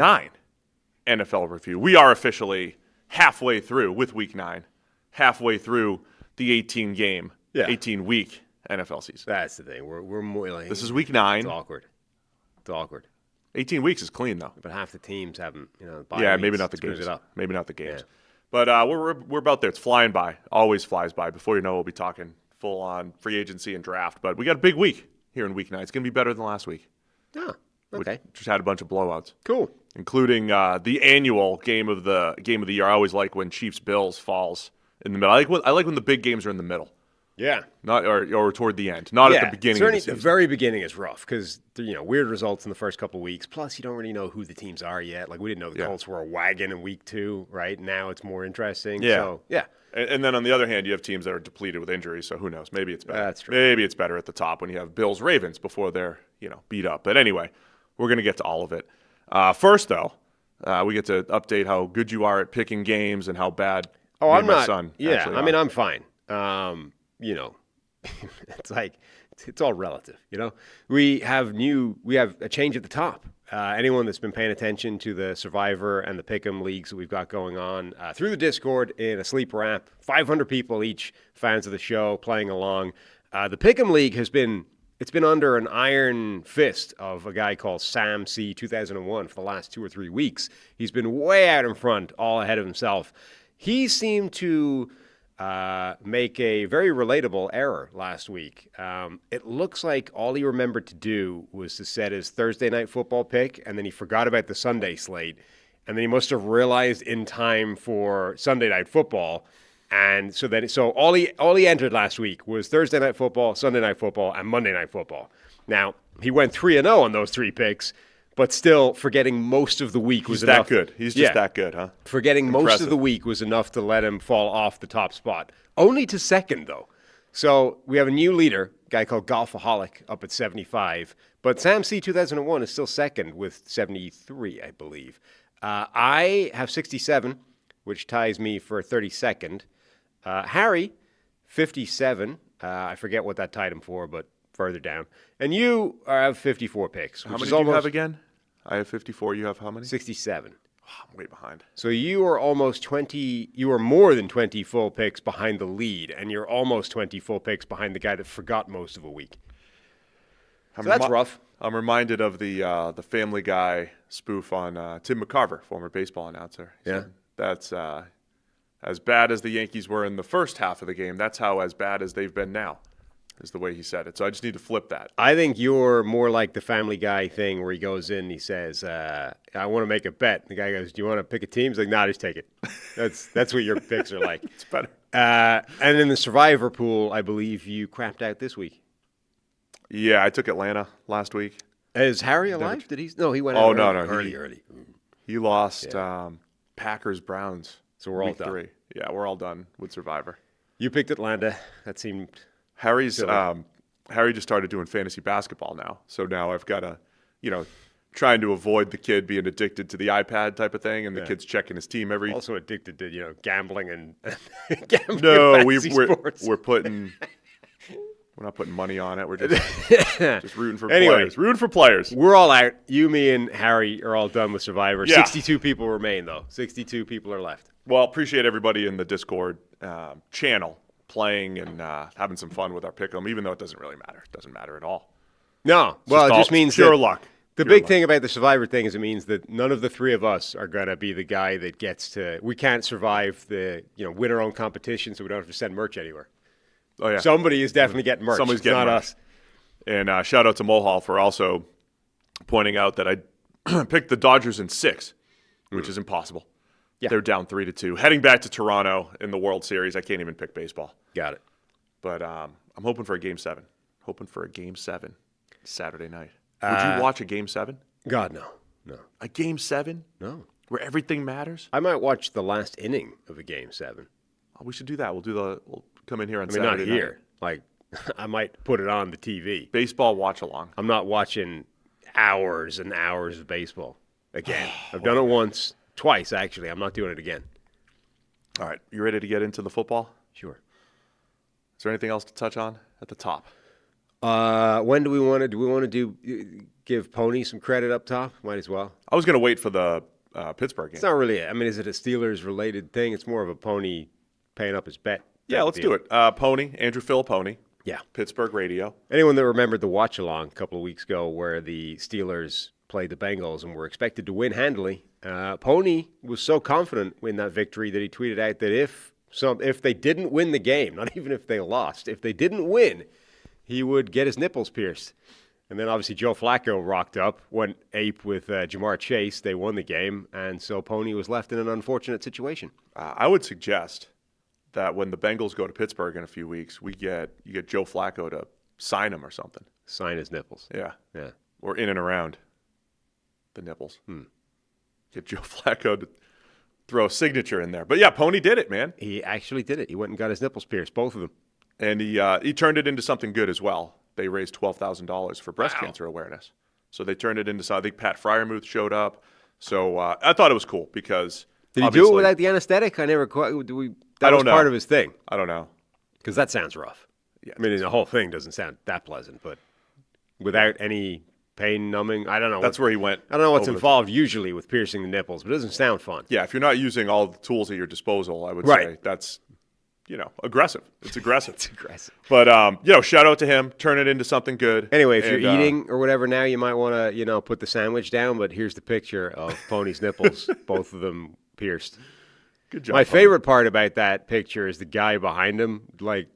9 NFL review. We are officially halfway through with Week 9, halfway through the 18-week NFL season. That's the thing. We're more like this is Week 9. It's awkward. 18 weeks is clean though. But half the teams haven't, maybe not the games. Maybe not the games. Yeah. But we're about there. It's flying by. Always flies by. Before you know, we'll be talking full on free agency and draft. But we got a big week here in Week 9. It's going to be better than last week. Oh, okay. Which just had a bunch of blowouts. Cool. Including the annual game of the year. I always like when Chiefs Bills falls in the middle. I like when the big games are in the middle. Yeah. Not or toward the end. Not at the beginning of the season. The very beginning is rough because weird results in the first couple of weeks. Plus, you don't really know who the teams are yet. Like we didn't know the Colts were a wagon in week 2, right? Now it's more interesting. Yeah. So, yeah. And then on the other hand, you have teams that are depleted with injuries. So who knows? Maybe it's better. That's true. Maybe it's better at the top when you have Bills Ravens before they're beat up. But anyway, we're going to get to all of it. First though, we get to update how good you are at picking games and how bad. I'm my not. Son yeah. I mean, are. I'm fine. It's like it's all relative, We have a change at the top. Anyone that's been paying attention to the Survivor and the Pick'em leagues that we've got going on through the Discord in a sleeper app, 500 people each, fans of the show playing along. The Pick'em league has been under an iron fist of a guy called Sam C 2001 for the last 2 or 3 weeks. He's been way out in front, all ahead of himself. He seemed to make a very relatable error last week. It looks like all he remembered to do was to set his Thursday night football pick, and then he forgot about the Sunday slate. And then he must have realized in time for Sunday night football. And so all he entered last week was Thursday night football, Sunday night football, and Monday night football. Now, he went 3-0 on those 3 picks, but still forgetting most of the week was enough. He's that good. He's just that good, huh? Forgetting most of the week was enough to let him fall off the top spot. Only to second, though. So we have a new leader, a guy called Golfaholic, up at 75. But Sam C. 2001 is still second with 73, I believe. I have 67, which ties me for 32nd. Harry, 57. I forget what that tied him for, but further down. And you have 54 picks. How many do you have again? I have 54. You have how many? 67. Oh, I'm way behind. So you are almost 20. You are more than 20 full picks behind the lead, and you're almost 20 full picks behind the guy that forgot most of a week. So that's rough. I'm reminded of the Family Guy spoof on Tim McCarver, former baseball announcer. Yeah. That's as bad as the Yankees were in the first half of the game. That's how as bad as they've been now, is the way he said it. So I just need to flip that. I think you're more like the Family Guy thing where he goes in and he says, I want to make a bet. The guy goes, do you want to pick a team? He's like, nah, just take it. That's what your picks are like. It's better. And in the Survivor pool, I believe you crapped out this week. Yeah, I took Atlanta last week. Is Harry alive? Did he? No, he went out early. He lost Packers-Browns. So we're all week done. 3. Yeah, we're all done with Survivor. You picked Atlanta. That seemed Harry just started doing fantasy basketball now. So now I've got to, trying to avoid the kid being addicted to the iPad type of thing, and the kid's checking his team every. Also addicted to gambling and gambling. No, sports. We're not putting money on it. We're just rooting for players. Rooting for players. We're all out. You, me, and Harry are all done with Survivor. Yeah. 62 people remain, though. 62 people are left. Well, appreciate everybody in the Discord channel playing and having some fun with our pick'em, even though it doesn't really matter. It doesn't matter at all. No. Well, it just means pure luck. The big thing about the Survivor thing is it means that none of the 3 of us are going to be the guy that gets to – we can't survive the, win our own competition, so we don't have to send merch anywhere. Oh, yeah. Somebody is definitely getting merch. Somebody's getting not merch. Us. And shout out to Mohal for also pointing out that I picked the Dodgers in 6, which is impossible. Yeah. They're down 3-2. Heading back to Toronto in the World Series. I can't even pick baseball. Got it. But I'm hoping for a Game 7. Hoping for a Game 7 Saturday night. Would you watch a Game 7? God, no. No. A Game 7? No. Where everything matters? I might watch the last inning of a Game 7. Oh, we should do that. We'll come in here on Saturday Saturday not here. night. Like, I might put it on the TV. Baseball watch along. I'm not watching hours and hours of baseball again. I've done it once, twice actually. I'm not doing it again. All right, you ready to get into the football? Sure. Is there anything else to touch on at the top? When do we want to do give Pony some credit up top? Might as well. I was going to wait for the Pittsburgh game. It's not really. I mean, is it a Steelers-related thing? It's more of a Pony paying up his bet. Yeah, let's do it. Pony, Andrew Filipponi. Yeah. Pittsburgh radio. Anyone that remembered the watch-along a couple of weeks ago where the Steelers played the Bengals and were expected to win handily, Pony was so confident in that victory that he tweeted out that if they didn't win the game, not even if they lost, if they didn't win, he would get his nipples pierced. And then obviously Joe Flacco rocked up, went ape with Jamar Chase. They won the game, and so Pony was left in an unfortunate situation. I would suggest that when the Bengals go to Pittsburgh in a few weeks, you get Joe Flacco to sign him or something. Sign his nipples. Yeah. Yeah. Or in and around the nipples. Get Joe Flacco to throw a signature in there. But yeah, Pony did it, man. He actually did it. He went and got his nipples pierced, both of them. And he turned it into something good as well. They raised $12,000 for breast cancer awareness. So they turned it into something. I think Pat Fryermuth showed up. So I thought it was cool because did he do it without the anesthetic? I never quite. That was part of his thing. I don't know. Because that sounds rough. Yeah, I mean, the whole thing doesn't sound that pleasant, but without any pain numbing, I don't know. That's where he went. I don't know what's involved usually with piercing the nipples, but it doesn't sound fun. Yeah, if you're not using all the tools at your disposal, I would say that's, aggressive. It's aggressive. It's aggressive. But, shout out to him. Turn it into something good. Anyway, if you're eating or whatever now, you might want to, put the sandwich down, but here's the picture of Pony's nipples, both of them pierced. Good job. My favorite part about that picture is the guy behind him, like,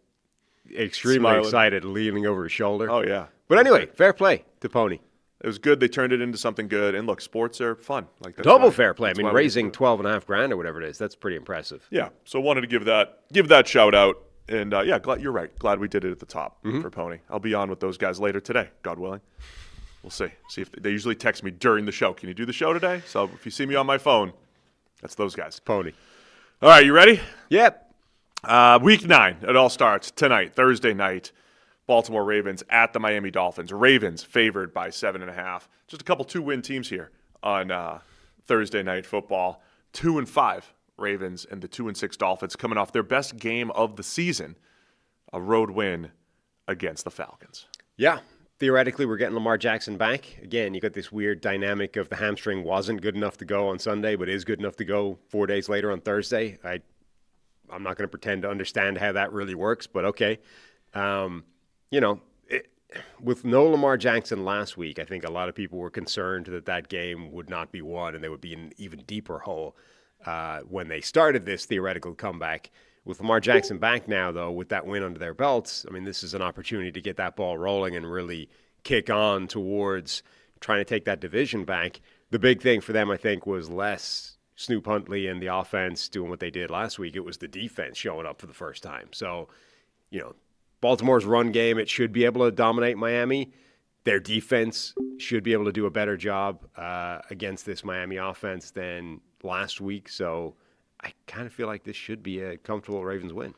extremely excited, leaning over his shoulder. Oh, yeah. But anyway, fair play to Pony. It was good. They turned it into something good. And look, sports are fun. Like double fair play. I mean, raising $12,500 or whatever it is, that's pretty impressive. Yeah. So wanted to give that shout out. And glad you're right. Glad we did it at the top for Pony. I'll be on with those guys later today, God willing. We'll see. See if they usually text me during the show. Can you do the show today? So if you see me on my phone, that's those guys. Pony. All right, you ready? Yep. Week 9. It all starts tonight, Thursday night. Baltimore Ravens at the Miami Dolphins. Ravens favored by 7.5. Just a couple 2-win teams here on Thursday night football. 2-5 Ravens and the 2-6 Dolphins coming off their best game of the season, a road win against the Falcons. Yeah. Theoretically, we're getting Lamar Jackson back. Again, you got this weird dynamic of the hamstring wasn't good enough to go on Sunday, but is good enough to go 4 days later on Thursday. I'm not going to pretend to understand how that really works, but okay. With no Lamar Jackson last week, I think a lot of people were concerned that game would not be won and they would be in an even deeper hole when they started this theoretical comeback. With Lamar Jackson back now, though, with that win under their belts, I mean, this is an opportunity to get that ball rolling and really kick on towards trying to take that division back. The big thing for them, I think, was less Snoop Huntley and the offense doing what they did last week. It was the defense showing up for the first time. So, Baltimore's run game, it should be able to dominate Miami. Their defense should be able to do a better job against this Miami offense than last week. So I kind of feel like this should be a comfortable Ravens win.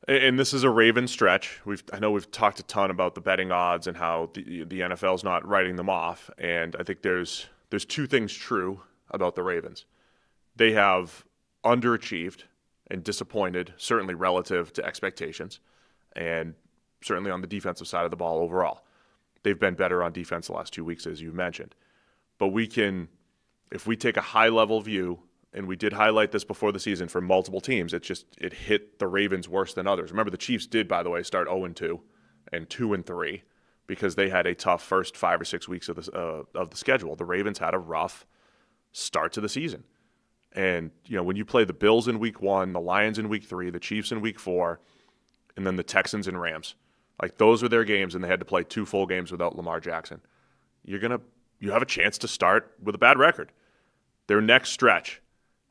And this is a Ravens stretch. I know we've talked a ton about the betting odds and how the NFL's not writing them off. And I think there's two things true about the Ravens. They have underachieved and disappointed, certainly relative to expectations, and certainly on the defensive side of the ball overall. They've been better on defense the last 2 weeks, as you mentioned. But if we take a high-level view, and we did highlight this before the season for multiple teams, it hit the Ravens worse than others. Remember, the Chiefs did, by the way, start 0-2 and 2-3 because they had a tough first 5 or 6 weeks of the schedule. The Ravens had a rough start to the season. And, when you play the Bills in week 1, the Lions in week 3, the Chiefs in week 4, and then the Texans and Rams, like those were their games, and they had to play 2 full games without Lamar Jackson. You have a chance to start with a bad record. Their next stretch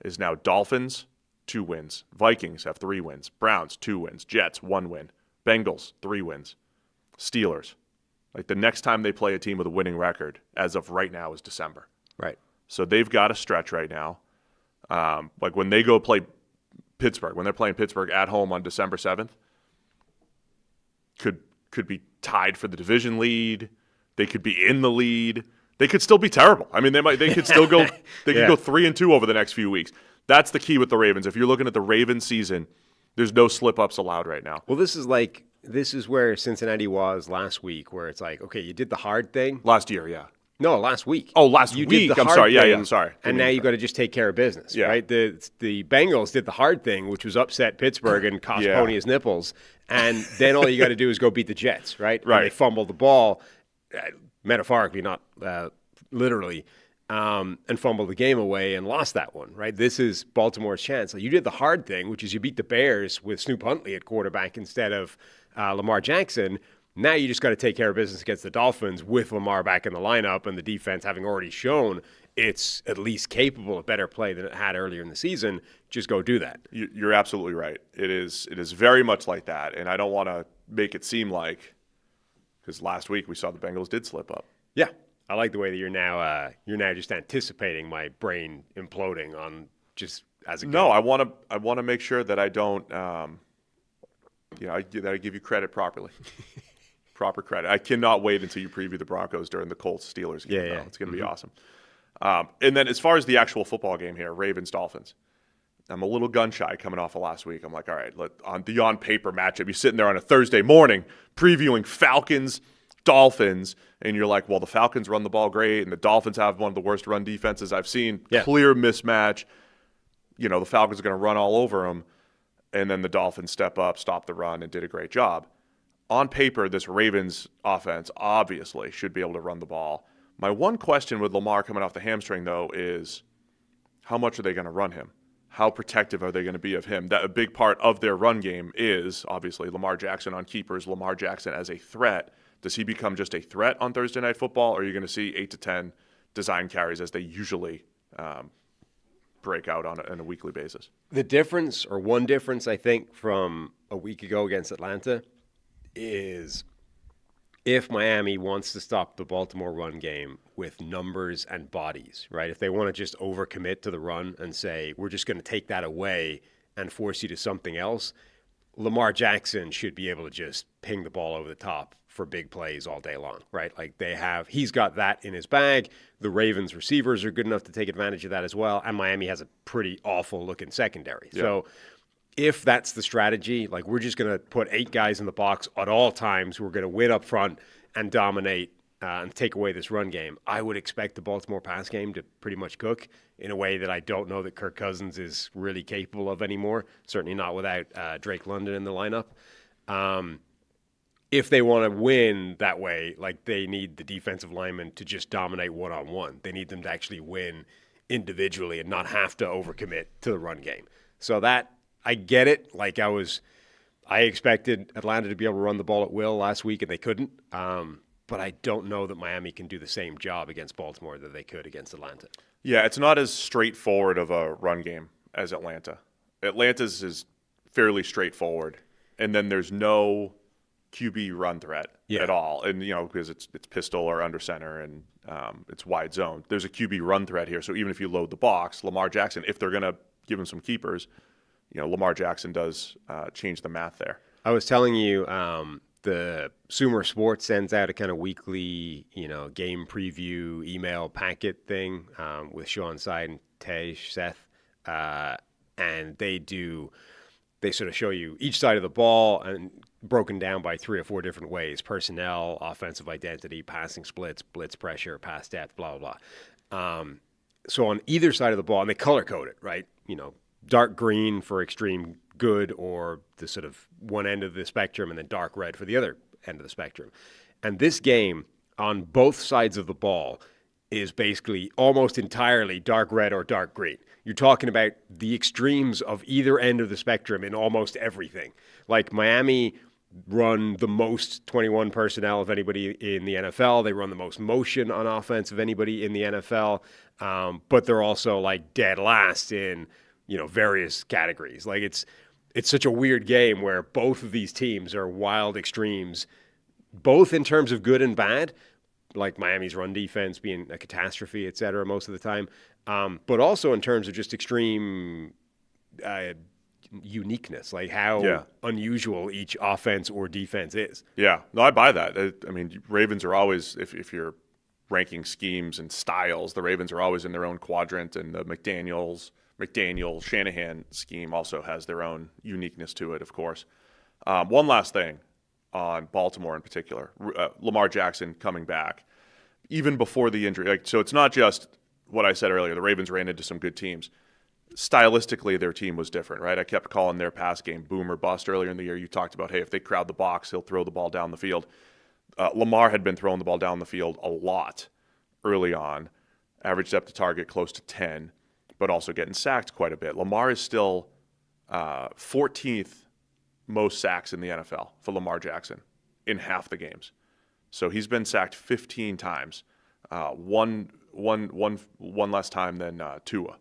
is now Dolphins, 2 wins. Vikings have 3 wins. Browns, 2 wins. Jets, 1 win. Bengals, 3 wins. Steelers. Like the next time they play a team with a winning record, as of right now, is December. Right. So they've got a stretch right now. Like when they go play Pittsburgh, when they're playing Pittsburgh at home on December 7th, could be tied for the division lead. They could be in the lead. They could still be terrible. I mean, they could still go. They could go 3-2 over the next few weeks. That's the key with the Ravens. If you're looking at the Ravens season, there's no slip-ups allowed right now. Well, this is where Cincinnati was last week, where it's like, okay, you did the hard thing. Last year, yeah. No, last week. Oh, last you week. Did the I'm hard sorry. thing, Yeah, sorry. And now you got to just take care of business, Yeah. right? The Bengals did the hard thing, which was upset Pittsburgh and cost Pony his nipples. And then all you got to do is go beat the Jets, right? Right. And they fumbled the ball, metaphorically, not literally, and fumbled the game away and lost that one, right? This is Baltimore's chance. You did the hard thing, which is you beat the Bears with Snoop Huntley at quarterback instead of Lamar Jackson. Now you just got to take care of business against the Dolphins with Lamar back in the lineup and the defense having already shown it's at least capable of better play than it had earlier in the season. Just go do that. You're absolutely right. It is very much like that, and I don't want to make it seem like, because last week we saw the Bengals did slip up. Yeah, I like the way that you're now just anticipating my brain imploding on just as a No, I want to make sure that I don't, that I give you credit properly. Proper credit. I cannot wait until you preview the Broncos during the Colts-Steelers game. Yeah. It's going to be awesome. And then as far as the actual football game here, Ravens-Dolphins, I'm a little gun-shy coming off of last week. I'm like, all right, on paper matchup, you're sitting there on a Thursday morning previewing Falcons-Dolphins, and you're like, well, the Falcons run the ball great, and the Dolphins have one of the worst run defenses I've seen. Yeah. Clear mismatch. The Falcons are going to run all over them, and then the Dolphins step up, stop the run, and did a great job. On paper, this Ravens offense obviously should be able to run the ball. My one question with Lamar coming off the hamstring, though, is how much are they going to run him? How protective are they going to be of him? That a big part of their run game is obviously Lamar Jackson on keepers, Lamar Jackson as a threat. Does he become just a threat on Thursday Night Football, or are you going to see 8 to 10 design carries as they usually break out on a weekly basis? The difference, or one difference, I think, from a week ago against Atlanta is if Miami wants to stop the Baltimore run game with numbers and bodies, right? If they want to just overcommit to the run and say, we're just going to take that away and force you to something else, Lamar Jackson should be able to just ping the ball over the top for big plays all day long, right? He's got that in his bag. The Ravens receivers are good enough to take advantage of that as well. And Miami has a pretty awful looking secondary. Yeah. So if that's the strategy, we're just going to put 8 guys in the box at all times, we're going to win up front and dominate and take away this run game, I would expect the Baltimore pass game to pretty much cook in a way that I don't know that Kirk Cousins is really capable of anymore, certainly not without Drake London in the lineup. If they want to win that way, they need the defensive linemen to just dominate one-on-one. They need them to actually win individually and not have to overcommit to the run game. So that, I get it. I expected Atlanta to be able to run the ball at will last week, and they couldn't. But I don't know that Miami can do the same job against Baltimore that they could against Atlanta. Yeah, it's not as straightforward of a run game as Atlanta. Atlanta's is fairly straightforward, and then there's no QB run threat at all. And, because it's pistol or under center and it's wide zone. There's a QB run threat here. So even if you load the box, Lamar Jackson, if they're going to give him some keepers, Lamar Jackson does change the math there. I was telling you, the Sumer Sports sends out a kind of weekly, game preview email packet thing with Sean Side and Tej Seth, and they sort of show you each side of the ball and broken down by 3 or 4 different ways: personnel, offensive identity, passing splits, blitz pressure, pass depth, blah blah blah. So on either side of the ball, and they color code it, right? Dark green for extreme good, or the sort of one end of the spectrum, and then dark red for the other end of the spectrum. And this game on both sides of the ball is basically almost entirely dark red or dark green. You're talking about the extremes of either end of the spectrum in almost everything. Miami run the most 21 personnel of anybody in the NFL. They run the most motion on offense of anybody in the NFL. But they're also dead last in various categories. It's such a weird game where both of these teams are wild extremes, both in terms of good and bad, Miami's run defense being a catastrophe, et cetera, most of the time, but also in terms of just extreme uniqueness, how unusual each offense or defense is. Yeah, no, I buy that. Ravens are always, if you're ranking schemes and styles, the Ravens are always in their own quadrant, and the McDaniel-Shanahan scheme also has their own uniqueness to it, of course. One last thing on Baltimore in particular, Lamar Jackson coming back. even before the injury. Like, so it's not just what I said earlier. The Ravens ran into some good teams. Stylistically, their team was different, right? I kept calling their pass game boom or bust earlier in the year. You talked about, hey, if they crowd the box, he'll throw the ball down the field. Lamar had been throwing the ball down the field a lot early on, average depth to target close to 10, but also getting sacked quite a bit. Lamar is still 14th most sacks in the NFL for Lamar Jackson in half the games. So he's been sacked 15 times, one less time than Tua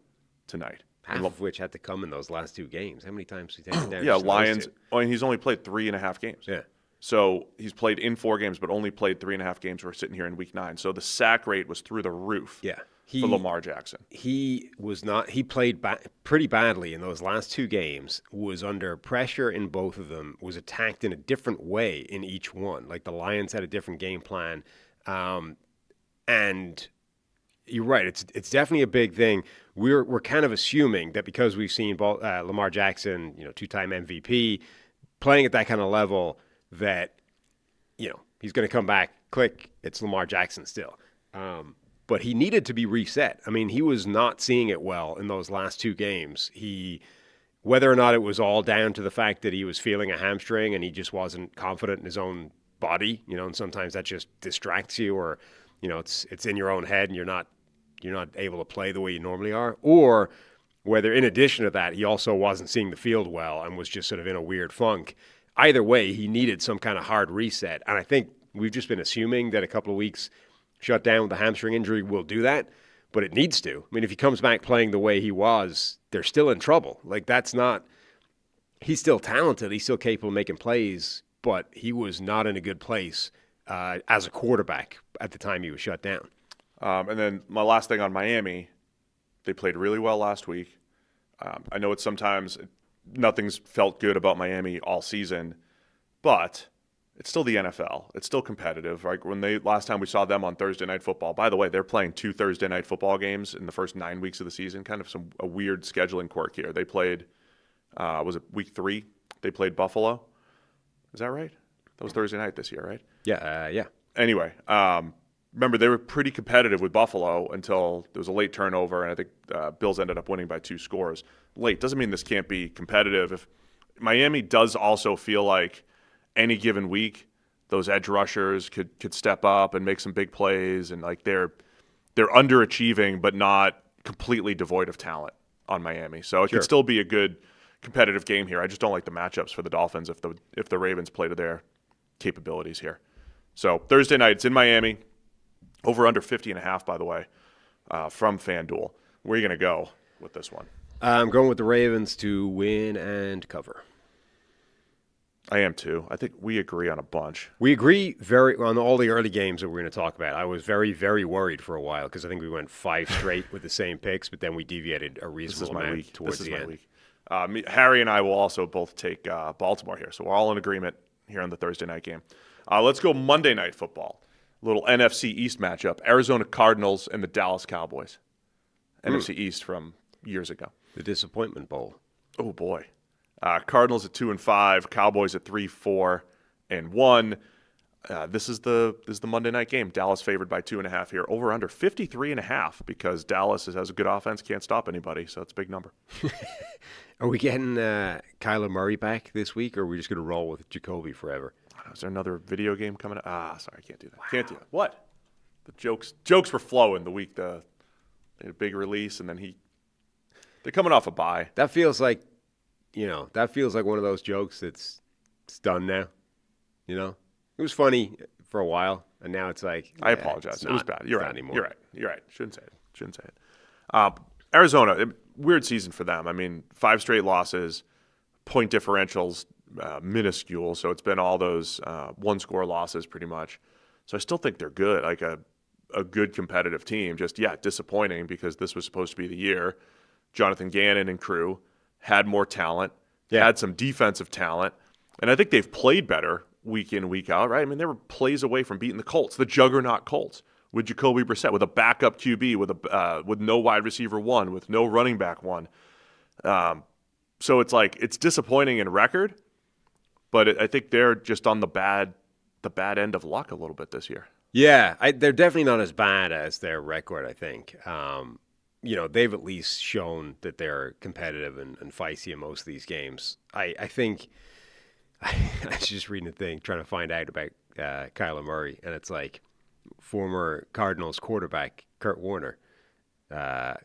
tonight. Half of which had to come in those last 2 games. How many times did he take it down? Yeah, Lions. I mean, he's only played 3.5 games. Yeah. So he's played in 4 games, but only played 3.5 games. We're sitting here in week 9. So the sack rate was through the roof. Yeah. For Lamar Jackson. He was not. He played pretty badly in those last 2 games. Was under pressure in both of them. Was attacked in a different way in each one. Like the Lions had a different game plan, and you're right. It's definitely a big thing. We're kind of assuming that because we've seen Lamar Jackson, 2-time MVP, playing at that kind of level, that he's going to come back. Click. It's Lamar Jackson still. But he needed to be reset. I mean, he was not seeing it well in those last 2 games. Whether or not it was all down to the fact that he was feeling a hamstring and he just wasn't confident in his own body, and sometimes that just distracts you, or it's in your own head and you're not able to play the way you normally are, or whether in addition to that he also wasn't seeing the field well and was just sort of in a weird funk. Either way, he needed some kind of hard reset, and I think we've just been assuming that a couple of weeks shut down with the hamstring injury will do that, but it needs to. I mean, if he comes back playing the way he was, they're still in trouble. Like, he's still talented. He's still capable of making plays, but he was not in a good place as a quarterback at the time he was shut down. And then my last thing on Miami, they played really well last week. I know nothing's felt good about Miami all season, but it's still the NFL. It's still competitive. Right? Last time we saw them on Thursday Night Football, by the way, they're playing 2 Thursday Night Football games in the first 9 weeks of the season. Kind of a weird scheduling quirk here. They played, was it week 3? They played Buffalo. Is that right? That was Thursday night this year, right? Yeah. Yeah. Anyway, remember they were pretty competitive with Buffalo until there was a late turnover, and I think Bills ended up winning by 2 scores. Late doesn't mean this can't be competitive. If Miami does also feel like any given week, those edge rushers could step up and make some big plays, and like they're underachieving, but not completely devoid of talent on Miami. So it could still be a good competitive game here. I just don't like the matchups for the Dolphins if the Ravens play to their capabilities here. So Thursday night, it's in Miami. Over under 50.5, by the way, from Fanduel. Where are you going to go with this one? I'm going with the Ravens to win and cover. I am too. I think we agree on a bunch. We agree on all the early games that we're going to talk about. I was very, very worried for a while because I think we went 5 straight with the same picks, but then we deviated a reasonable amount towards the end. Week. Harry and I will also both take Baltimore here, so we're all in agreement here on the Thursday night game. Let's go Monday Night Football. Little NFC East matchup. Arizona Cardinals and the Dallas Cowboys. NFC East from years ago. The Disappointment Bowl. Oh, boy. Cardinals at 2-5, Cowboys at 3-4-1. This is the Monday night game. Dallas favored by 2.5 here. Over under 53.5 because Dallas has a good offense, can't stop anybody, so it's a big number. Are we getting Kyler Murray back this week, or are we just going to roll with Jacoby forever? Is there another video game coming up? Sorry, I can't do that. Wow. Can't do that. What? The jokes were flowing the week they had a big release, and then they're coming off a bye. That feels like one of those jokes that's done now. It was funny for a while, and now it's like I apologize. It was bad. You're right. Anymore. You're right. Shouldn't say it. Arizona, weird season for them. I mean, 5 straight losses, point differentials minuscule. So it's been all those 1-score losses pretty much. So I still think they're good, like a good competitive team. Just disappointing because this was supposed to be the year. Jonathan Gannon and crew had more talent, had some defensive talent, and I think they've played better week in, week out, right? I mean, they were plays away from beating the Colts, the juggernaut Colts, with Jacoby Brissett, with a backup QB, with no wide receiver 1, with no running back 1. So it's like it's disappointing in record, but I think they're just on the bad end of luck a little bit this year. Yeah, they're definitely not as bad as their record, I think. They've at least shown that they're competitive and feisty in most of these games. I think I was just reading a thing trying to find out about Kyler Murray, and it's like former Cardinals quarterback Kurt Warner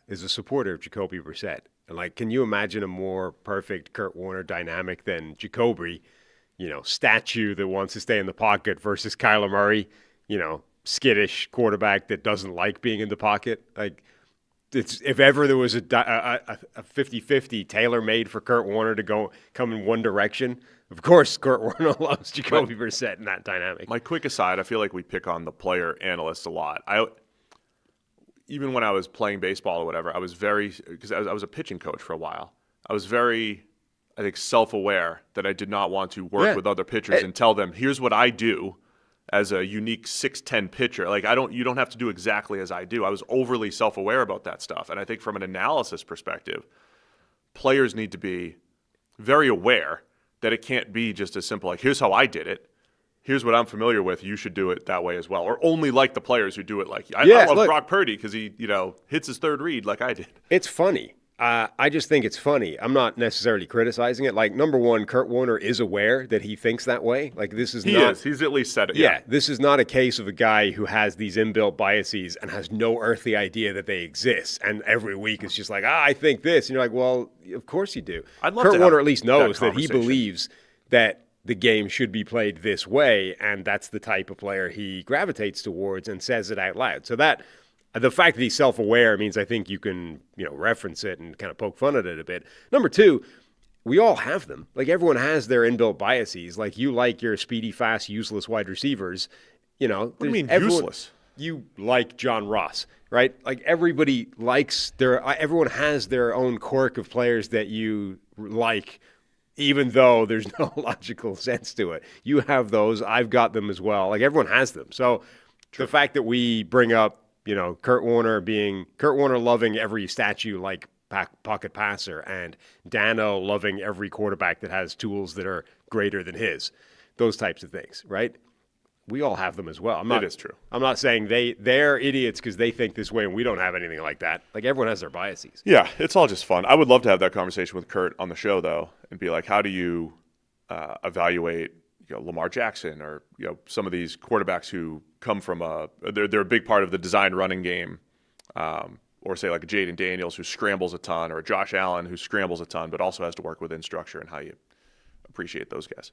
is a supporter of Jacoby Brissett. And like, can you imagine a more perfect Kurt Warner dynamic than Jacoby, statue that wants to stay in the pocket versus Kyler Murray, skittish quarterback that doesn't like being in the pocket? Like, if ever there was a 50-50 tailor-made for Kurt Warner to come in one direction, of course Kurt Warner loves Jacoby Brissett in that dynamic. My quick aside, I feel like we pick on the player analysts a lot. Even when I was playing baseball or whatever, I was because I was a pitching coach for a while. I was very, I think, self-aware that I did not want to work with other pitchers and tell them, here's what I do as a unique 6'10" pitcher. Like, you don't have to do exactly as I do. I was overly self-aware about that stuff. And I think from an analysis perspective, players need to be very aware that it can't be just as simple, like, here's how I did it. Here's what I'm familiar with. You should do it that way as well. Or only like the players who do it like I love Brock Purdy because he, hits his third read like I did. It's funny. I just think it's funny. I'm not necessarily criticizing it. Like, number one, Kurt Warner is aware that he thinks that way. Like, this is He is. He's at least said it. Yeah, this is not a case of a guy who has these inbuilt biases and has no earthly idea that they exist. And every week it's just like, I think this. And you're like, well, of course you do. Kurt Warner at least knows that he believes that the game should be played this way, and that's the type of player he gravitates towards and says it out loud. So that the fact that he's self-aware means I think you can, reference it and kind of poke fun at it a bit. Number two, we all have them. Like, everyone has their inbuilt biases. Like, you like your speedy, fast, useless wide receivers. What do you mean useless? You like John Ross, right? Like, everybody likes everyone has their own quirk of players that you like, even though there's no logical sense to it. You have those. I've got them as well. Like, everyone has them. So the fact that we bring up, Kurt Warner loving every statue like pocket passer, and Dano loving every quarterback that has tools that are greater than his, those types of things, right? We all have them as well. It is true. I'm not saying they're idiots because they think this way and we don't have anything like that. Like, everyone has their biases. Yeah, it's all just fun. I would love to have that conversation with Kurt on the show, though, and be like, how do you evaluate Lamar Jackson or some of these quarterbacks who come from they're a big part of the design running game, or say like a Jaden Daniels who scrambles a ton, or a Josh Allen who scrambles a ton but also has to work within structure, and how you appreciate those guys.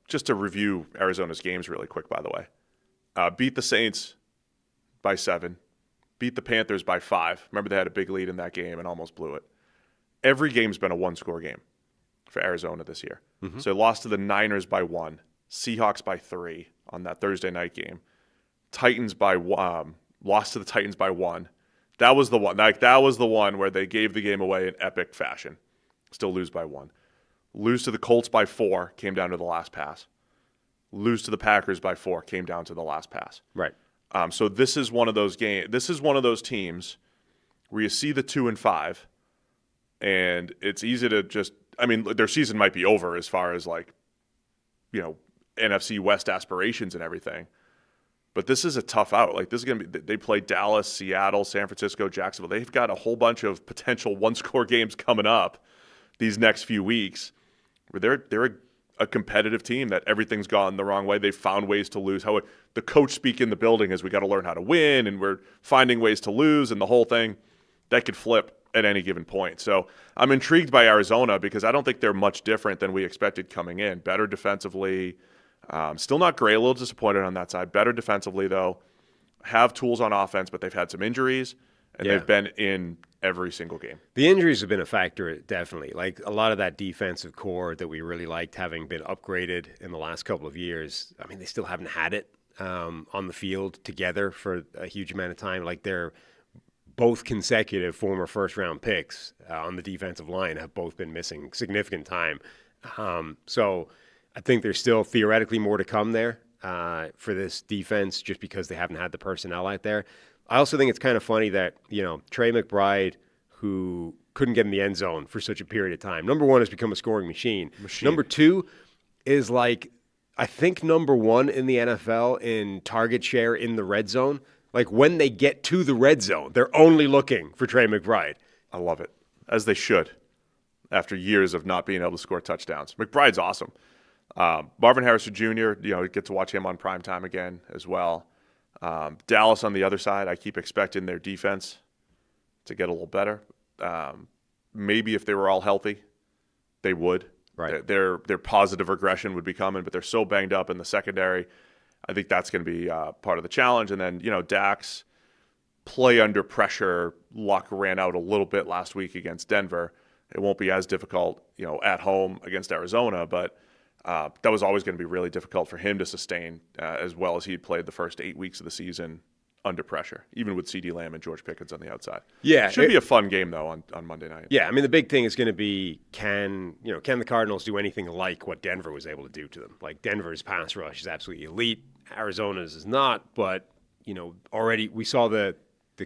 Just to review Arizona's games really quick, by the way. Beat the Saints by 7. Beat the Panthers by 5. Remember, they had a big lead in that game and almost blew it. Every game's been a one-score game for Arizona this year. Mm-hmm. So they lost to the Niners by 1. Seahawks by 3 on that Thursday night game. Lost to the Titans by 1. That was the one. That was the one where they gave the game away in epic fashion. Still lose by 1. Lose to the Colts by 4, came down to the last pass. Lose to the Packers by 4, came down to the last pass. Right. So this is one of those games. This is one of those teams where you see the 2-5, and it's easy to just. I mean, their season might be over as far as NFC West aspirations and everything. But this is a tough out. Like, this is going to be. They play Dallas, Seattle, San Francisco, Jacksonville. They've got a whole bunch of potential one-score games coming up these next few weeks. Where they're a competitive team that everything's gone the wrong way. They've found ways to lose. How the coach speak in the building is, we got to learn how to win, and we're finding ways to lose, and the whole thing that could flip at any given point. So I'm intrigued by Arizona because I don't think they're much different than we expected coming in. Better defensively, still not great. A little disappointed on that side. Better defensively though. Have tools on offense, but they've had some injuries, and they've been in every single game. The injuries have been a factor, definitely. Like, a lot of that defensive core that we really liked having been upgraded in the last couple of years, I mean, they still haven't had it on the field together for a huge amount of time. Like, they're both consecutive former first-round picks on the defensive line have both been missing significant time. So I think there's still theoretically more to come there for this defense, just because they haven't had the personnel out there. I also think it's kind of funny that, Trey McBride, who couldn't get in the end zone for such a period of time, number one, has become a scoring machine. Number two is like I think, number one in the NFL in target share in the red zone. Like, when they get to the red zone, they're only looking for Trey McBride. I love it, as they should, after years of not being able to score touchdowns. McBride's awesome. Marvin Harrison Jr., you get to watch him on primetime again as well. Dallas on the other side, I keep expecting their defense to get a little better. Maybe if they were all healthy, they would. Right. Their positive regression would be coming, but they're so banged up in the secondary. I think that's going to be part of the challenge. And then, Dak's play under pressure luck ran out a little bit last week against Denver. It won't be as difficult, at home against Arizona, but that was always going to be really difficult for him to sustain as well as he played the first 8 weeks of the season under pressure, even with CeeDee Lamb and George Pickens on the outside. Yeah. Should be a fun game, though, on Monday night. Yeah, I mean, the big thing is going to be can the Cardinals do anything like what Denver was able to do to them? Like, Denver's pass rush is absolutely elite. Arizona's is not, but, already we saw the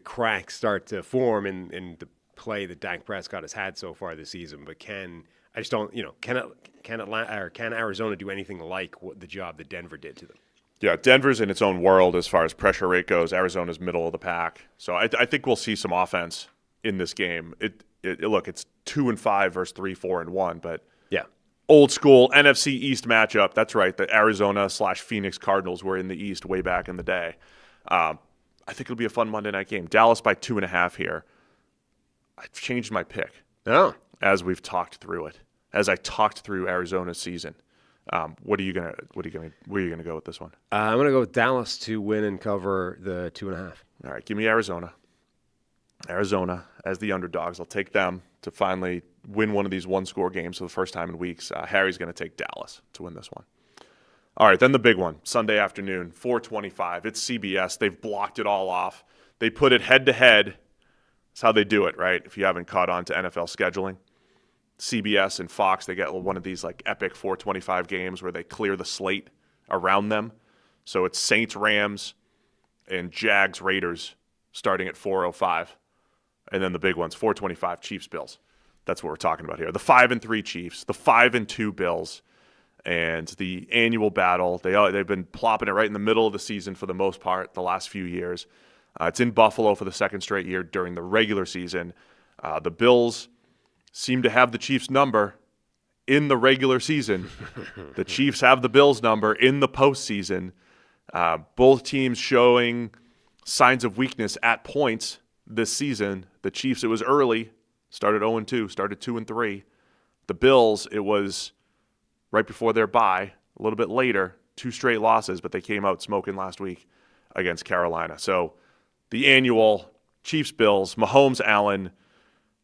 cracks start to form in the play that Dak Prescott has had so far this season. But can Arizona do anything like the job that Denver did to them? Yeah, Denver's in its own world as far as pressure rate goes. Arizona's middle of the pack. So I think we'll see some offense in this game. Look, it's 2-5 versus 3-4-1, but yeah, old school NFC East matchup. That's right. The Arizona/Phoenix Cardinals were in the East way back in the day. I think it'll be a fun Monday night game. Dallas by 2.5 here. I've changed my pick. Oh, as we've talked through it. As I talked through Arizona's season. Where are you gonna go with this one? I'm gonna go with Dallas to win and cover the 2.5. All right, give me Arizona. Arizona as the underdogs. I'll take them to finally win one of these one-score games for the first time in weeks. Harry's going to take Dallas to win this one. All right, then the big one, Sunday afternoon, 4:25. It's CBS. They've blocked it all off. They put it head-to-head. That's how they do it, right? If you haven't caught on to NFL scheduling. CBS and Fox, they get one of these like epic 4:25 games where they clear the slate around them. So it's Saints-Rams and Jags-Raiders starting at 4:05. And then the big ones, 4:25 Chiefs-Bills. That's what we're talking about here. The 5-3 Chiefs, the 5-2 Bills, and the annual battle. They've been plopping it right in the middle of the season for the most part the last few years. It's in Buffalo for the second straight year during the regular season. The Bills seem to have the Chiefs' number in the regular season. The Chiefs have the Bills' number in the postseason. Both teams showing signs of weakness at points this season. The Chiefs, it was early, started 0-2, started 2-3. The Bills, it was right before their bye, a little bit later, 2 straight losses, but they came out smoking last week against Carolina. So the annual Chiefs-Bills, Mahomes-Allen,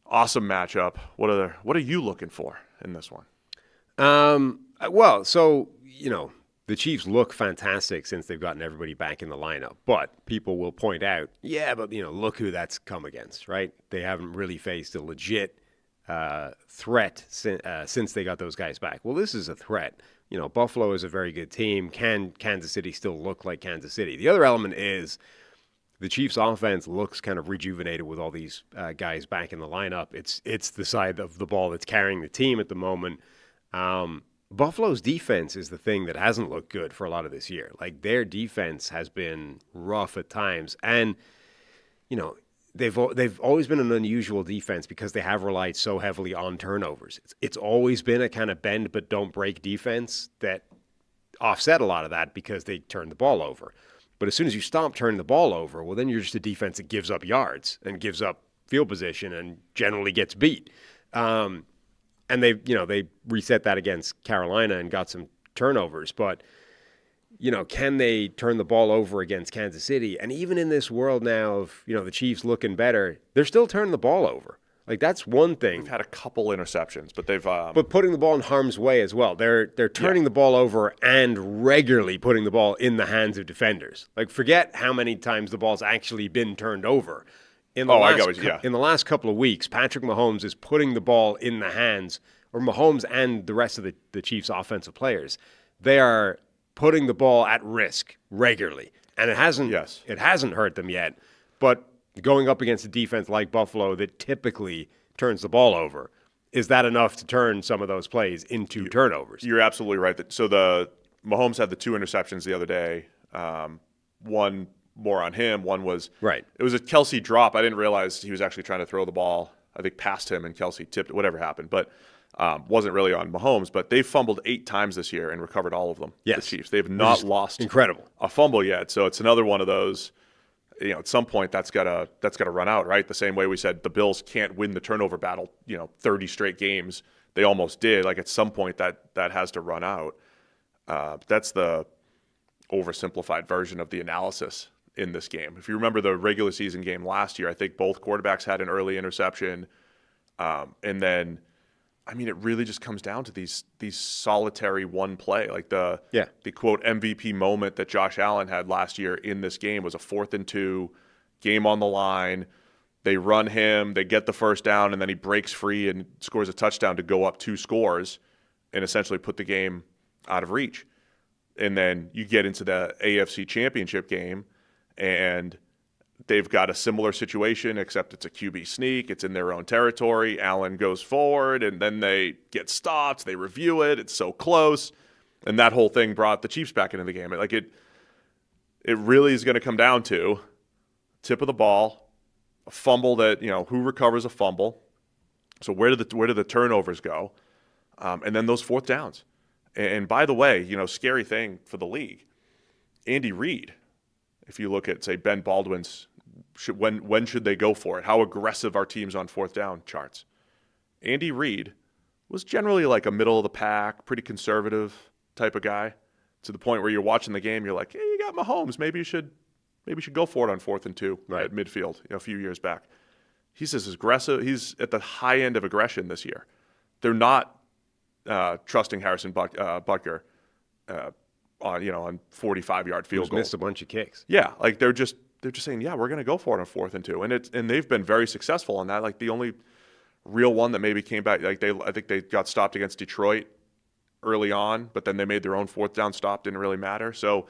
awesome matchup. What are you looking for in this one? The Chiefs look fantastic since they've gotten everybody back in the lineup. But people will point out, look who that's come against, right? They haven't really faced a legit threat since they got those guys back. Well, this is a threat. Buffalo is a very good team. Can Kansas City still look like Kansas City? The other element is the Chiefs' offense looks kind of rejuvenated with all these guys back in the lineup. It's the side of the ball that's carrying the team at the moment. Buffalo's defense is the thing that hasn't looked good for a lot of this year. Like, their defense has been rough at times, and they've always been an unusual defense because they have relied so heavily on turnovers. It's always been a kind of bend but don't break defense that offset a lot of that because they turn the ball over. But as soon as you stop turning the ball over, well, then you're just a defense that gives up yards and gives up field position and generally gets beat. And they reset that against Carolina and got some turnovers. But, can they turn the ball over against Kansas City? And even in this world now of, the Chiefs looking better, they're still turning the ball over. Like, that's one thing. We've had a couple interceptions, but they've but putting the ball in harm's way as well. They're turning the ball over and regularly putting the ball in the hands of defenders. Like, forget how many times the ball's actually been turned over. In the last couple of weeks, Patrick Mahomes is putting the ball in the hands, or Mahomes and the rest of the Chiefs' offensive players. They are putting the ball at risk regularly, and it hasn't hurt them yet. But going up against a defense like Buffalo that typically turns the ball over, is that enough to turn some of those plays into turnovers? You're absolutely right. So Mahomes had the 2 interceptions the other day. One more on him. One was Right. It was a Kelsey drop. I didn't realize he was actually trying to throw the ball, I think, past him, and Kelsey tipped it, whatever happened. But wasn't really on Mahomes. But they've fumbled 8 times this year and recovered all of them. Yes. The Chiefs. They've not lost incredible a fumble yet. So it's another one of those. At some point that's gotta run out, right? The same way we said the Bills can't win the turnover battle. 30 straight games. They almost did. Like, at some point that has to run out. That's the oversimplified version of the analysis in this game. If you remember the regular season game last year, I think both quarterbacks had an early interception. And then, it really just comes down to these solitary one play. Like the quote MVP moment that Josh Allen had last year in this game was a 4th and 2, game on the line. They run him, they get the first down, and then he breaks free and scores a touchdown to go up 2 scores and essentially put the game out of reach. And then you get into the AFC Championship game, and they've got a similar situation, except it's a QB sneak. It's in their own territory. Allen goes forward, and then they get stopped. They review it. It's so close. And that whole thing brought the Chiefs back into the game. It really is going to come down to tip of the ball, a fumble that, who recovers a fumble. So where do the turnovers go? And then those 4th downs. And by the way, scary thing for the league, Andy Reid, if you look at, say, Ben Baldwin's when should they go for it, how aggressive are teams on 4th down charts, Andy Reid was generally like a middle of the pack, pretty conservative type of guy, to the point where you're watching the game, you're like, hey, you got Mahomes, maybe you should go for it on 4th and 2 at midfield a few years back. He's as aggressive. He's at the high end of aggression this year. They're not trusting Harrison Butker on 45-yard field goals. Missed a bunch of kicks. Yeah, like they're just saying, yeah, we're going to go for it on 4th and 2, and they've been very successful on that. Like, the only real one that maybe came back, I think they got stopped against Detroit early on, but then they made their own 4th down stop. Didn't really matter. So,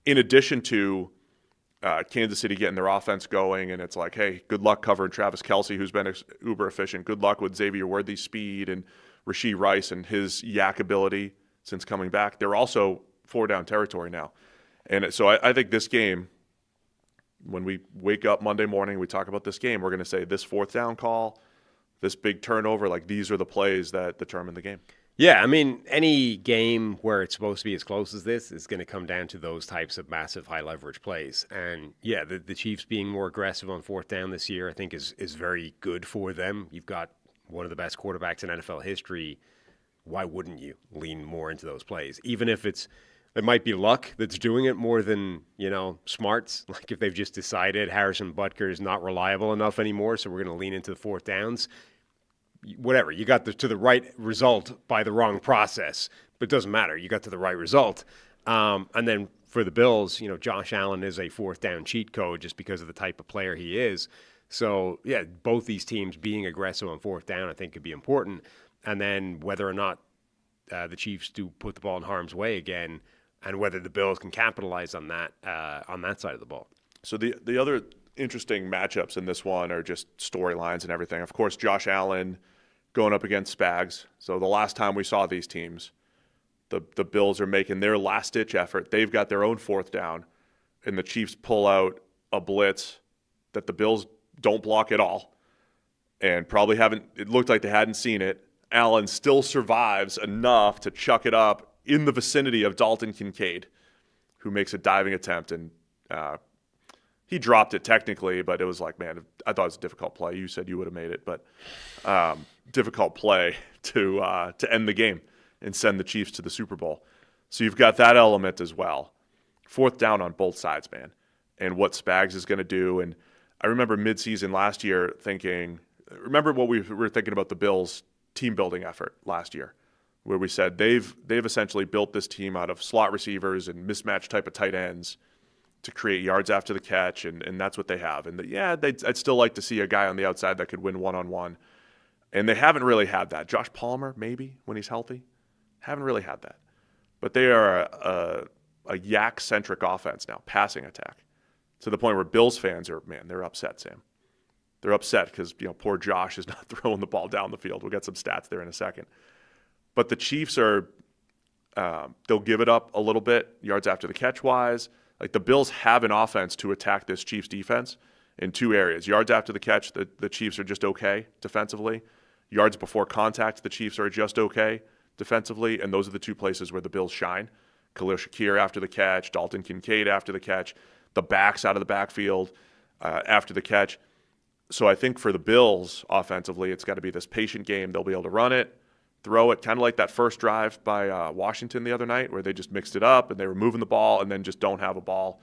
in addition to Kansas City getting their offense going, and it's like, hey, good luck covering Travis Kelce, who's been uber efficient. Good luck with Xavier Worthy's speed and Rashee Rice and his yak ability since coming back. They're also 4-down territory now. And so I think this game, when we wake up Monday morning, we talk about this game, we're going to say this 4th down call, this big turnover, like, these are the plays that determine the game. Yeah, any game where it's supposed to be as close as this is going to come down to those types of massive high-leverage plays. And, yeah, the Chiefs being more aggressive on 4th down this year, I think, is very good for them. You've got one of the best quarterbacks in NFL history. Why wouldn't you lean more into those plays? Even if it might be luck that's doing it more than, smarts. Like, if they've just decided Harrison Butker is not reliable enough anymore, so we're going to lean into the 4th downs. Whatever, you got to the right result by the wrong process, but it doesn't matter. You got to the right result. And then for the Bills, Josh Allen is a 4th down cheat code just because of the type of player he is. So, yeah, both these teams being aggressive on 4th down, I think, could be important. And then whether or not the Chiefs do put the ball in harm's way again, and whether the Bills can capitalize on that side of the ball. So the other interesting matchups in this one are just storylines and everything. Of course, Josh Allen going up against Spags. So the last time we saw these teams, the Bills are making their last-ditch effort. They've got their own 4th down, and the Chiefs pull out a blitz that the Bills don't block at all, and probably haven't. It looked like they hadn't seen it. Allen still survives enough to chuck it up in the vicinity of Dalton Kincaid, who makes a diving attempt, and he dropped it technically, but it was like, man, I thought it was a difficult play. You said you would have made it, but difficult play to end the game and send the Chiefs to the Super Bowl. So you've got that element as well. 4th down on both sides, man, and what Spags is going to do. And I remember midseason last year remember what we were thinking about the Bills' team-building effort last year, where we said they've essentially built this team out of slot receivers and mismatch type of tight ends to create yards after the catch, and that's what they have. And I'd still like to see a guy on the outside that could win one-on-one. And they haven't really had that. Josh Palmer, maybe, when he's healthy. Haven't really had that. But they are a yak-centric offense now, passing attack, to the point where Bills fans they're upset, Sam. They're upset because, poor Josh is not throwing the ball down the field. We'll get some stats there in a second. But the Chiefs are They'll give it up a little bit, yards after the catch wise. Like the Bills have an offense to attack this Chiefs defense in two areas. Yards after the catch, the Chiefs are just okay defensively. Yards before contact, the Chiefs are just okay defensively, and those are the two places where the Bills shine. Khalil Shakir after the catch, Dalton Kincaid after the catch, the backs out of the backfield after the catch. So I think for the Bills offensively, it's got to be this patient game. They'll be able to run it, throw it, kind of like that first drive by Washington the other night where they just mixed it up and they were moving the ball and then just don't have a ball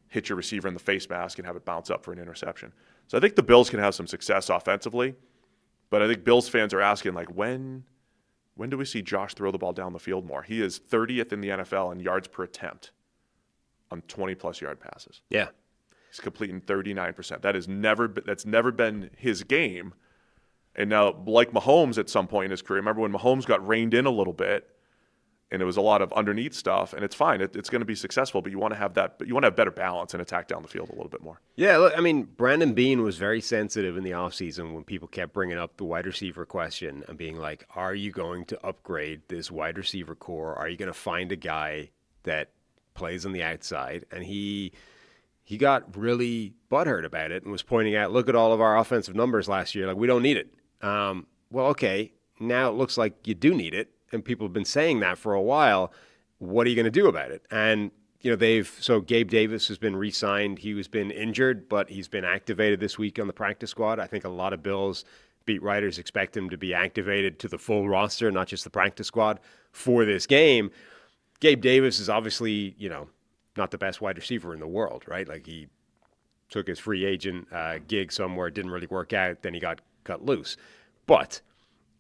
hit your receiver in the face mask and have it bounce up for an interception. So I think the Bills can have some success offensively, but I think Bills fans are asking, like, when do we see Josh throw the ball down the field more? He is 30th in the NFL in yards per attempt on 20-plus yard passes. Yeah. He's completing 39%. That's never been his game. And now, like Mahomes at some point in his career, remember when Mahomes got reined in a little bit, and it was a lot of underneath stuff, and it's fine. It's going to be successful, but you want to have that. But you want to have better balance and attack down the field a little bit more. Yeah, look, I mean, Brandon Beane was very sensitive in the offseason when people kept bringing up the wide receiver question and being like, are you going to upgrade this wide receiver core? Are you going to find a guy that plays on the outside? And he got really butthurt about it and was pointing out, look at all of our offensive numbers last year. Like, we don't need it. Well, okay, now it looks like you do need it. And people have been saying that for a while. What are you going to do about it? And, so Gabe Davis has been re-signed. He has been injured, but he's been activated this week on the practice squad. I think a lot of Bills beat writers expect him to be activated to the full roster, not just the practice squad, for this game. Gabe Davis is obviously, not the best wide receiver in the world, right? Like, he took his free agent gig somewhere, didn't really work out, then he got cut loose. But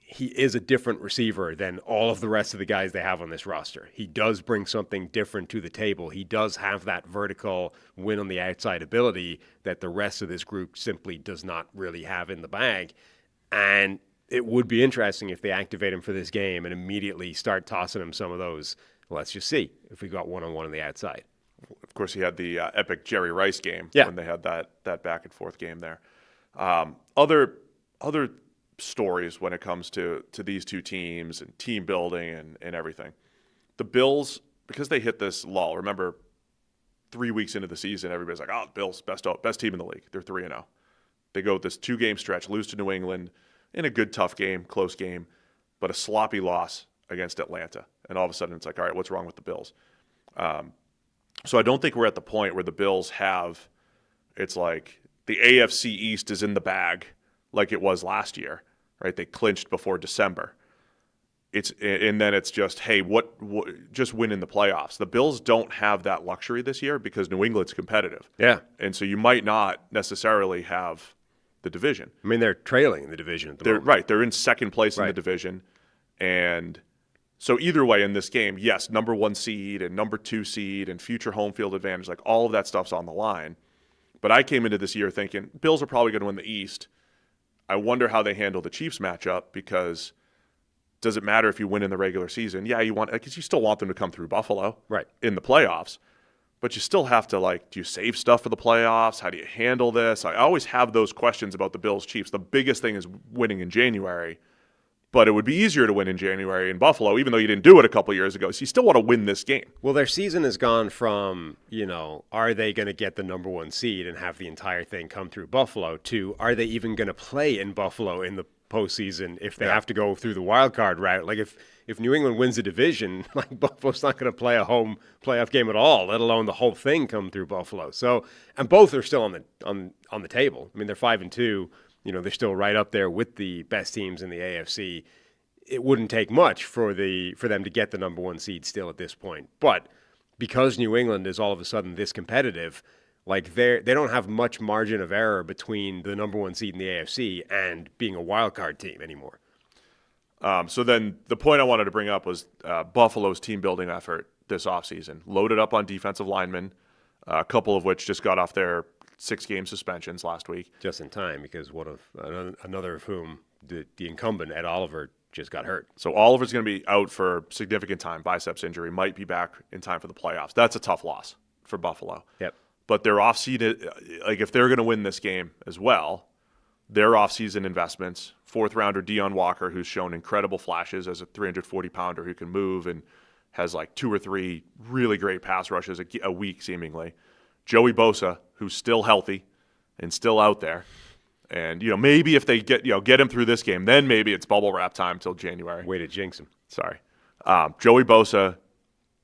he is a different receiver than all of the rest of the guys they have on this roster. He does bring something different to the table. He does have that vertical win on the outside ability that the rest of this group simply does not really have in the bag. And it would be interesting if they activate him for this game and immediately start tossing him some of those. Let's just see if we got one-on-one on the outside. Of course, he had the epic Jerry Rice game when they had that back and forth game there. Other stories when it comes to these two teams and team building and everything. The Bills, because they hit this lull, remember 3 weeks into the season, everybody's like, oh, Bills, best team in the league. They're 3-0. They go with this 2-game stretch, lose to New England in a good, tough game, close game, but a sloppy loss against Atlanta. And all of a sudden it's like, all right, what's wrong with the Bills? So I don't think we're at the point where the Bills have, it's like the AFC East is in the bag like it was last year, right? They clinched before December. And then it's just, hey, what just win in the playoffs. The Bills don't have that luxury this year because New England's competitive. Yeah. And so you might not necessarily have the division. I mean, they're trailing in the division at the moment. Right. They're in second place in the division. And so either way in this game, yes, number 1 seed and number 2 seed and future home field advantage, like all of that stuff's on the line. But I came into this year thinking Bills are probably going to win the East. I wonder how they handle the Chiefs matchup because does it matter if you win in the regular season? Yeah, because you still want them to come through Buffalo in the playoffs. But you still have to, do you save stuff for the playoffs? How do you handle this? I always have those questions about the Bills-Chiefs. The biggest thing is winning in January. But it would be easier to win in January in Buffalo, even though you didn't do it a couple years ago. So you still want to win this game. Well, their season has gone from, are they going to get the number 1 seed and have the entire thing come through Buffalo to are they even going to play in Buffalo in the postseason if they have to go through the wild card route? Like if New England wins the division, Buffalo's not going to play a home playoff game at all, let alone the whole thing come through Buffalo. So, and both are still on the table. I mean, they're 5-2. They're still right up there with the best teams in the AFC. It wouldn't take much for them to get the number 1 seed still at this point. But because New England is all of a sudden this competitive, they don't have much margin of error between the number 1 seed in the AFC and being a wild card team anymore. So then the point I wanted to bring up was Buffalo's team building effort this offseason. Loaded up on defensive linemen, a couple of which just got off their 6-game suspensions last week. Just in time, because another of whom, the incumbent, Ed Oliver, just got hurt. So Oliver's going to be out for significant time, biceps injury, might be back in time for the playoffs. That's a tough loss for Buffalo. Yep. But their off-season, if they're going to win this game as well, their off-season investments, 4th-rounder Deion Walker, who's shown incredible flashes as a 340-pounder who can move and has like 2 or 3 really great pass rushes a week seemingly. Joey Bosa, who's still healthy and still out there. And, maybe if they get him through this game, then maybe it's bubble wrap time till January. Way to jinx him. Sorry. Joey Bosa,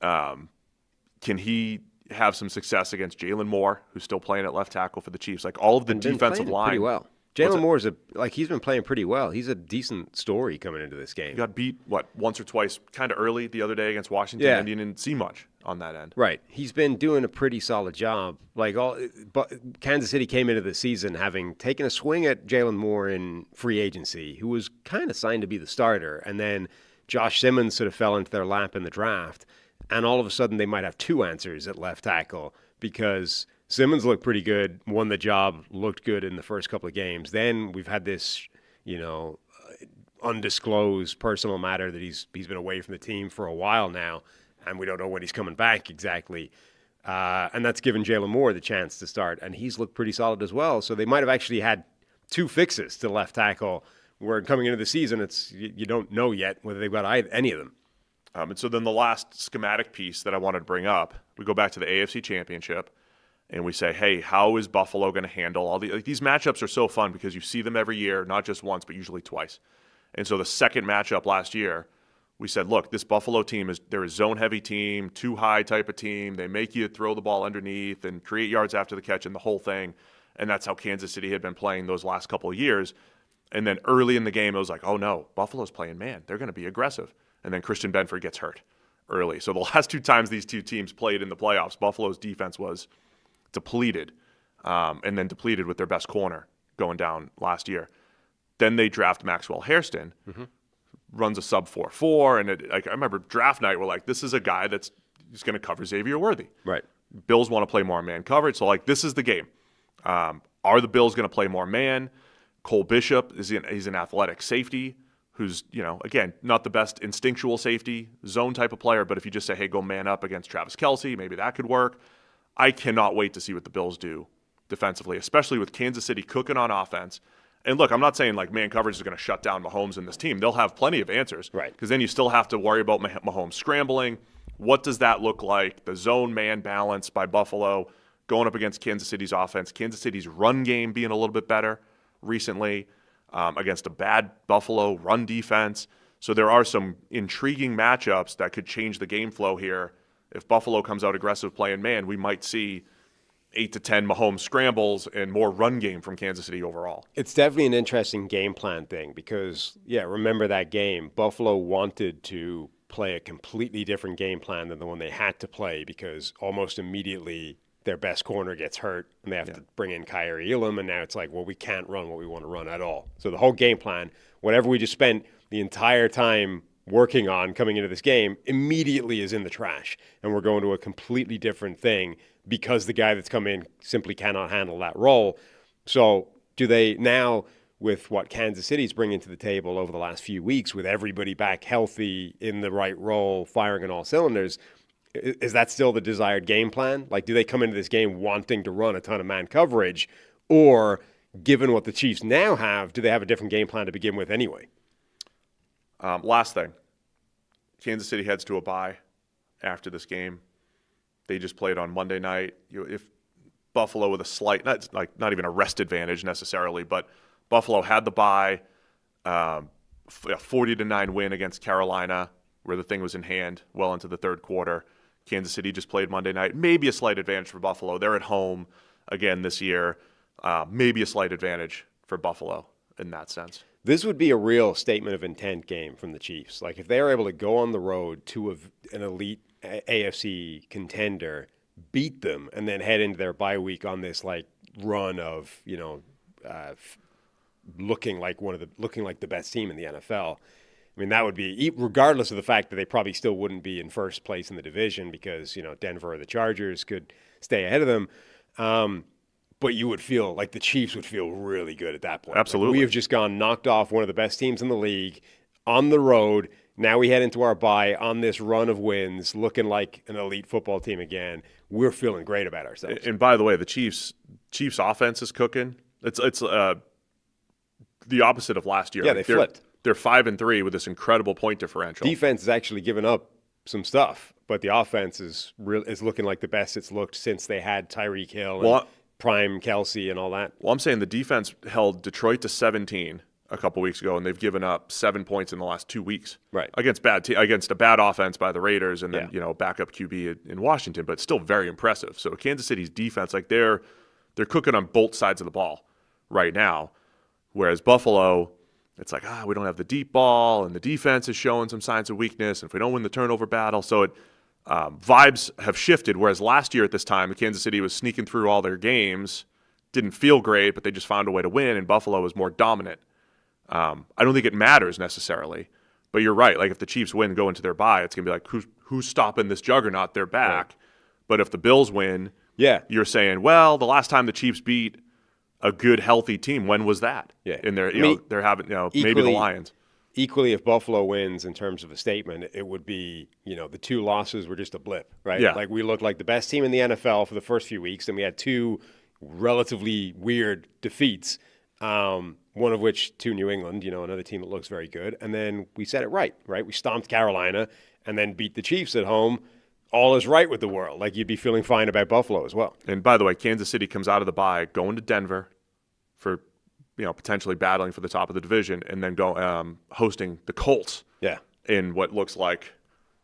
can he have some success against Jalen Moore, who's still playing at left tackle for the Chiefs? Like all of the defensive line. Pretty well. Jalen Moore's he's been playing pretty well. He's a decent story coming into this game. He got beat, once or twice kind of early the other day against Washington, and you didn't see much on that end. Right. He's been doing a pretty solid job. But Kansas City came into the season having taken a swing at Jalen Moore in free agency, who was kind of signed to be the starter, and then Josh Simmons sort of fell into their lap in the draft, and all of a sudden they might have 2 answers at left tackle because Simmons looked pretty good, won the job, looked good in the first couple of games. Then we've had this, undisclosed personal matter that he's been away from the team for a while now, and we don't know when he's coming back exactly. And that's given Jalen Moore the chance to start, and he's looked pretty solid as well. So they might have actually had 2 fixes to left tackle, where coming into the season, you don't know yet whether they've got any of them. And so then the last schematic piece that I wanted to bring up, we go back to the AFC Championship. And we say, hey, how is Buffalo going to handle all these matchups are so fun because you see them every year, not just once, but usually twice. And so the second matchup last year, we said, look, this Buffalo team they're a zone-heavy team, too high type of team. They make you throw the ball underneath and create yards after the catch and the whole thing. And that's how Kansas City had been playing those last couple of years. And then early in the game, it was like, oh, no, Buffalo's playing man. They're going to be aggressive. And then Christian Benford gets hurt early. So the last 2 times these 2 teams played in the playoffs, Buffalo's defense was depleted, and then depleted with their best corner going down last year. Then they draft Maxwell Hairston, runs a sub 4.4, and I remember draft night, we're like, this is a guy that's going to cover Xavier Worthy. Right. Bills want to play more man coverage, so this is the game. Are the Bills going to play more man? Cole Bishop he's an athletic safety who's again not the best instinctual safety zone type of player, but if you just say, hey, go man up against Travis Kelce, maybe that could work. I cannot wait to see what the Bills do defensively, especially with Kansas City cooking on offense. And look, I'm not saying man coverage is going to shut down Mahomes and this team. They'll have plenty of answers. Right. Because then you still have to worry about Mahomes scrambling. What does that look like? The zone man balance by Buffalo going up against Kansas City's offense. Kansas City's run game being a little bit better recently against a bad Buffalo run defense. So there are some intriguing matchups that could change the game flow here. If Buffalo comes out aggressive playing man, we might see 8 to 10 Mahomes scrambles and more run game from Kansas City overall. It's definitely an interesting game plan thing because, remember that game. Buffalo wanted to play a completely different game plan than the one they had to play because almost immediately their best corner gets hurt and they have to bring in Kyrie Elam, and now it's like, well, we can't run what we want to run at all. So the whole game plan, whatever we just spent the entire time working on coming into this game, immediately is in the trash. And we're going to a completely different thing because the guy that's come in simply cannot handle that role. So do they now, with what Kansas City's bringing to the table over the last few weeks, with everybody back healthy in the right role, firing on all cylinders, is that still the desired game plan? Do they come into this game wanting to run a ton of man coverage? Or, given what the Chiefs now have, do they have a different game plan to begin with anyway? Last thing, Kansas City heads to a bye after this game. They just played on Monday night. If Buffalo with a slight, not even a rest advantage necessarily, but Buffalo had the bye, 40-9 win against Carolina, where the thing was in hand well into the third quarter. Kansas City just played Monday night. Maybe a slight advantage for Buffalo. They're at home again this year. Maybe a slight advantage for Buffalo in that sense. This would be a real statement of intent game from the Chiefs. If they are able to go on the road to an elite AFC contender, beat them, and then head into their bye week on this run of looking like the best team in the NFL. I mean, that would be, regardless of the fact that they probably still wouldn't be in first place in the division because Denver or the Chargers could stay ahead of them. But you would feel like the Chiefs would feel really good at that point. Absolutely. We have just knocked off one of the best teams in the league on the road. Now we head into our bye on this run of wins, looking like an elite football team again. We're feeling great about ourselves. And by the way, the Chiefs offense is cooking. It's the opposite of last year. Yeah, they flipped. They're 5-3 with this incredible point differential. Defense has actually given up some stuff, but the offense is looking like the best it's looked since they had Tyreek Hill and prime Kelsey and all that. Well, I'm saying the defense held Detroit to 17 a couple weeks ago, and they've given up 7 points in the last 2 weeks. Right. Against a bad offense by the Raiders, and then backup QB in Washington, but still very impressive. So Kansas City's defense, like they're cooking on both sides of the ball right now, whereas Buffalo, it's like we don't have the deep ball, and the defense is showing some signs of weakness. And if we don't win the turnover battle, so vibes have shifted. Whereas last year at this time, Kansas City was sneaking through all their games, didn't feel great, but they just found a way to win, and Buffalo was more dominant. I don't think it matters necessarily, but you're right. Like if the Chiefs win, go into their bye, it's gonna be like who's stopping this juggernaut? They're back. Right. But if the Bills win, you're saying, well, the last time the Chiefs beat a good, healthy team, when was that? Yeah, in their they're having maybe the Lions. Equally, if Buffalo wins in terms of a statement, it would be the 2 losses were just a blip, right? Yeah. Like we looked like the best team in the NFL for the first few weeks, and we had 2 relatively weird defeats. One of which to New England, another team that looks very good. And then we said it right? We stomped Carolina and then beat the Chiefs at home. All is right with the world. Like you'd be feeling fine about Buffalo as well. And by the way, Kansas City comes out of the bye, going to Denver for, potentially battling for the top of the division, and then hosting the Colts. Yeah. In what looks like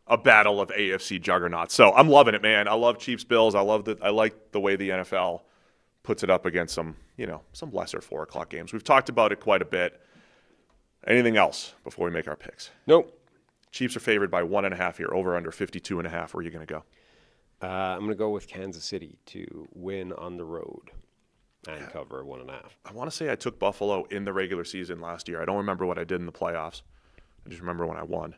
a battle of AFC juggernauts. So I'm loving it, man. I love Chiefs Bills. I like the way the NFL puts it up against some lesser 4:00 games. We've talked about it quite a bit. Anything else before we make our picks? Nope. Chiefs are favored by 1.5 here, over under 52.5. Where are you going to go? I'm going to go with Kansas City to win on the road and cover 1.5. I want to say I took Buffalo in the regular season last year. I don't remember what I did in the playoffs. I just remember when I won.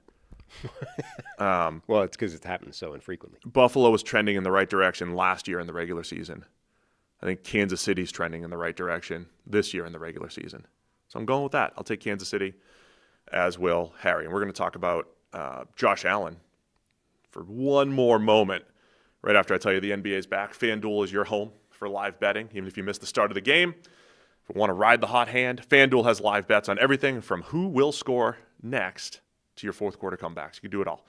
Well, it's because it happens so infrequently. Buffalo was trending in the right direction last year in the regular season. I think Kansas City's trending in the right direction this year in the regular season. So I'm going with that. I'll take Kansas City, as will Harry. And we're going to talk about Josh Allen for one more moment right after I tell you the NBA's back. Fanduel is your home for live betting, even if you missed the start of the game. If you want to ride the hot hand, Fanduel has live bets on everything from who will score next to your fourth quarter comebacks. You can do it all.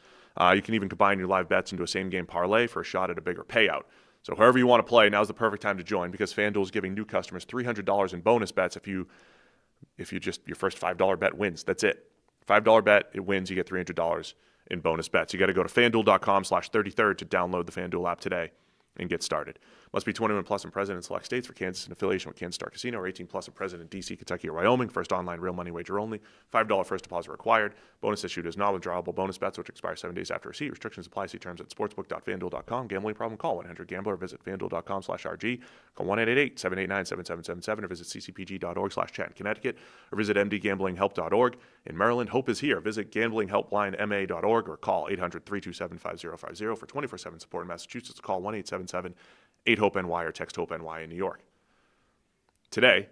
You can even combine your live bets into a same-game parlay for a shot at a bigger payout. So however you want to play, now's the perfect time to join because FanDuel is giving new customers $300 in bonus bets if your first $5 bet wins. That's it. $5 bet, it wins, you get $300 in bonus bets. You got to go to FanDuel.com/33rd to download the FanDuel app today and get started. Must be 21 plus and present in select states. For Kansas in affiliation with Kansas Star Casino, or 18 plus and present in D.C., Kentucky, or Wyoming. First online real money wager only. $5 first deposit required. Bonus issued is non-withdrawable bonus bets, which expire 7 days after receipt. Restrictions apply. See terms at sportsbook.fanduel.com. Gambling problem? Call 1-800-GAMBLER or visit fanduel.com/RG. Call 1-888-789-7777 or visit ccpg.org/chat in Connecticut or visit mdgamblinghelp.org. In Maryland, Hope is here. Visit gamblinghelplinema.org or call 800-327-5050 for 24/7 support in Massachusetts. Call 1-877-8-HOPE-NY or text HOPE-NY in New York. Today,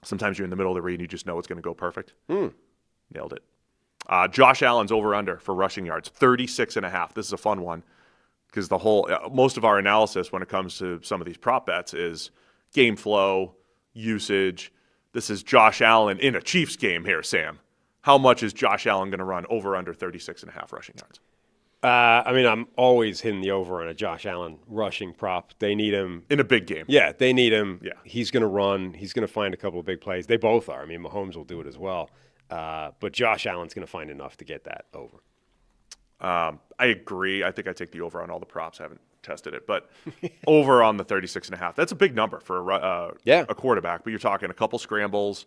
sometimes you're in the middle of the read and you just know it's going to go perfect. Nailed it. Josh Allen's over-under for rushing yards, 36.5. This is a fun one because most of our analysis when it comes to some of these prop bets is game flow, usage. This is Josh Allen in a Chiefs game here, Sam. How much is Josh Allen going to run over-under 36.5 rushing yards? I'm always hitting the over on a Josh Allen rushing prop. They need him. In a big game. Yeah, they need him. Yeah. He's going to run. He's going to find a couple of big plays. They both are. Mahomes will do it as well. But Josh Allen's going to find enough to get that over. I agree. I think I take the over on all the props. I haven't tested it. But over on the 36.5. That's a big number for a quarterback. But you're talking a couple scrambles.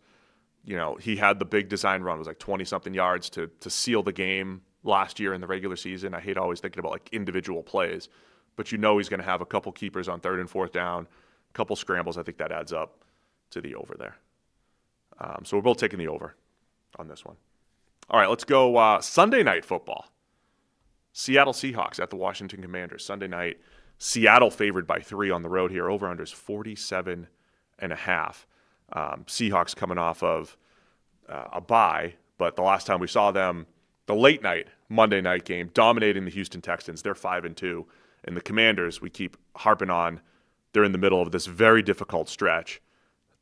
He had the big design run. It was like 20-something yards to seal the game last year in the regular season. I hate always thinking about like individual plays, but he's going to have a couple keepers on third and fourth down, a couple scrambles. I think that adds up to the over there. So we're both taking the over on this one. All right, let's go Sunday night football. Seattle Seahawks at the Washington Commanders. Sunday night, Seattle favored by 3 on the road here. Over-under is 47.5. Seahawks coming off of a bye, but the last time we saw them, the late night Monday night game, dominating the Houston Texans. They're 5-2. And the Commanders, we keep harping on, they're in the middle of this very difficult stretch.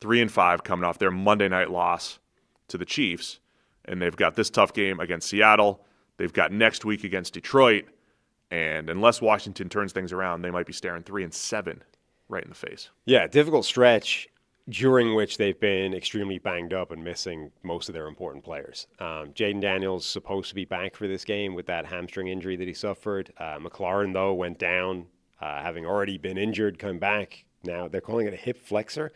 3-5 coming off their Monday night loss to the Chiefs. And they've got this tough game against Seattle. They've got next week against Detroit, and unless Washington turns things around, they might be staring 3-7 right in the face. Yeah, difficult stretch during which they've been extremely banged up and missing most of their important players. Jaden Daniels supposed to be back for this game with that hamstring injury that he suffered. McLaurin, though, went down, having already been injured, come back. Now they're calling it a hip flexor,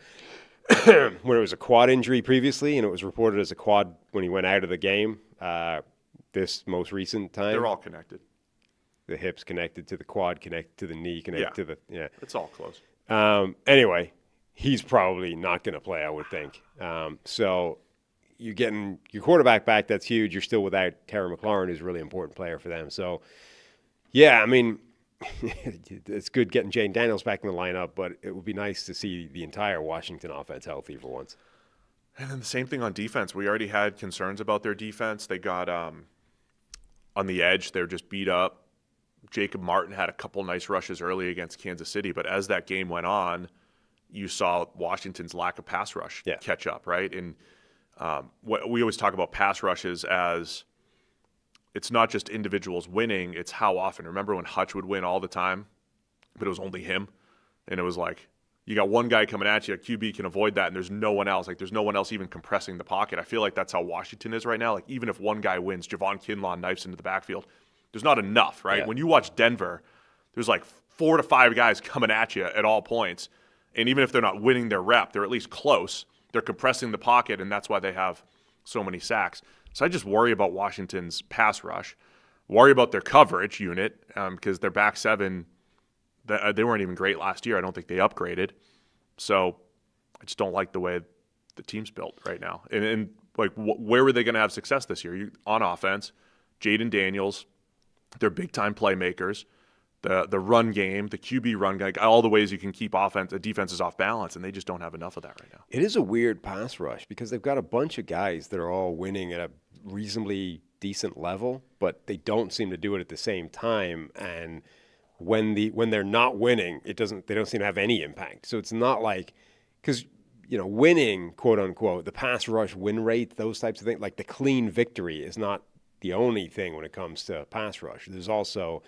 where it was a quad injury previously, and it was reported as a quad when he went out of the game this most recent time. They're all connected. The hips connected to the quad, connected to the knee, connected to the It's all close. Anyway, he's probably not going to play, I would think. So you're getting your quarterback back. That's huge. You're still without Terry McLaurin, who's a really important player for them. So, yeah, I mean, it's good getting Jaden Daniels back in the lineup, but it would be nice to see the entire Washington offense healthy for once. And then the same thing on defense. We already had concerns about their defense. They got on the edge. They're just beat up. Jacob Martin had a couple nice rushes early against Kansas City, but as that game went on, you saw Washington's lack of pass rush catch up, right? And what we always talk about pass rushes as it's not just individuals winning, it's how often. Remember when Hutch would win all the time, but it was only him? And it was like, you got one guy coming at you, a QB can avoid that, and there's no one else. Like, there's no one else even compressing the pocket. I feel like that's how Washington is right now. Like, even if one guy wins, Javon Kinlaw knifes into the backfield, there's not enough, right? Yeah. When you watch Denver, there's like 4 to 5 guys coming at you at all points. And even if they're not winning their rep, they're at least close. They're compressing the pocket, and that's why they have so many sacks. So I just worry about Washington's pass rush, worry about their coverage unit, because their back seven, they weren't even great last year. I don't think they upgraded. So I just don't like the way the team's built right now. And where were they going to have success this year? On offense, Jaden Daniels, they're big-time playmakers. The run game, the QB run guy, all the ways you can keep defenses off balance, and they just don't have enough of that right now. It is a weird pass rush because they've got a bunch of guys that are all winning at a reasonably decent level, but they don't seem to do it at the same time. And when they're not winning, they don't seem to have any impact. So it's not like because winning, quote unquote, the pass rush win rate, those types of things, like the clean victory is not the only thing when it comes to pass rush. There's also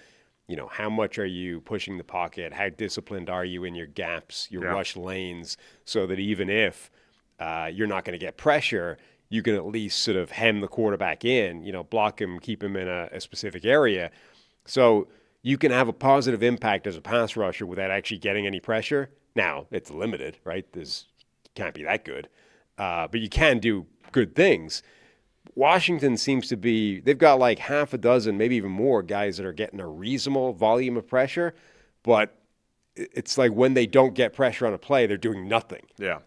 how much are you pushing the pocket? How disciplined are you in your gaps, your rush lanes, so that even if you're not going to get pressure, you can at least sort of hem the quarterback in, block him, keep him in a specific area. So you can have a positive impact as a pass rusher without actually getting any pressure. Now, it's limited, right? Can't be that good. But you can do good things. Washington seems to be, they've got like half a dozen, maybe even more guys that are getting a reasonable volume of pressure, but it's like when they don't get pressure on a play, they're doing nothing. Yeah.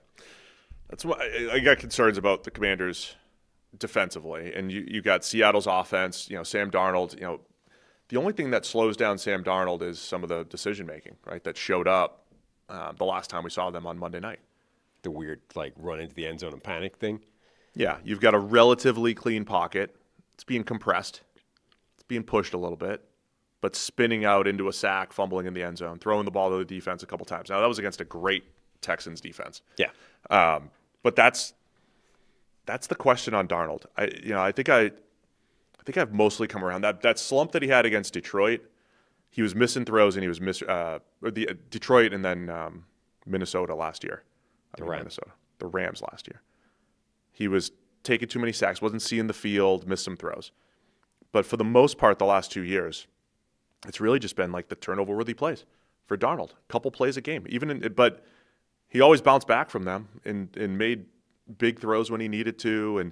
That's why I got concerns about the Commanders defensively. And you got Seattle's offense, Sam Darnold, the only thing that slows down Sam Darnold is some of the decision-making, right, that showed up the last time we saw them on Monday night. The weird, run into the end zone and panic thing. Yeah, you've got a relatively clean pocket. It's being compressed. It's being pushed a little bit, but spinning out into a sack, fumbling in the end zone, throwing the ball to the defense a couple times. Now, that was against a great Texans defense. Yeah. But that's the question on Darnold. I think I've mostly come around. That slump that he had against Detroit, he was missing throws, and he was Detroit and then Minnesota last year. The Rams last year. He was taking too many sacks, wasn't seeing the field, missed some throws. But for the most part, the last 2 years, it's really just been like the turnover-worthy plays for Darnold. A couple plays a game. But he always bounced back from them and made big throws when he needed to. And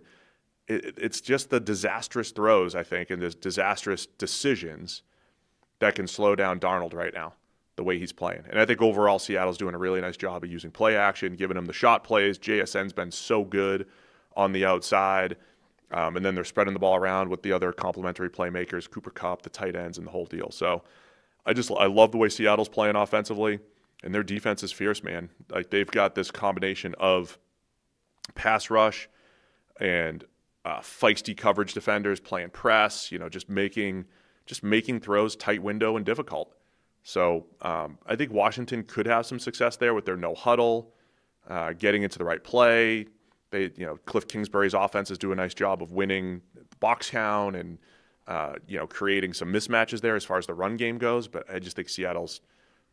it's just the disastrous throws, I think, and the disastrous decisions that can slow down Darnold right now, the way he's playing. And I think overall Seattle's doing a really nice job of using play action, giving him the shot plays. JSN's been so good on the outside. And then they're spreading the ball around with the other complementary playmakers, Cooper Kupp, the tight ends, and the whole deal. So I love the way Seattle's playing offensively, and their defense is fierce, man. Like, they've got this combination of pass rush and feisty coverage defenders playing press, just making throws tight window and difficult. So I think Washington could have some success there with their no huddle, getting into the right play. Cliff Kingsbury's offenses do a nice job of winning the box count and creating some mismatches there as far as the run game goes. But I just think Seattle's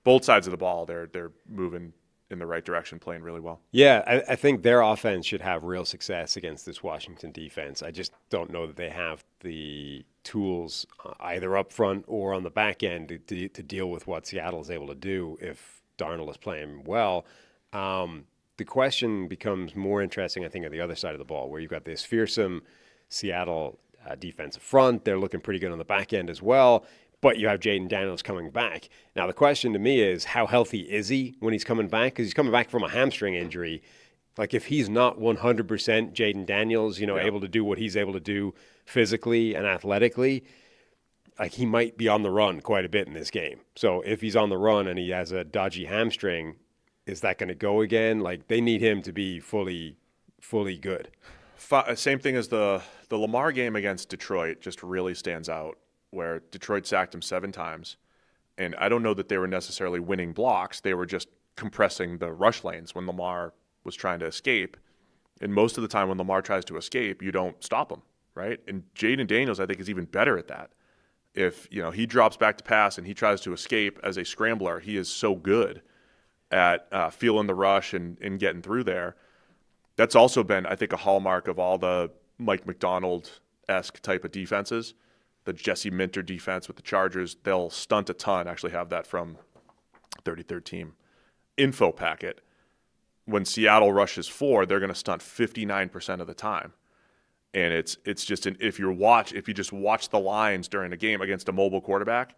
both sides of the ball, they're moving in the right direction, playing really well. Yeah, I think their offense should have real success against this Washington defense. I just don't know that they have the tools either up front or on the back end to deal with what Seattle is able to do if Darnold is playing well. The question becomes more interesting, I think, on the other side of the ball, where you've got this fearsome Seattle defensive front. They're looking pretty good on the back end as well. But you have Jaden Daniels coming back. Now, the question to me is, how healthy is he when he's coming back? Because he's coming back from a hamstring injury. Like, if he's not 100% Jaden Daniels, able to do what he's able to do physically and athletically, like, he might be on the run quite a bit in this game. So if he's on the run and he has a dodgy hamstring, is that going to go again? Like, they need him to be fully good. Same thing as the Lamar game against Detroit just really stands out, where Detroit sacked him 7 times. And I don't know that they were necessarily winning blocks. They were just compressing the rush lanes when Lamar was trying to escape. And most of the time when Lamar tries to escape, you don't stop him, right? And Jaden Daniels, I think, is even better at that. If he drops back to pass and he tries to escape as a scrambler, he is so good at feeling the rush and getting through there. That's also been, I think, a hallmark of all the Mike McDonald-esque type of defenses. The Jesse Minter defense with the Chargers, they'll stunt a ton. I actually have that from 33rd Team info packet. When Seattle rushes 4, they're going to stunt 59% of the time. And it's just if you just watch the lines during a game against a mobile quarterback,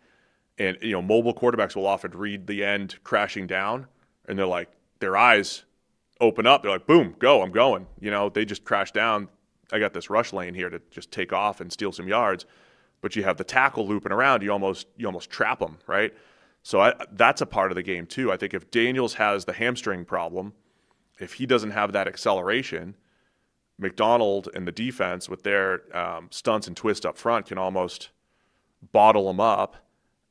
and mobile quarterbacks will often read the end crashing down, and they're like, their eyes open up. They're like, boom, go, I'm going. They just crash down. I got this rush lane here to just take off and steal some yards. But you have the tackle looping around, you almost trap them, right? So that's a part of the game too. I think if Daniels has the hamstring problem, if he doesn't have that acceleration, McDonald and the defense with their stunts and twists up front can almost bottle him up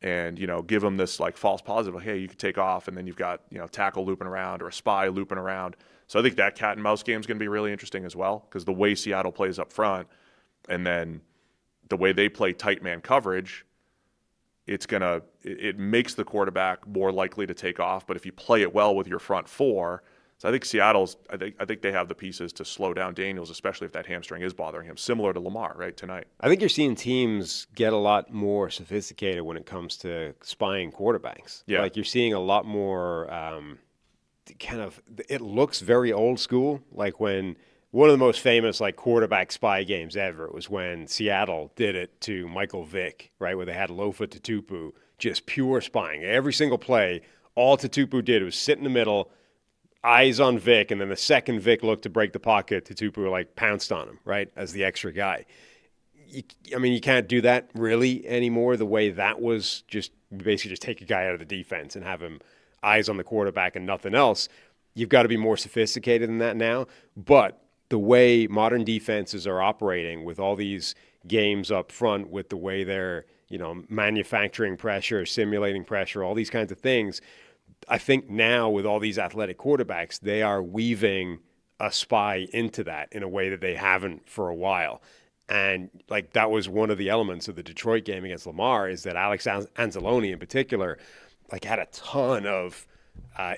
and give him this like false positive. Hey, you can take off, and then you've got tackle looping around or a spy looping around. So I think that cat and mouse game is going to be really interesting as well, because the way Seattle plays up front, and then the way they play tight man coverage, it makes the quarterback more likely to take off. But if you play it well with your front 4, so I think I think they have the pieces to slow down Daniels, especially if that hamstring is bothering him, similar to Lamar right tonight. I think you're seeing teams get a lot more sophisticated when it comes to spying quarterbacks. Yeah. Like, you're seeing a lot more it looks very old school, like when one of the most famous quarterback spy games ever was when Seattle did it to Michael Vick, right, where they had Lofa Tatupu, just pure spying. Every single play, all Tatupu did was sit in the middle, eyes on Vick, and then the second Vick looked to break the pocket, Tatupu pounced on him, right, as the extra guy. You can't do that really anymore. The way that was basically just take a guy out of the defense and have him eyes on the quarterback and nothing else. You've got to be more sophisticated than that now, but the way modern defenses are operating with all these games up front, with the way they're, manufacturing pressure, simulating pressure, all these kinds of things, I think now with all these athletic quarterbacks, they are weaving a spy into that in a way that they haven't for a while. And that was one of the elements of the Detroit game against Lamar, is that Alex Anzalone in particular, had a ton of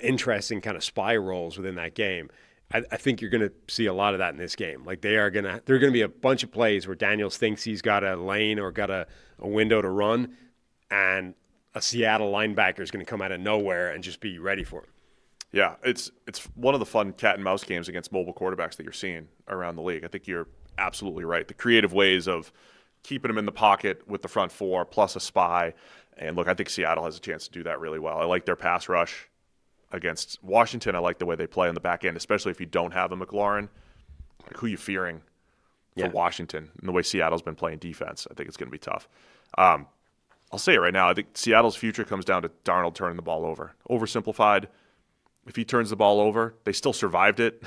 interesting kind of spy roles within that game. I think you're going to see a lot of that in this game. There are going to be a bunch of plays where Daniels thinks he's got a lane or got a window to run, and a Seattle linebacker is going to come out of nowhere and just be ready for him. Yeah, it's one of the fun cat and mouse games against mobile quarterbacks that you're seeing around the league. I think you're absolutely right. The creative ways of keeping them in the pocket with the front 4 plus a spy. And look, I think Seattle has a chance to do that really well. I like their pass rush against Washington. I like the way they play on the back end, especially if you don't have a McLaurin. Who are you fearing for Washington? And the way Seattle's been playing defense, I think it's going to be tough. I'll say it right now. I think Seattle's future comes down to Darnold turning the ball over. Oversimplified. If he turns the ball over, they still survived it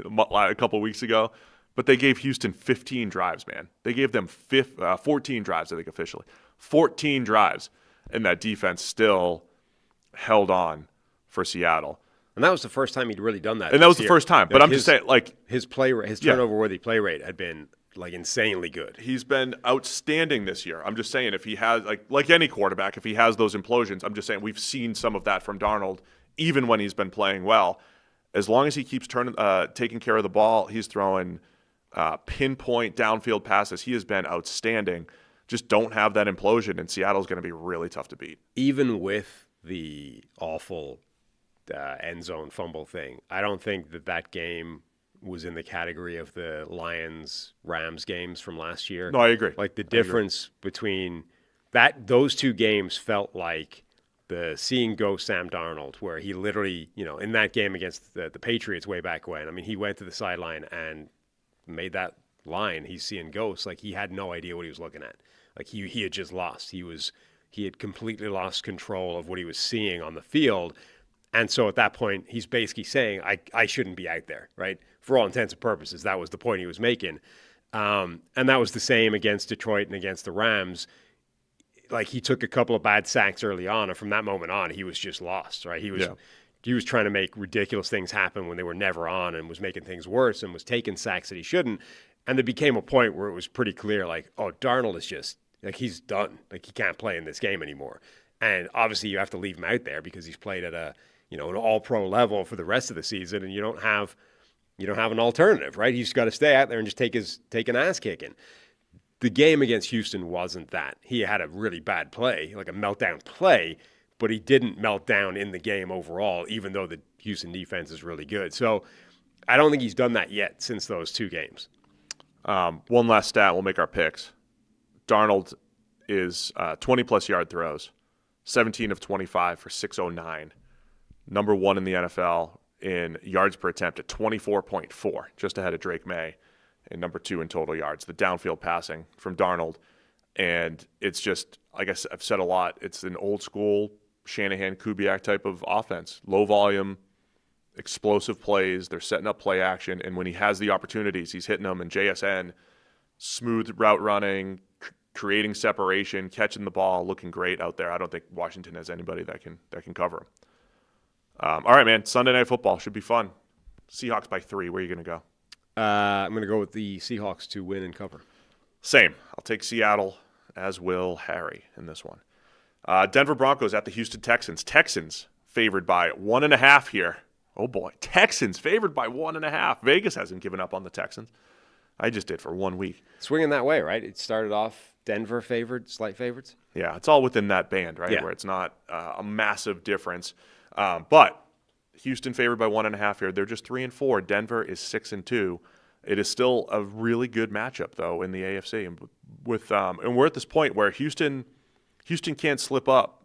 a couple of weeks ago, but they gave Houston 15 drives, man. They gave them 14 drives, I think, officially. 14 drives, and that defense still held on for Seattle. And that was the first time he'd really done that. And that was the first time. But I'm just saying, his turnover-worthy play rate had been like insanely good. He's been outstanding this year. I'm just saying, if he has, like any quarterback, if he has those implosions, I'm just saying we've seen some of that from Darnold, even when he's been playing well. As long as he keeps taking care of the ball, he's throwing pinpoint downfield passes. He has been outstanding. Just don't have that implosion, and Seattle's going to be really tough to beat. Even with the awful end zone fumble thing, I don't think that game was in the category of the Lions-Rams games from last year. No, I agree. Like the difference between those two games felt like the seeing go Sam Darnold, where he literally, in that game against the Patriots way back when, I mean, he went to the sideline and made that line. He's seeing ghosts. Like, he had no idea what he was looking at. Like, he had just lost. He had completely lost control of what he was seeing on the field. And so at that point, he's basically saying, I shouldn't be out there, right? For all intents and purposes, that was the point he was making. And that was the same against Detroit and against the Rams. Like, he took a couple of bad sacks early on, and from that moment on, he was just lost, right? He was trying to make ridiculous things happen when they were never on, and was making things worse, and was taking sacks that he shouldn't. And there became a point where it was pretty clear, like, oh, Darnold is just, like, he's done. Like, he can't play in this game anymore. And obviously you have to leave him out there because he's played at an all-pro level for the rest of the season, and you don't have an alternative, right? He's got to stay out there and just take an ass kicking. The game against Houston wasn't that. He had a really bad play, like a meltdown play, but he didn't melt down in the game overall, even though the Houston defense is really good. So I don't think he's done that yet since those two games. One last stat, we'll make our picks. Darnold is 20-plus yard throws, 17 of 25 for 609. Number one in the NFL in yards per attempt at 24.4, just ahead of Drake May, and number two in total yards. The downfield passing from Darnold. And it's just, like I've said a lot, it's an old school Shanahan-Kubiak type of offense. Low volume, explosive plays. They're setting up play action. And when he has the opportunities, he's hitting them. And JSN, smooth route running, creating separation, catching the ball, looking great out there. I don't think Washington has anybody that can cover him. All right, man. Sunday Night Football should be fun. Seahawks by 3. Where are you going to go? I'm going to go with the Seahawks to win and cover. Same. I'll take Seattle, as will Harry in this one. Denver Broncos at the Houston Texans. Texans favored by 1.5 here. Oh, boy. Texans favored by 1.5. Vegas hasn't given up on the Texans. I just did for 1 week. Swinging that way, right? It started off Denver favored, slight favorites. Yeah, it's all within that band, right? Yeah. Where it's not a massive difference. But Houston favored by 1.5 here. They're just 3-4. Denver is 6-2. It is still a really good matchup, though, in the AFC. And and we're at this point where Houston can't slip up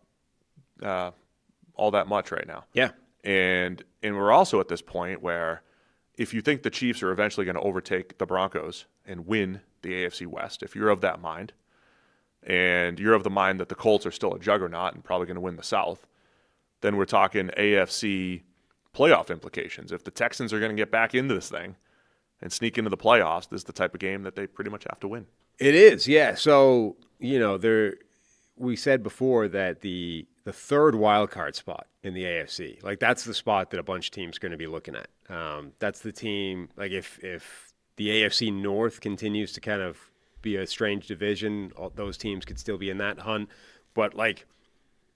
all that much right now. Yeah. And we're also at this point where if you think the Chiefs are eventually going to overtake the Broncos and win the AFC West, if you're of that mind, and you're of the mind that the Colts are still a juggernaut and probably going to win the South, then we're talking AFC playoff implications. If the Texans are going to get back into this thing and sneak into the playoffs, this is the type of game that they pretty much have to win. It is, yeah. So, we said before that the third wild card spot in the AFC, like that's the spot that a bunch of teams are going to be looking at. That's the team, like if the AFC North continues to kind of be a strange division, all those teams could still be in that hunt. But like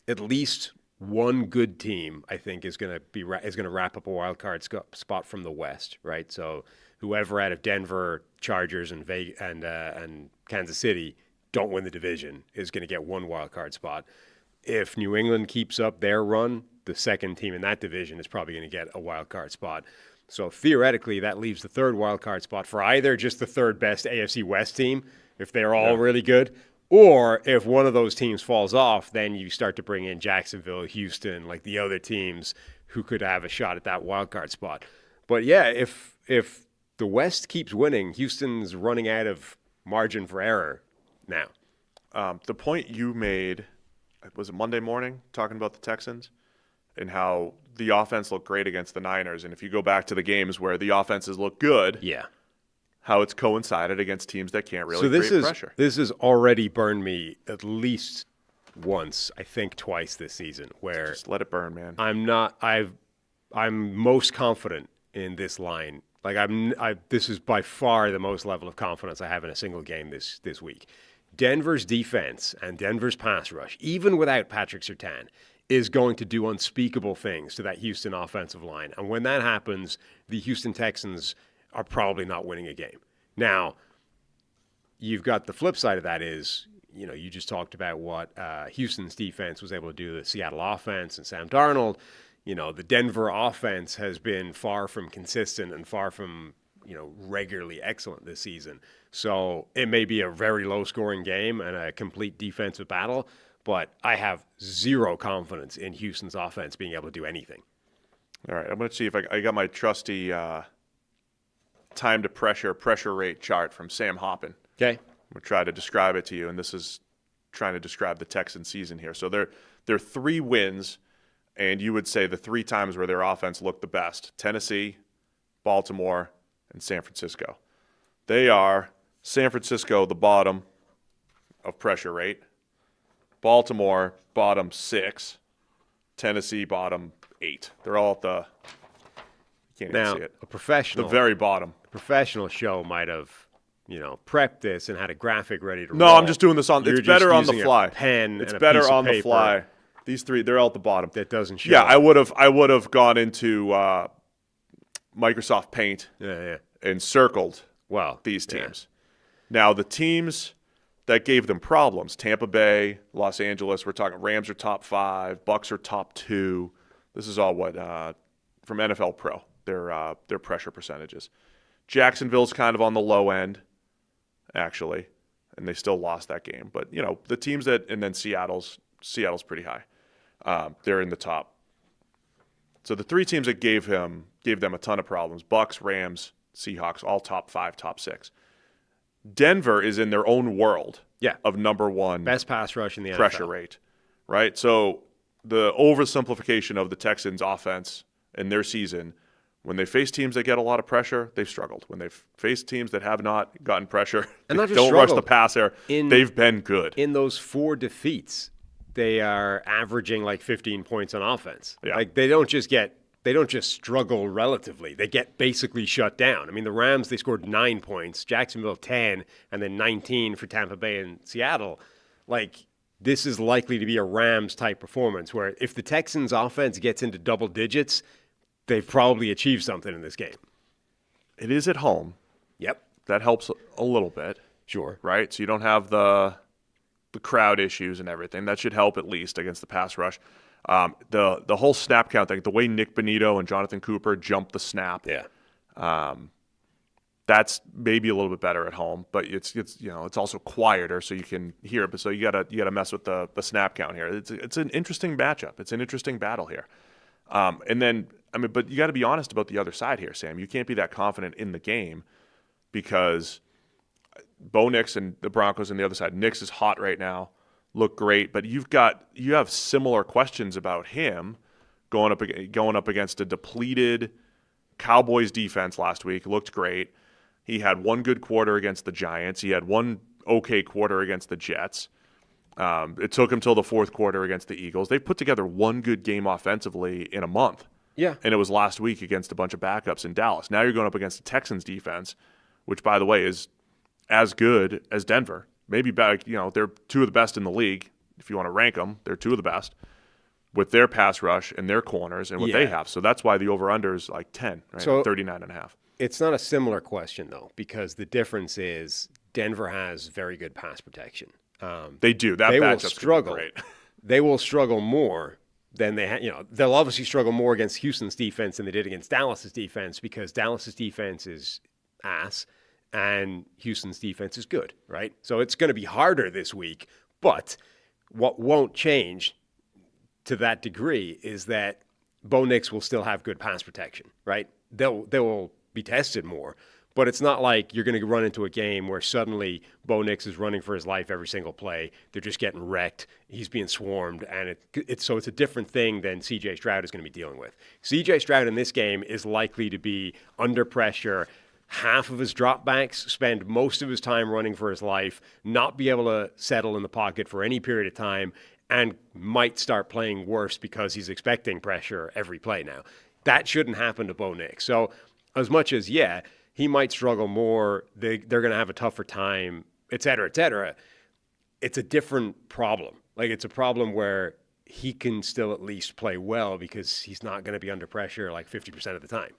at least one good team, I think, is going to wrap up a wild card spot from the West, right? So whoever out of Denver, Chargers, and Vegas, and Kansas City don't win the division is going to get one wild card spot. If New England keeps up their run, the second team in that division is probably going to get a wild card spot. So theoretically, that leaves the third wild card spot for either just the third best AFC West team, if they're all really good, or if one of those teams falls off, then you start to bring in Jacksonville, Houston, like the other teams who could have a shot at that wild card spot. But yeah, if the West keeps winning, Houston's running out of margin for error now. The point you made, was it Monday morning, talking about the Texans and how the offense looked great against the Niners. And if you go back to the games where the offenses look good, how it's coincided against teams that can't really create pressure. This has already burned me at least once, I think twice this season, where just let it burn, man. I'm most confident in this line Like this is by far the most level of confidence I have in a single game this week. Denver's defense and Denver's pass rush, even without Patrick Surtain, is going to do unspeakable things to that Houston offensive line. And when that happens, the Houston Texans are probably not winning a game. Now, you've got the flip side of that is, you just talked about what Houston's defense was able to do to the Seattle offense and Sam Darnold. The Denver offense has been far from consistent and far from, regularly excellent this season. So it may be a very low-scoring game and a complete defensive battle, but I have zero confidence in Houston's offense being able to do anything. All right, I'm going to see if I got my trusty time to pressure rate chart from Sam Hoppin. Okay. I'm going to try to describe it to you, and this is trying to describe the Texans season here. So they're 3 wins, and you would say the 3 times where their offense looked the best: Tennessee, Baltimore, and San Francisco. They are San Francisco, the bottom of pressure rate. Baltimore, bottom 6. Tennessee, bottom 8. They're all at the, you can't even see it. A professional, the very bottom. Professional show might have, prepped this and had a graphic ready to roll. No, I'm just doing this on. It's better on the fly. Pen. It's and a better piece of on the paper. fly. These 3, they're all at the bottom. That doesn't show. Yeah, I would have gone into Microsoft Paint and circled these teams. Now, the teams that gave them problems: Tampa Bay, Los Angeles. We're talking Rams are top 5, Bucks are top 2. This is all what from NFL Pro. Their pressure percentages. Jacksonville's kind of on the low end, actually, and they still lost that game. But the teams and then Seattle's pretty high. They're in the top. So the 3 teams that gave them a ton of problems: Bucks, Rams, Seahawks, all top 5, top 6. Denver is in their own world of number 1 best pass rush in the NFL. Pressure rate, right? So the oversimplification of the Texans' offense in their season, when they face teams that get a lot of pressure, they've struggled. When they've faced teams that have not gotten pressure, and not just don't rush the passer, they've been good. In those 4 defeats, they are averaging like 15 points on offense. Yeah. Like they don't just struggle relatively. They get basically shut down. I mean, the Rams, they scored 9 points, Jacksonville 10, and then 19 for Tampa Bay and Seattle. Like, this is likely to be a Rams-type performance where if the Texans' offense gets into double digits, they've probably achieved something in this game. It is at home. Yep. That helps a little bit. Sure. Right? So you don't have the crowd issues and everything. That should help at least against the pass rush. The whole snap count thing, the way Nick Bonito and Jonathan Cooper jumped the snap, that's maybe a little bit better at home, but it's also quieter, so you can hear it. But so you gotta mess with the snap count here. It's an interesting matchup. It's an interesting battle here. And then but you got to be honest about the other side here, Sam. You can't be that confident in the game because Bo Nix and the Broncos on the other side. Nix is hot right now. Look great, but you have similar questions about him going up against a depleted Cowboys defense last week. Looked great. He had 1 good quarter against the Giants. He had 1 okay quarter against the Jets. It took him till the 4th quarter against the Eagles. They put together 1 good game offensively in a month. Yeah, and it was last week against a bunch of backups in Dallas. Now you're going up against the Texans defense, which, by the way, is as good as Denver. Maybe better. They're 2 of the best in the league. If you want to rank them, they're 2 of the best with their pass rush and their corners and what they have. So that's why the over-under is like 10, right? So 39.5. It's not a similar question, though, because the difference is Denver has very good pass protection. They do. That matchup's struggle. Great. They will struggle more than they'll obviously struggle more against Houston's defense than they did against Dallas's defense because Dallas's defense is ass and Houston's defense is good, right? So it's going to be harder this week, but what won't change to that degree is that Bo Nix will still have good pass protection, right? They will be tested more, but it's not like you're going to run into a game where suddenly Bo Nix is running for his life every single play. They're just getting wrecked. He's being swarmed, and it's a different thing than C.J. Stroud is going to be dealing with. C.J. Stroud in this game is likely to be under pressure. Half of his dropbacks, spend most of his time running for his life, not be able to settle in the pocket for any period of time, and might start playing worse because he's expecting pressure every play now. That shouldn't happen to Bo Nix. So as much as, he might struggle more, they're going to have a tougher time, et cetera, et cetera. It's a different problem. Like, it's a problem where he can still at least play well because he's not going to be under pressure like 50% of the time.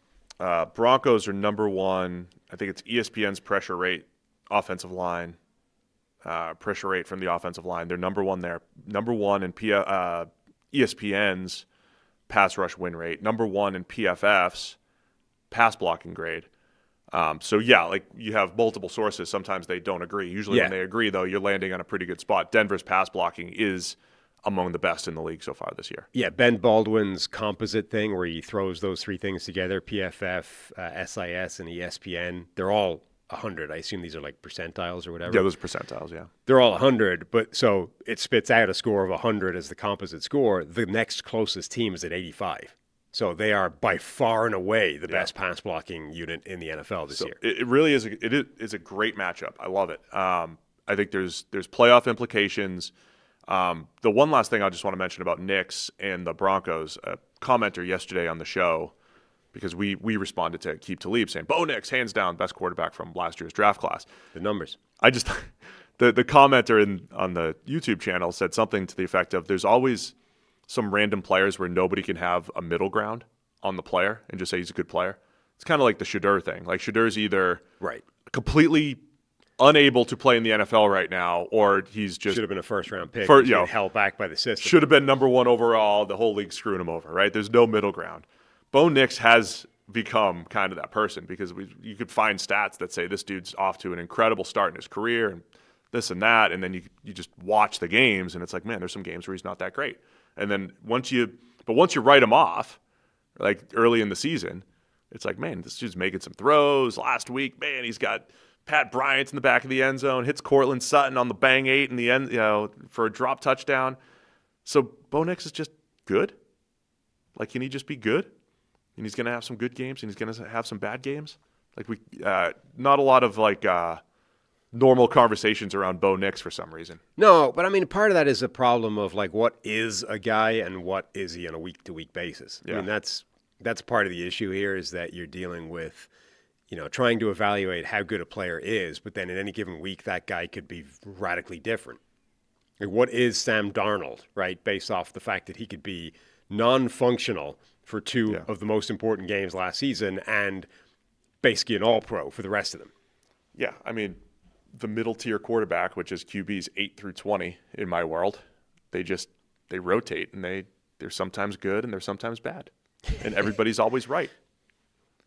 Broncos are number one. I think it's ESPN's pressure rate, offensive line, pressure rate from the offensive line. They're number one there. Number one in ESPN's pass rush win rate. Number one in PFF's pass blocking grade. So, like you have multiple sources. Sometimes they don't agree. Usually when they agree, though, you're landing on a pretty good spot. Denver's pass blocking is among the best in the league so far this year. Yeah, Ben Baldwin's composite thing where he throws those three things together, PFF, SIS, and ESPN, they're all 100. I assume these are like percentiles or whatever. Yeah, those are percentiles, yeah. They're all 100, but so it spits out a score of 100 as the composite score. The next closest team is at 85. So they are by far and away the best pass blocking unit in the NFL this year. It really is. It is a great matchup. I love it. I think there's playoff implications. The one last thing I just want to mention about Knicks and the Broncos, a commenter yesterday on the show, because we responded to Keep Talib saying, Bo Nix, hands down, best quarterback from last year's draft class. The numbers. I just the commenter on the YouTube channel said something to the effect of, there's always some random players where nobody can have a middle ground on the player and just say he's a good player. It's kind of like the Shedeur thing. Like, Shedur's either completely unable to play in the NFL right now, or he's just should have been a first-round pick. Held back by the system. Should have been number one overall. The whole league screwing him over, right? There's no middle ground. Bo Nix has become kind of that person, because you could find stats that say this dude's off to an incredible start in his career and this and that, and then you just watch the games and it's like, man, there's some games where he's not that great. And then once you write him off, like early in the season, it's like, man, this dude's making some throws. Last week, man, he's got Pat Bryant in the back of the end zone, hits Cortland Sutton on the bang 8 in the end, for a drop touchdown. So Bo Nix is just good. Like, can he just be good? And he's going to have some good games, and he's going to have some bad games. Like, not a lot of normal conversations around Bo Nix for some reason. No, but I mean, part of that is a problem of like, what is a guy and what is he on a week-to-week basis? Yeah. I mean, that's part of the issue here, is that you're dealing with, trying to evaluate how good a player is, but then in any given week, that guy could be radically different. Like, what is Sam Darnold, right? Based off the fact that he could be non-functional for two of the most important games last season and basically an all-pro for the rest of them. Yeah, I mean, the middle-tier quarterback, which is QBs 8 through 20 in my world, they rotate, and they're sometimes good and they're sometimes bad. And everybody's always right.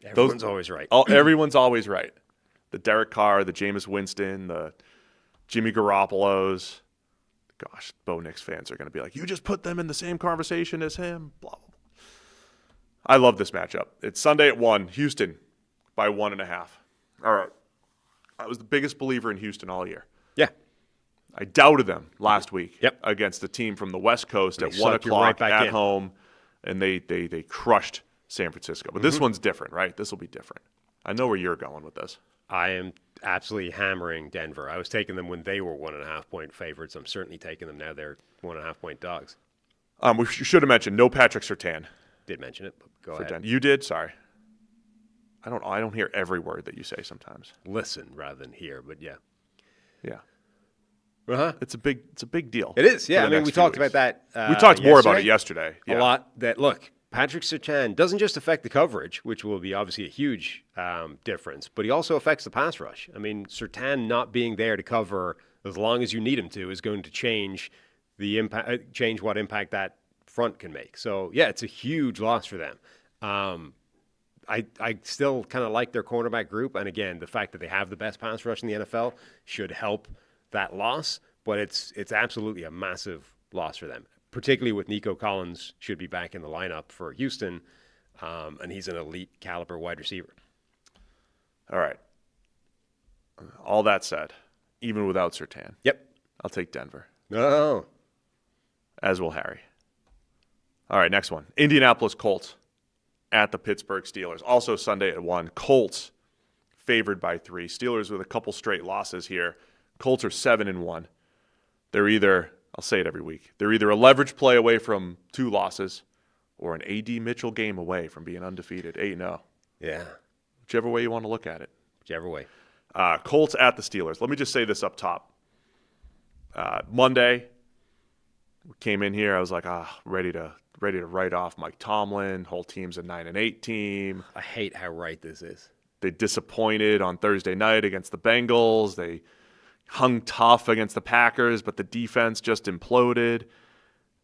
Everyone's always right. Everyone's always right. The Derek Carr, the Jameis Winston, the Jimmy Garoppolo's. Gosh, Bo Nix fans are going to be like, you just put them in the same conversation as him. Blah, blah, blah. I love this matchup. It's Sunday at 1, Houston by 1.5. All right. I was the biggest believer in Houston all year. Yeah. I doubted them last week against a team from the West Coast at 1 o'clock at home, and they crushed San Francisco. But this one's different, right? This will be different. I know where you're going with this. I am absolutely hammering Denver. I was taking them when they were 1.5-point favorites. I'm certainly taking them now. They're 1.5-point dogs. We should have mentioned no Patrick Surtain. Did mention it, but go ahead. You did? Sorry. I don't hear every word that you say sometimes. Listen rather than hear, but yeah. Yeah. Uh-huh. It's a big deal. It is, yeah. I mean, we talked about that we talked more about it yesterday. A lot. That, look, Patrick Surtain doesn't just affect the coverage, which will be obviously a huge difference, but he also affects the pass rush. I mean, Surtain not being there to cover as long as you need him to is going to change the impact, change what impact that front can make. So, yeah, it's a huge loss for them. I still kind of like their cornerback group, and again, the fact that they have the best pass rush in the NFL should help that loss, but it's absolutely a massive loss for them, particularly with Nico Collins should be back in the lineup for Houston, and he's an elite caliber wide receiver. All right. All that said, even without Surtain, I'll take Denver. Oh. As will Harry. All right, next one. Indianapolis Colts at the Pittsburgh Steelers. Also Sunday at 1. Colts favored by 3. Steelers with a couple straight losses here. Colts are 7-1. They're either, I'll say it every week, they're either a leverage play away from 2 losses or an A.D. Mitchell game away from being undefeated 8-0. Yeah. whichever way you want to look at it. Whichever way. Colts at the Steelers. Let me just say this up top. Monday, we came in here. I was like, ready to write off Mike Tomlin. Whole team's a 9-8 team. I hate how right this is. They disappointed on Thursday night against the Bengals. They hung tough against the Packers, but the defense just imploded.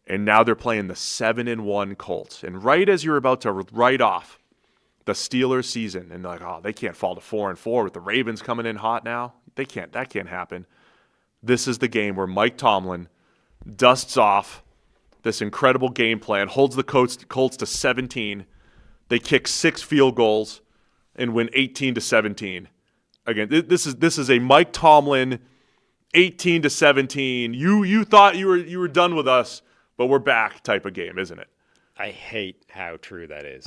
And now they're playing the 7-1 Colts. And right as you're about to write off the Steelers season, and like, they can't fall to 4-4 with the Ravens coming in hot now. They can't. That can't happen. This is the game where Mike Tomlin dusts off this incredible game plan, holds the Colts to 17. They kick 6 field goals and win 18-17. Again, this is a Mike Tomlin 18-17. You thought you were done with us, but we're back type of game, isn't it? I hate how true that is.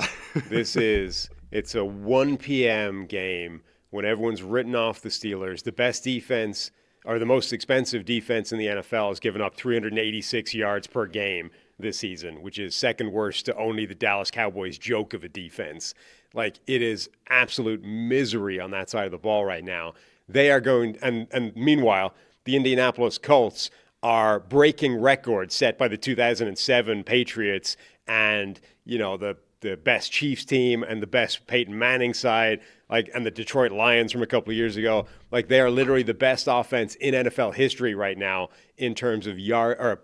It's a 1 p.m. game when everyone's written off the Steelers. The best defense, or the most expensive defense in the NFL, has given up 386 yards per game this season, which is second worst to only the Dallas Cowboys joke of a defense. Like, it is absolute misery on that side of the ball right now. They are going, and meanwhile, the Indianapolis Colts are breaking records set by the 2007 Patriots and, the best Chiefs team and the best Peyton Manning side, and the Detroit Lions from a couple of years ago. Like, they are literally the best offense in NFL history right now in terms of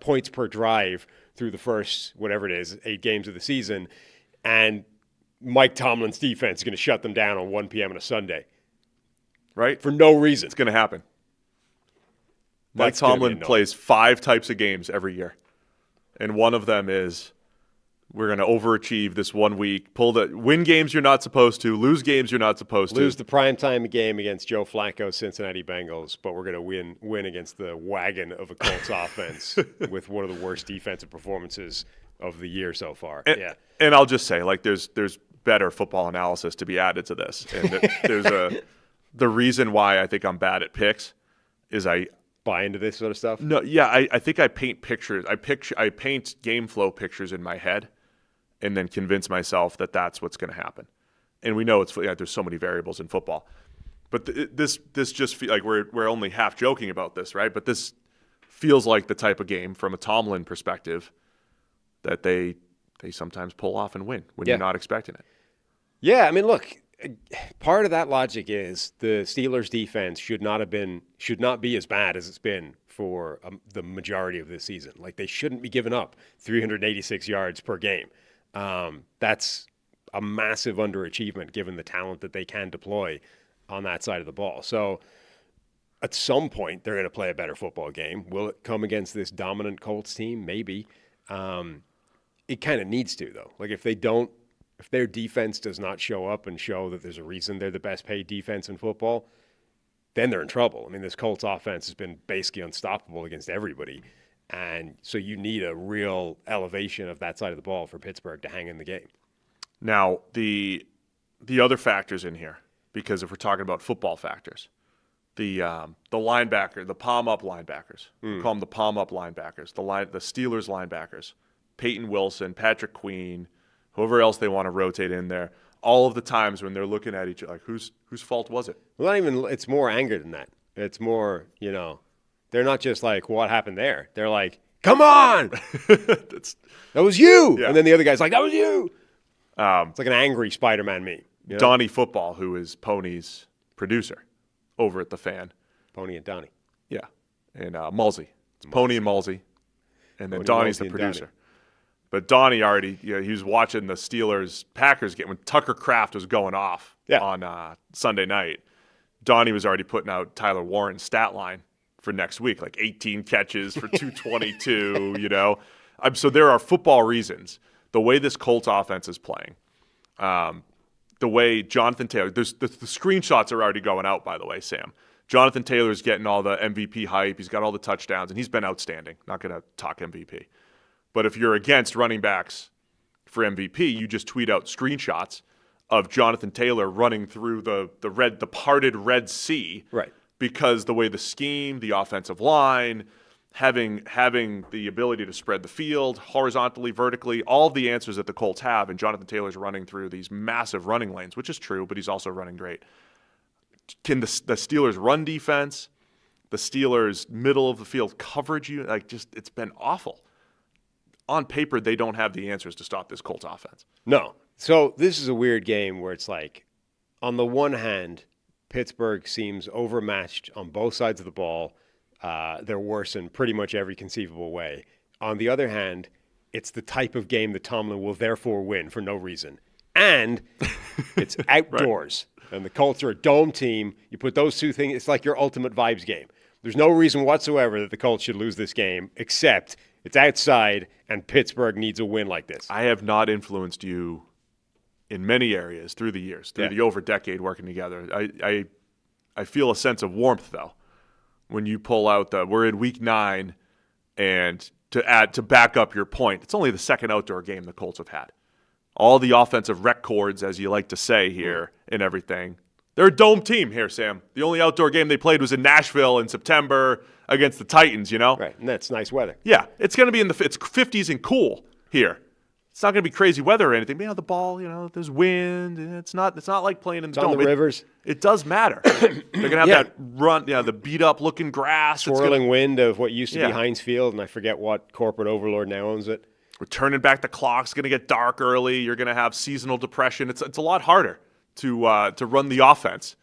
points per drive through the first, 8 games of the season. And Mike Tomlin's defense is going to shut them down on 1 p.m. on a Sunday. Right? For no reason. It's going to happen. Mike Tomlin plays 5 types of games every year. And one of them is, we're going to overachieve this 1 week, win games you're not supposed to, lose games you're not supposed to. Lose the primetime game against Joe Flacco's Cincinnati Bengals, but we're going to win against the wagon of a Colts offense with one of the worst defensive performances of the year so far. And I'll just say, there's better football analysis to be added to this. And the reason why I think I'm bad at picks is I buy into this sort of stuff. No, yeah, I think I paint pictures. I paint game flow pictures in my head, and then convince myself that that's what's going to happen. And we know there's so many variables in football, but this just feels like we're only half joking about this, right? But this feels like the type of game from a Tomlin perspective that they sometimes pull off and win when you're not expecting it. Yeah, I mean, look, part of that logic is the Steelers' defense should not be as bad as it's been for the majority of this season. Like, they shouldn't be giving up 386 yards per game. That's a massive underachievement given the talent that they can deploy on that side of the ball. So at some point, they're going to play a better football game. Will it come against this dominant Colts team? Maybe. It kind of needs to, though. Like, if their defense does not show up and show that there's a reason they're the best paid defense in football, then they're in trouble. I mean, this Colts offense has been basically unstoppable against everybody. And so you need a real elevation of that side of the ball for Pittsburgh to hang in the game. Now, the other factors in here, because if we're talking about football factors, the linebacker, the palm-up linebackers, we call them the palm-up linebackers, the Steelers linebackers, Peyton Wilson, Patrick Queen, whoever else they want to rotate in there, all of the times when they're looking at each other, like, whose fault was it? Well, it's more anger than that. It's more, they're not just like, what happened there? They're like, come on! That was you! Yeah. And then the other guy's like, that was you! It's like an angry Spider-Man meme. Donnie Football, who is Pony's producer over at The Fan. Pony and Donnie. Yeah. And Mulsey. It's Pony and Mulsey. And then Donnie's the producer. But Donnie already, he was watching the Steelers-Packers game when Tucker Kraft was going off on Sunday night. Donnie was already putting out Tyler Warren's stat line for next week, like 18 catches for 222, So there are football reasons. The way this Colts offense is playing, the way Jonathan Taylor, the screenshots are already going out, by the way, Sam. Jonathan Taylor's getting all the MVP hype. He's got all the touchdowns, and he's been outstanding. Not going to talk MVP. But if you're against running backs for MVP, you just tweet out screenshots of Jonathan Taylor running through the parted Red Sea. Right. Because the way the scheme, the offensive line, having the ability to spread the field horizontally, vertically, all of the answers that the Colts have, and Jonathan Taylor's running through these massive running lanes, which is true, but he's also running great. Can the Steelers' run defense, the Steelers' middle of the field coverage, it's been awful. On paper, they don't have the answers to stop this Colts offense. No. So this is a weird game where it's like, on the one hand, Pittsburgh seems overmatched on both sides of the ball. They're worse in pretty much every conceivable way. On the other hand, it's the type of game that Tomlin will therefore win for no reason. And it's outdoors. Right. And the Colts are a dome team. You put those two things, it's like your ultimate vibes game. There's no reason whatsoever that the Colts should lose this game, except it's outside and Pittsburgh needs a win like this. I have not influenced you in many areas through the years, through the over decade working together. I feel a sense of warmth, though, when you pull out we're in week 9, and to back up your point, it's only the second outdoor game the Colts have had. All the offensive records, as you like to say here, and everything. They're a dome team here, Sam. The only outdoor game they played was in Nashville in September against the Titans, Right, and that's nice weather. Yeah, it's going to be it's 50s and cool here. It's not going to be crazy weather or anything. But, the ball, there's wind. It's not like playing in the dome. On the rivers. It does matter. They're going to have that run, the beat-up-looking grass. Swirling wind of what used to be Heinz Field, and I forget what corporate overlord now owns it. We're turning back the clock. It's going to get dark early. You're going to have seasonal depression. It's a lot harder to run the offense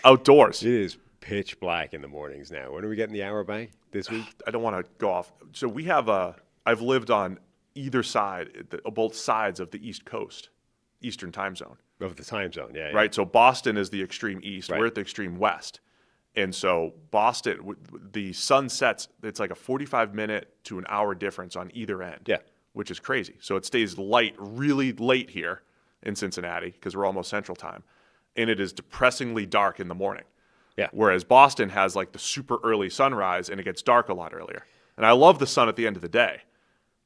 outdoors. It is pitch black in the mornings now. When are we getting the hour back this week? I don't want to go off. So we have I've lived on either side, both sides of the East Coast, Eastern time zone. Of the time zone, yeah. Right, so Boston is the extreme east. Right. We're at the extreme west. And so Boston, the sun sets, it's like a 45-minute to an hour difference on either end, which is crazy. So it stays light really late here in Cincinnati because we're almost Central Time. And it is depressingly dark in the morning. Yeah. Whereas Boston has like the super early sunrise and it gets dark a lot earlier. And I love the sun at the end of the day.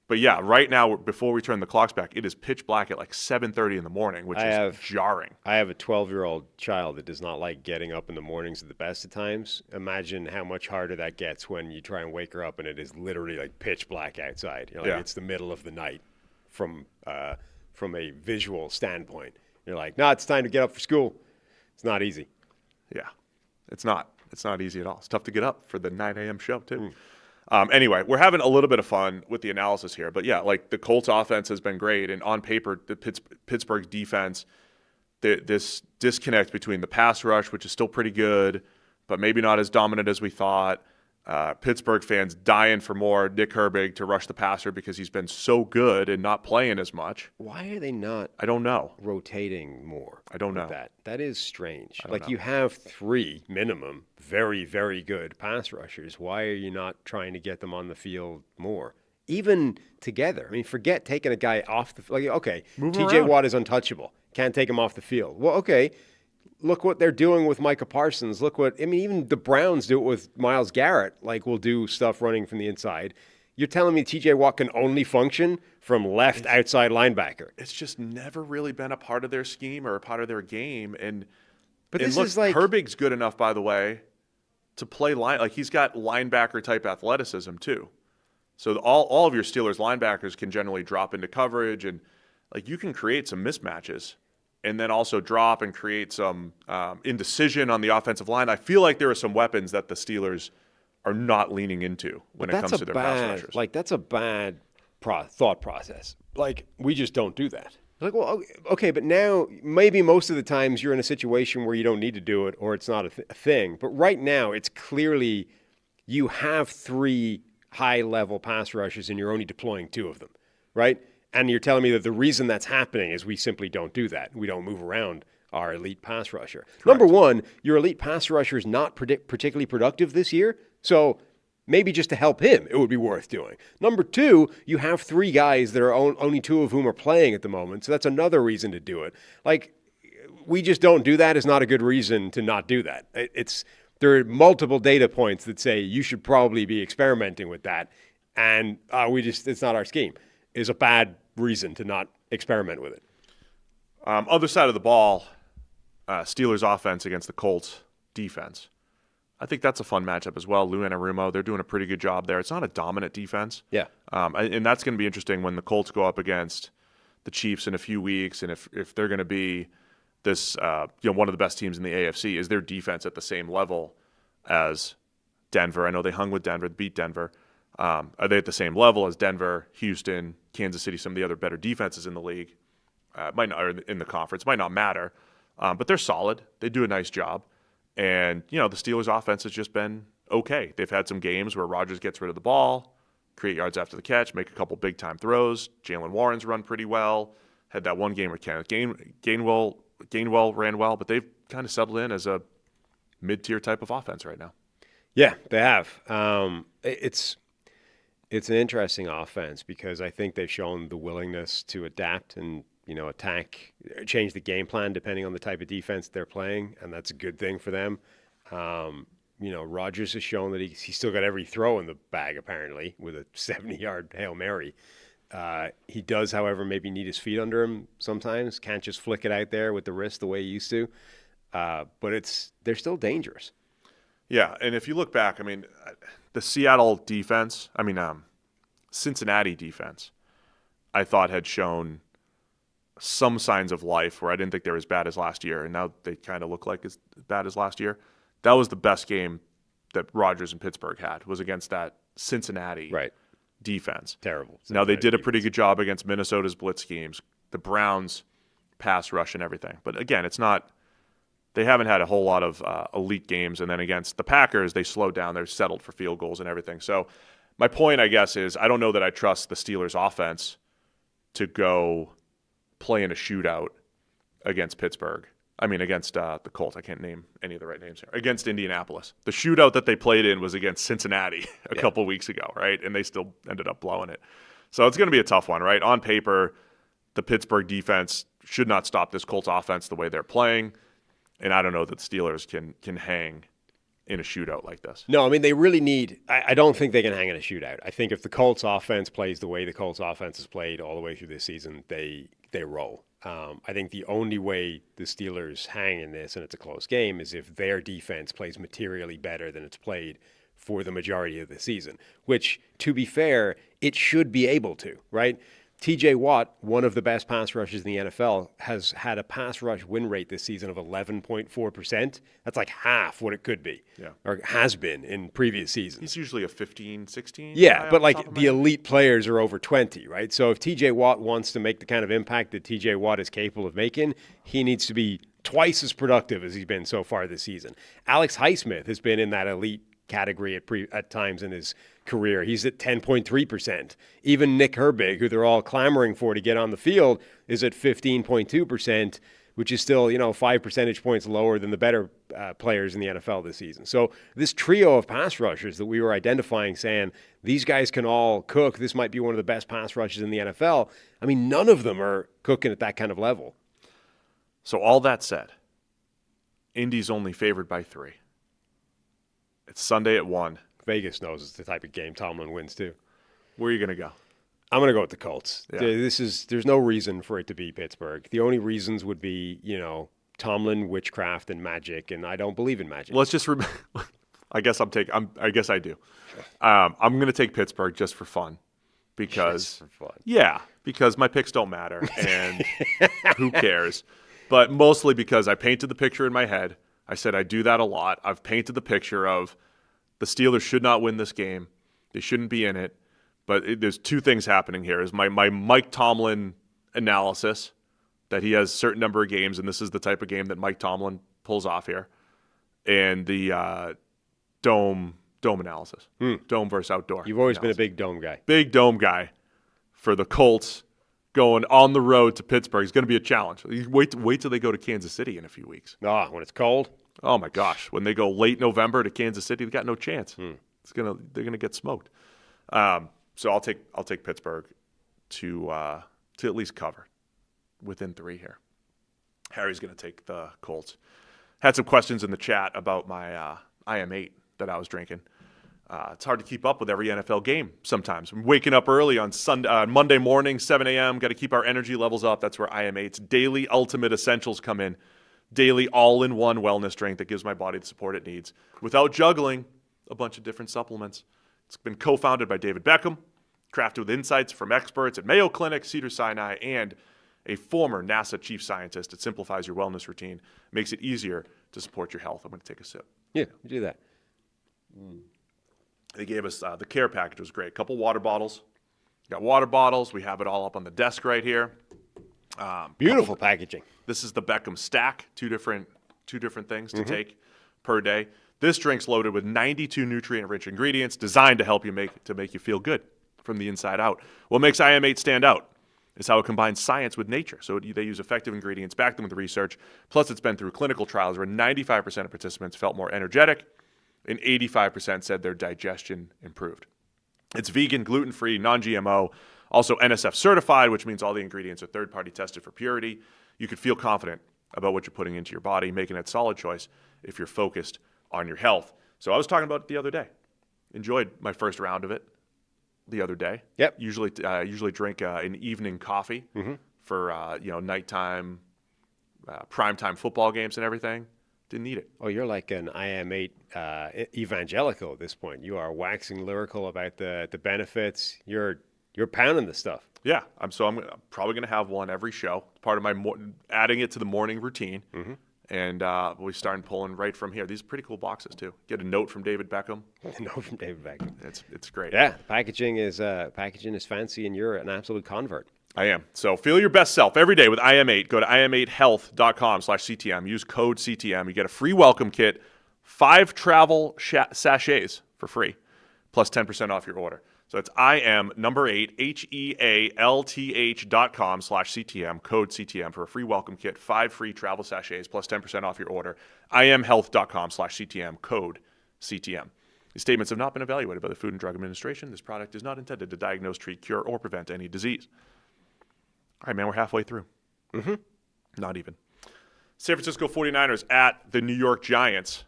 But yeah, right now, before we turn the clocks back, it is pitch black at like 7:30 in the morning, which is jarring. I have a 12-year-old child that does not like getting up in the mornings at the best of times. Imagine how much harder that gets when you try and wake her up and it is literally like pitch black outside. It's the middle of the night from a visual standpoint. You're like, no, it's time to get up for school. It's not easy. Yeah, it's not. It's not easy at all. It's tough to get up for the 9 a.m. show, too. Anyway, we're having a little bit of fun with the analysis here. But, yeah, like the Colts offense has been great. And on paper, the Pittsburgh's defense, this disconnect between the pass rush, which is still pretty good, but maybe not as dominant as we thought. Pittsburgh fans dying for more Nick Herbig to rush the passer because he's been so good and not playing as much. Why are they not I don't know. rotating more? I don't know. That is strange. I don't know. You have 3 minimum very, very good pass rushers. Why are you not trying to get them on the field more? Even together. I mean, forget taking a guy off the field. Okay, TJ Watt is untouchable. Can't take him off the field. Well, okay. Look what they're doing with Micah Parsons. Even the Browns do it with Myles Garrett. We'll do stuff running from the inside. You're telling me TJ Watt can only function from left outside linebacker? It's just never really been a part of their scheme or a part of their game. But this is like Herbig's good enough, by the way, to play he's got linebacker type athleticism too. So all of your Steelers linebackers can generally drop into coverage, and you can create some mismatches. And then also drop and create some indecision on the offensive line. I feel like there are some weapons that the Steelers are not leaning into when it comes to their pass rushers. That's a bad thought process. We just don't do that. Well, okay, but now maybe most of the times you're in a situation where you don't need to do it or it's not a thing. But right now it's clearly you have 3 high-level pass rushers and you're only deploying 2 of them, right? And you're telling me that the reason that's happening is we simply don't do that. We don't move around our elite pass rusher. Correct. Number 1, your elite pass rusher is not particularly productive this year, so maybe just to help him, it would be worth doing. Number 2, you have 3 guys that are only 2 of whom are playing at the moment, so that's another reason to do it. We just don't do that is not a good reason to not do that. There are multiple data points that say you should probably be experimenting with that, and it's not our scheme. Is a bad reason to not experiment with it. Other side of the ball, Steelers offense against the Colts defense. I think that's a fun matchup as well. Lou Anarumo, they're doing a pretty good job there. It's not a dominant defense. Yeah. And that's going to be interesting when the Colts go up against the Chiefs in a few weeks, and if they're going to be this, one of the best teams in the AFC, is their defense at the same level as Denver? I know they hung with Denver, beat Denver. Are they at the same level as Denver, Houston, Kansas City, some of the other better defenses in the league? Might not, or in the conference, might not matter. But they're solid. They do a nice job. And, the Steelers' offense has just been okay. They've had some games where Rodgers gets rid of the ball, create yards after the catch, make a couple big-time throws. Jalen Warren's run pretty well. Had that one game where Gainwell ran well, but they've kind of settled in as a mid-tier type of offense right now. Yeah, they have. It's an interesting offense because I think they've shown the willingness to adapt and attack, change the game plan depending on the type of defense they're playing, and that's a good thing for them. Rodgers has shown that he's still got every throw in the bag, apparently, with a 70-yard Hail Mary. He does, however, maybe need his feet under him sometimes. Can't just flick it out there with the wrist the way he used to. But they're still dangerous. Yeah, and if you look back, the Seattle defense, Cincinnati defense, I thought had shown some signs of life where I didn't think they were as bad as last year, and now they kind of look like as bad as last year. That was the best game that Rodgers and Pittsburgh had, was against that Cincinnati defense. Terrible. Now, they did a pretty good job against Minnesota's blitz schemes, the Browns' pass rush and everything. But again, they haven't had a whole lot of elite games, and then against the Packers, they slowed down. They're settled for field goals and everything. So my point, I guess, is I don't know that I trust the Steelers' offense to go play in a shootout against Pittsburgh. Against the Colts. I can't name any of the right names here. Against Indianapolis. The shootout that they played in was against Cincinnati a couple weeks ago, right? And they still ended up blowing it. So it's going to be a tough one, right? On paper, the Pittsburgh defense should not stop this Colts offense the way they're playing. And I don't know that the Steelers can hang in a shootout like this. No, they really need – I don't think they can hang in a shootout. I think if the Colts offense plays the way the Colts offense has played all the way through this season, they roll. I think the only way the Steelers hang in this, and it's a close game, is if their defense plays materially better than it's played for the majority of the season, which, to be fair, it should be able to, right? TJ Watt, one of the best pass rushers in the NFL, has had a pass rush win rate this season of 11.4%. That's like half what it could be, or has been in previous seasons. He's usually a 15, 16. Yeah, but like the elite players are over 20, right? So if TJ Watt wants to make the kind of impact that TJ Watt is capable of making, he needs to be twice as productive as he's been so far this season. Alex Highsmith has been in that elite category at times in his career. He's at 10.3%. Even Nick Herbig, who they're all clamoring for to get on the field, is at 15.2%, which is still, 5 percentage points lower than the better players in the NFL this season. So this trio of pass rushers that we were identifying, saying these guys can all cook, this might be one of the best pass rushes in the NFL. None of them are cooking at that kind of level. So all that said, Indy's only favored by 3. It's Sunday at 1. Vegas knows it's the type of game Tomlin wins too. Where are you going to go? I'm going to go with the Colts. Yeah. There's no reason for it to be Pittsburgh. The only reasons would be, Tomlin, witchcraft, and magic, and I don't believe in magic. Let's just I guess I do. I'm going to take Pittsburgh just for fun. Because because my picks don't matter and who cares? But mostly because I painted the picture in my head. I said I do that a lot. I've painted the picture of the Steelers should not win this game. They shouldn't be in it. But there's two things happening here. Is my Mike Tomlin analysis that he has a certain number of games, and this is the type of game that Mike Tomlin pulls off here, and the dome analysis. Dome versus outdoor. You've always analysis. been a big dome guy. Big dome guy for the Colts going on the road to Pittsburgh. It's going to be a challenge. Wait till they go to Kansas City in a few weeks. When it's cold? Oh, my gosh. When they go late November to Kansas City, they got no chance. They're going to get smoked. So I'll take Pittsburgh to at least cover within 3 here. Harry's going to take the Colts. Had some questions in the chat about my IM8 that I was drinking. It's hard to keep up with every NFL game sometimes. I'm waking up early on Monday morning, 7 a.m. Got to keep our energy levels up. That's where IM8's Daily Ultimate Essentials come in. daily all-in-one wellness drink that gives my body the support it needs without juggling a bunch of different supplements. It's been co-founded by David Beckham, crafted with insights from experts at Mayo Clinic, Cedars-Sinai, and a former NASA chief scientist. It simplifies your wellness routine, makes it easier to support your health. I'm going to take a sip. Yeah, do that. They gave us the care package was great. A couple water bottles. Got water bottles. We have it all up on the desk right here. Beautiful packaging. This is the Beckham stack. Two different things to take per day. This drink's loaded with 92 nutrient-rich ingredients designed to help you make you feel good from the inside out. What makes IM8 stand out is how it combines science with nature. So they use effective ingredients, back them with research. Plus, it's been through clinical trials where 95% of participants felt more energetic, and 85% said their digestion improved. It's vegan, gluten-free, non-GMO, also NSF certified, which means all the ingredients are third-party tested for purity. You could feel confident about what you're putting into your body, making it a solid choice if you're focused on your health. So I was talking about it the other day. Enjoyed my first round of it the other day. Yep. Usually drink an evening coffee for nighttime, primetime football games and everything. Didn't need it. Oh, you're like an IM8 evangelical at this point. You are waxing lyrical about the benefits. You're pounding the stuff. Yeah, I'm probably going to have one every show. It's part of my adding it to the morning routine. And we started pulling right from here. These are pretty cool boxes, too. Get a note from David Beckham. A note from David Beckham. It's great. Yeah, packaging is fancy, and you're an absolute convert. I am. So feel your best self every day with IM8. Go to im8health.com/CTM. Use code CTM. You get a free welcome kit, 5 travel sachets for free, plus 10% off your order. So it's IM8health.com/CTM, code CTM for a free welcome kit, 5 free travel sachets, plus 10% off your order. imhealth.com/CTM, code CTM. These statements have not been evaluated by the Food and Drug Administration. This product is not intended to diagnose, treat, cure, or prevent any disease. All right, man, we're halfway through. Not even. San Francisco 49ers at the New York Giants.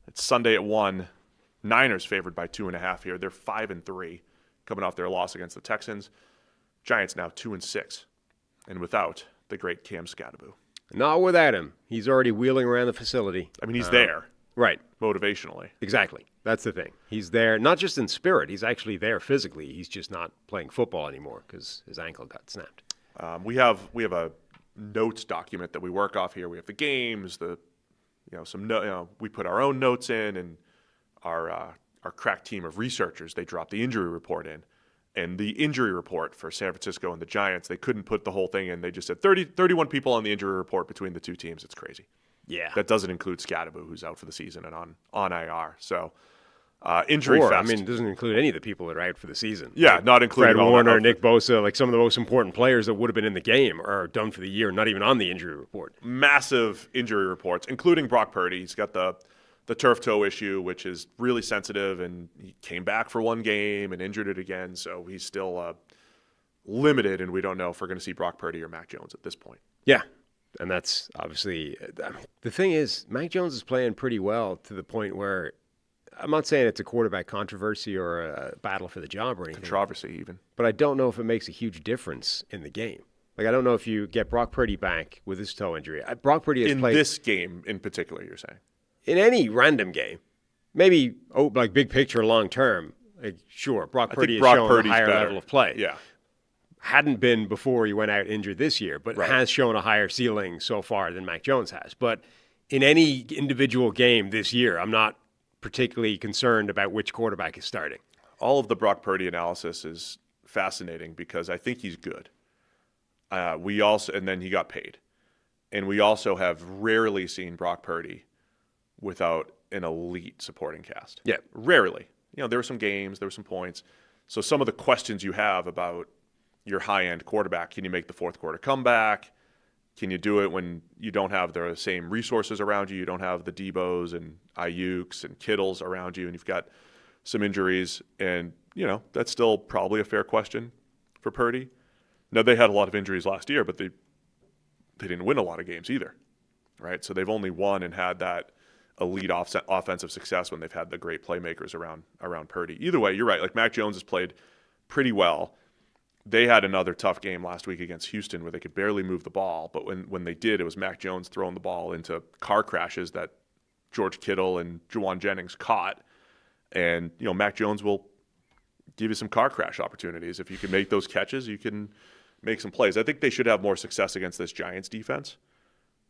It's Sunday at 1. Niners favored by 2.5 here. They're 5-3. Coming off their loss against the Texans. Giants now 2-6, and without the great Cam Scatterbo. Not without him. He's already wheeling around the facility. I mean, he's there. Right. Motivationally. Exactly. That's the thing. He's there, not just in spirit. He's actually there physically. He's just not playing football anymore because his ankle got snapped. We have a notes document that we work off here. We have the games, we put our own notes in, and our crack team of researchers, they dropped the injury report in. And the injury report for San Francisco and the Giants, they couldn't put the whole thing in. They just said 31 people on the injury report between the two teams. It's crazy. Yeah. That doesn't include Scatterbo, who's out for the season and on IR. So injury fest. It doesn't include any of the people that are out for the season. Yeah, like not including Fred Warner, Nick Bosa, like some of the most important players that would have been in the game are done for the year, not even on the injury report. Massive injury reports, including Brock Purdy. He's got the turf toe issue, which is really sensitive, and he came back for one game and injured it again, so he's still limited, and we don't know if we're going to see Brock Purdy or Mac Jones at this point. Yeah, and that's obviously the thing is, Mac Jones is playing pretty well to the point where I'm not saying it's a quarterback controversy or a battle for the job or anything. Controversy even. But I don't know if it makes a huge difference in the game. Like, I don't know if you get Brock Purdy back with his toe injury. Brock Purdy has played... In this game in particular, you're saying? In any random game. Maybe, like big picture, long term. Like, sure, Brock Purdy has shown a higher level of play. Yeah. Hadn't been before he went out injured this year, but has shown a higher ceiling so far than Mac Jones has. But in any individual game this year, I'm not particularly concerned about which quarterback is starting. All of the Brock Purdy analysis is fascinating because I think he's good. And then he got paid. And we also have rarely seen Brock Purdy without an elite supporting cast. Yeah. Rarely. There were some games, there were some points. So some of the questions you have about your high-end quarterback, can you make the fourth quarter comeback? Can you do it when you don't have the same resources around you? You don't have the Debos and Ayuks and Kittles around you, and you've got some injuries. And, that's still probably a fair question for Purdy. Now, they had a lot of injuries last year, but they didn't win a lot of games either, right? So they've only won and had that elite offensive success when they've had the great playmakers around Purdy. Either way, you're right. Like, Mac Jones has played pretty well. they had another tough game last week against Houston where they could barely move the ball. But when they did, it was Mac Jones throwing the ball into car crashes that George Kittle and Juwan Jennings caught. And, Mac Jones will give you some car crash opportunities. If you can make those catches, you can make some plays. I think they should have more success against this Giants defense.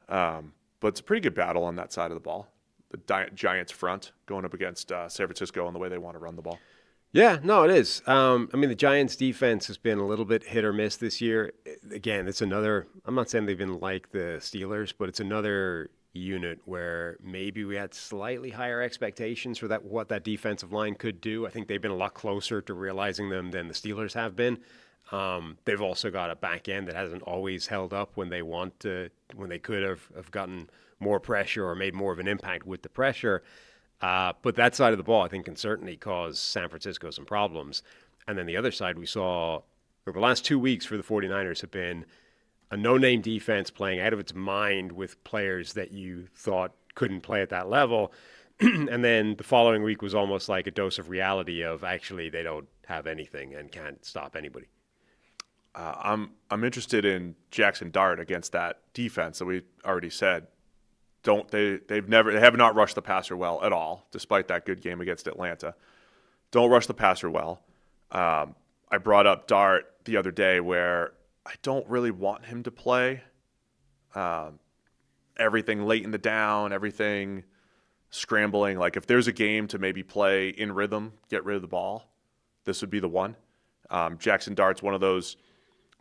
But it's a pretty good battle on that side of the ball. The Giants front going up against San Francisco and the way they want to run the ball. Yeah, no, it is. The Giants' defense has been a little bit hit or miss this year. Again, it's another – I'm not saying they've been like the Steelers, but it's another unit where maybe we had slightly higher expectations for what that defensive line could do. I think they've been a lot closer to realizing them than the Steelers have been. They've also got a back end that hasn't always held up when they could have gotten more pressure or made more of an impact with the pressure. But that side of the ball, I think, can certainly cause San Francisco some problems. And then the other side, we saw over the last 2 weeks for the 49ers have been a no-name defense playing out of its mind with players that you thought couldn't play at that level. And then the following week was almost like a dose of reality of actually they don't have anything and can't stop anybody. I'm interested in Jackson Dart against that defense that we already said. They have not rushed the passer well at all, despite that good game against Atlanta. Don't rush the passer well. I brought up Dart the other day where I don't really want him to play everything late in the down, everything scrambling. Like if there's a game to maybe play in rhythm, get rid of the ball, this would be the one. Jackson Dart's one of those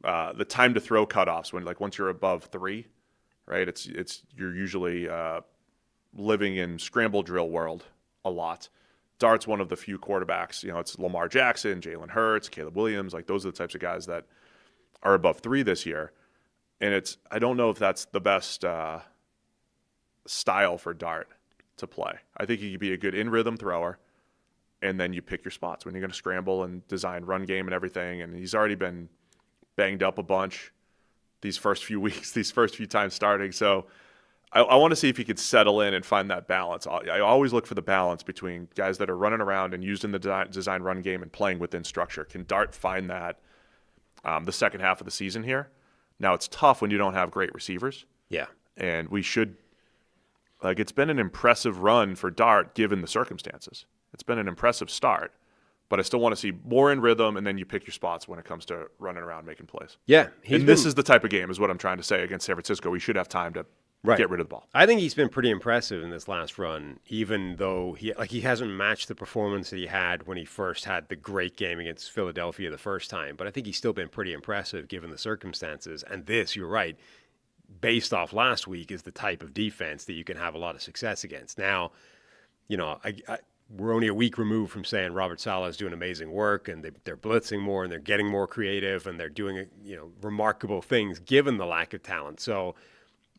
the time to throw cutoffs when once you're above 3. Right, you're usually living in scramble drill world a lot. Dart's one of the few quarterbacks. It's Lamar Jackson, Jalen Hurts, Caleb Williams. Those are the types of guys that are above 3 this year. And I don't know if that's the best style for Dart to play. I think he could be a good in rhythm thrower, and then you pick your spots when you're going to scramble and design run game and everything. And he's already been banged up a bunch these first few weeks, these first few times starting. So I want to see if he could settle in and find that balance. I always look for the balance between guys that are running around and using the design run game and playing within structure. Can Dart find that the second half of the season here? Now, it's tough when you don't have great receivers. Yeah. And we should – it's been an impressive run for Dart given the circumstances. It's been an impressive start. But I still want to see more in rhythm, and then you pick your spots when it comes to running around making plays. Yeah. This is the type of game, is what I'm trying to say, against San Francisco. We should have time to get rid of the ball. I think he's been pretty impressive in this last run, even though he hasn't matched the performance that he had when he first had the great game against Philadelphia the first time. But I think he's still been pretty impressive given the circumstances. And this, you're right, based off last week, is the type of defense that you can have a lot of success against. Now, we're only a week removed from saying Robert Saleh is doing amazing work and they're blitzing more and they're getting more creative and they're doing remarkable things given the lack of talent. So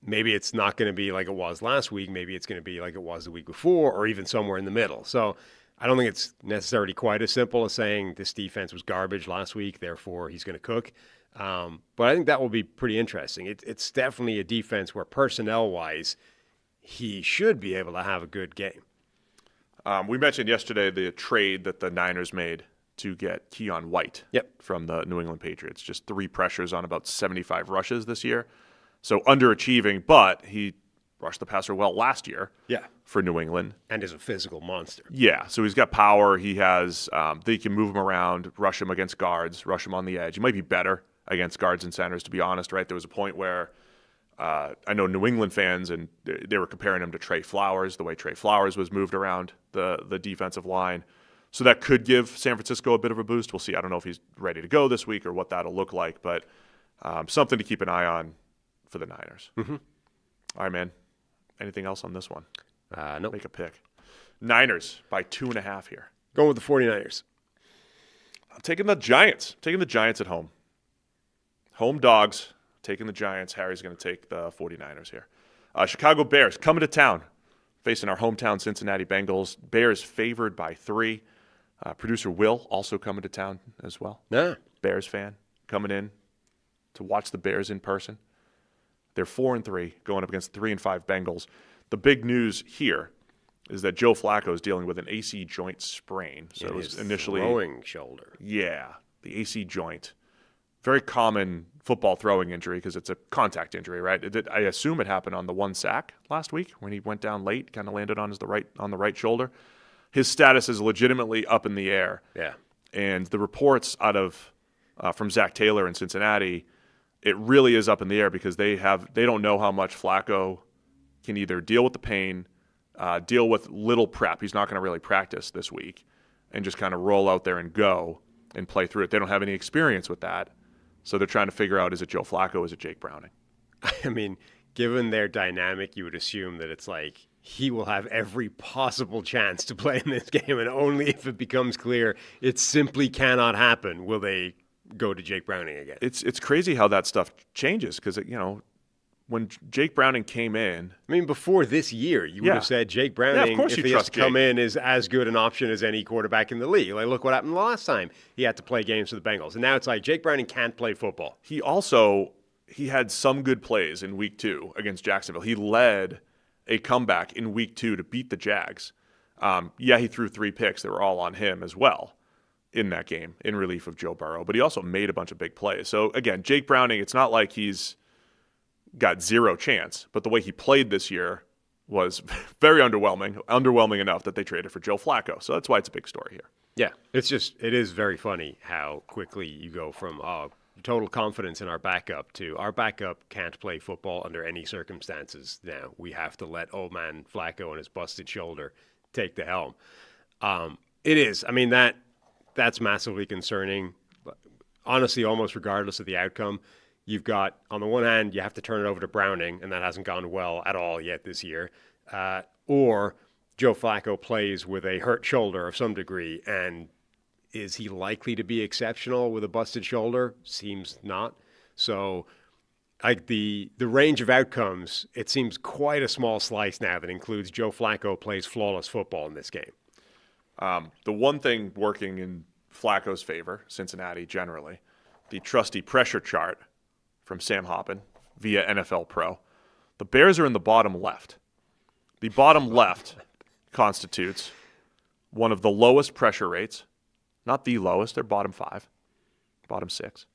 maybe it's not going to be like it was last week. Maybe it's going to be like it was the week before or even somewhere in the middle. So I don't think it's necessarily quite as simple as saying this defense was garbage last week, therefore he's going to cook. But I think that will be pretty interesting. It's definitely a defense where personnel-wise he should be able to have a good game. We mentioned yesterday the trade that the Niners made to get Keon White from the New England Patriots. Just 3 pressures on about 75 rushes this year. So underachieving, but he rushed the passer well last year for New England. And is a physical monster. Yeah, so he's got power. He has they can move him around, rush him against guards, rush him on the edge. He might be better against guards and centers, to be honest, right? There was a point where I know New England fans, and they were comparing him to Trey Flowers, the way Trey Flowers was moved around the defensive line. So that could give San Francisco a bit of a boost. We'll see. I don't know if he's ready to go this week or what that'll look like, but something to keep an eye on for the Niners. Mm-hmm. All right, man. Anything else on this one? Nope. Make a pick. Niners by 2.5 here. Going with the 49ers. I'm taking the Giants. Taking the Giants at home. Home dogs. Taking the Giants. Harry's going to take the 49ers here. Chicago Bears coming to town, facing our hometown Cincinnati Bengals. Bears favored by 3. Producer Will also coming to town as well. Yeah. Bears fan coming in to watch the Bears in person. They're 4-3 going up against 3-5 Bengals. The big news here is that Joe Flacco is dealing with an AC joint sprain. So it was initially throwing shoulder. Yeah, the AC joint. very common football throwing injury because it's a contact injury, right? I assume it happened on the one sack last week when he went down late, kind of landed on the right shoulder. His status is legitimately up in the air. Yeah. And the reports out of from Zach Taylor in Cincinnati, it really is up in the air because they don't know how much Flacco can either deal with the pain, deal with little prep. He's not going to really practice this week, and just kind of roll out there and go and play through it. They don't have any experience with that. So they're trying to figure out, is it Joe Flacco, is it Jake Browning? I mean, given their dynamic, you would assume that it's like he will have every possible chance to play in this game, and only if it becomes clear it simply cannot happen will they go to Jake Browning again. It's crazy how that stuff changes because, when Jake Browning came in. I mean, before this year, you would have said Jake Browning, of course if he has to come in, is as good an option as any quarterback in the league. Like, look what happened last time he had to play games for the Bengals. And now it's like Jake Browning can't play football. He had some good plays in week 2 against Jacksonville. He led a comeback in week 2 to beat the Jags. He threw 3 picks that were all on him as well in that game in relief of Joe Burrow. But he also made a bunch of big plays. So, again, Jake Browning, it's not like he's got zero chance, but the way he played this year was very underwhelming enough that they traded for Joe Flacco. So that's why it's a big story here. Yeah, it is very funny how quickly you go from total confidence in our backup to our backup can't play football under any circumstances now. We have to let old man Flacco and his busted shoulder take the helm. It is. I mean, that's massively concerning. Honestly, almost regardless of the outcome. You've got, on the one hand, you have to turn it over to Browning, and that hasn't gone well at all yet this year. Or Joe Flacco plays with a hurt shoulder of some degree, and is he likely to be exceptional with a busted shoulder? Seems not. So, like the range of outcomes, it seems quite a small slice now that includes Joe Flacco plays flawless football in this game. The one thing working in Flacco's favor, Cincinnati generally, the trusty pressure chart from Sam Hoppen via NFL Pro. The Bears are in the bottom left. The bottom left constitutes one of the lowest pressure rates, not the lowest, they're bottom 5, bottom 6,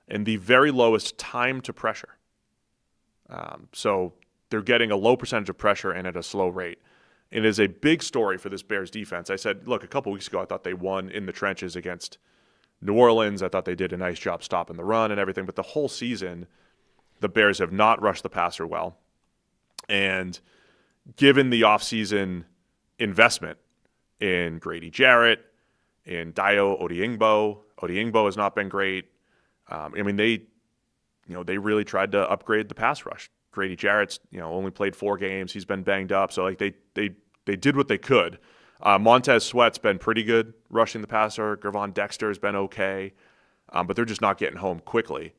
and the very lowest time to pressure. So they're getting a low percentage of pressure and at a slow rate. It is a big story for this Bears defense. I said, look, a couple weeks ago I thought they won in the trenches against New Orleans. I thought they did a nice job stopping the run and everything, but the whole season the Bears have not rushed the passer well. And given the offseason investment in Grady Jarrett, in Dayo Odeyingbo has not been great. They really tried to upgrade the pass rush. Grady Jarrett's, only played 4 games. He's been banged up. So they did what they could. Montez Sweat's been pretty good rushing the passer. Gervon Dexter's been okay. But they're just not getting home quickly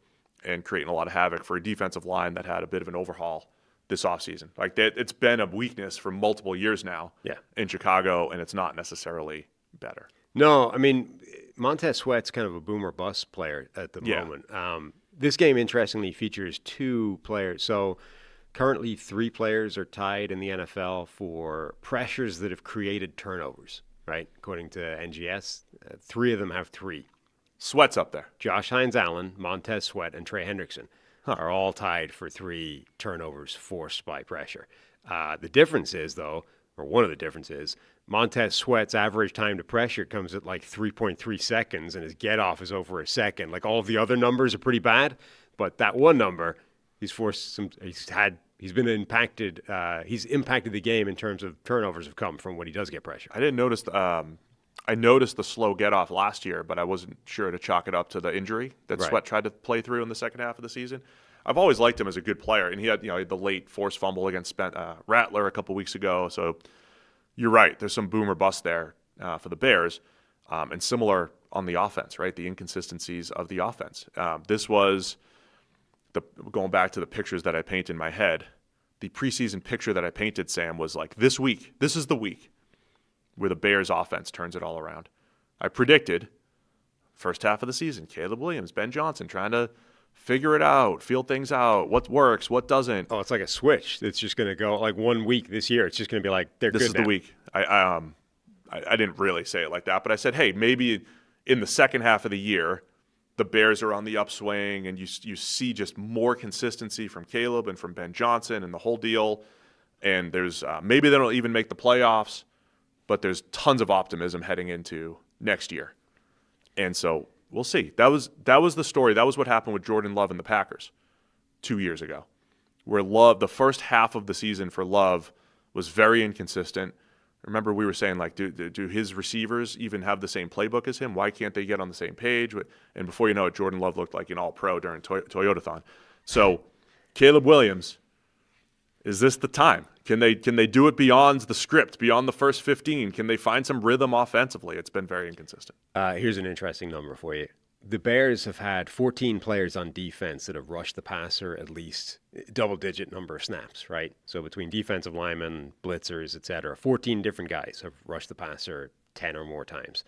and creating a lot of havoc for a defensive line that had a bit of an overhaul this offseason. It's been a weakness for multiple years now in Chicago, and it's not necessarily better. No, I mean, Montez Sweat's kind of a boomer bust player at the moment. This game, interestingly, features 2 players. So currently 3 players are tied in the NFL for pressures that have created turnovers, right? According to NGS, 3 of them have 3. Sweat's up there. Josh Hines-Allen, Montez Sweat, and Trey Hendrickson are all tied for 3 turnovers forced by pressure. The difference is, though, or one of the differences, Montez Sweat's average time to pressure comes at like 3.3 seconds, and his get-off is over a second. Like, all of the other numbers are pretty bad, but that one number, he's been impacted. He's impacted the game in terms of turnovers have come from when he does get pressure. I didn't notice. I noticed the slow get-off last year, but I wasn't sure to chalk it up to the injury that Sweat tried to play through in the second half of the season. I've always liked him as a good player, and he had the late forced fumble against Rattler a couple weeks ago. So you're right. There's some boom or bust there for the Bears, and similar on the offense, right? The inconsistencies of the offense. This was going back to the pictures that I paint in my head. The preseason picture that I painted, Sam, was like this week. This is the week where the Bears offense turns it all around. I predicted first half of the season, Caleb Williams, Ben Johnson trying to figure it out, feel things out, what works, what doesn't. Oh, it's like a switch. It's just going to go like 1 week this year. It's just going to be like, they're good now. This is the week. I didn't really say it like that, but I said, hey, maybe in the second half of the year, the Bears are on the upswing, and you see just more consistency from Caleb and from Ben Johnson and the whole deal. And there's maybe they don't even make the playoffs, but there's tons of optimism heading into next year. And so we'll see. That was the story. That was what happened with Jordan Love and the Packers 2 years ago, where Love, the first half of the season for Love was very inconsistent. Remember, we were saying, like, do his receivers even have the same playbook as him? Why can't they get on the same page? And before you know it, Jordan Love looked like an all-pro during Toyotathon. So Caleb Williams, is this the time? Can they do it beyond the script, beyond the first 15? Can they find some rhythm offensively? It's been very inconsistent. Here's an interesting number for you. The Bears have had 14 players on defense that have rushed the passer at least double-digit number of snaps, right? So between defensive linemen, blitzers, et cetera, 14 different guys have rushed the passer 10 or more times.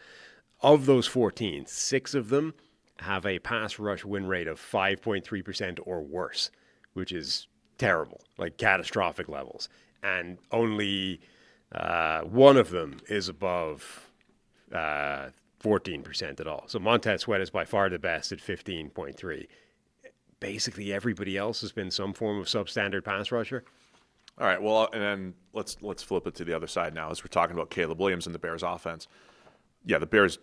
Of those 14, 6 of them have a pass rush win rate of 5.3% or worse, which is terrible, like catastrophic levels. And only one of them is above 14% at all. So Montez Sweat is by far the best at 15.3. Basically, everybody else has been some form of substandard pass rusher. All right, well, and then let's flip it to the other side now as we're talking about Caleb Williams and the Bears offense. Yeah, the Bears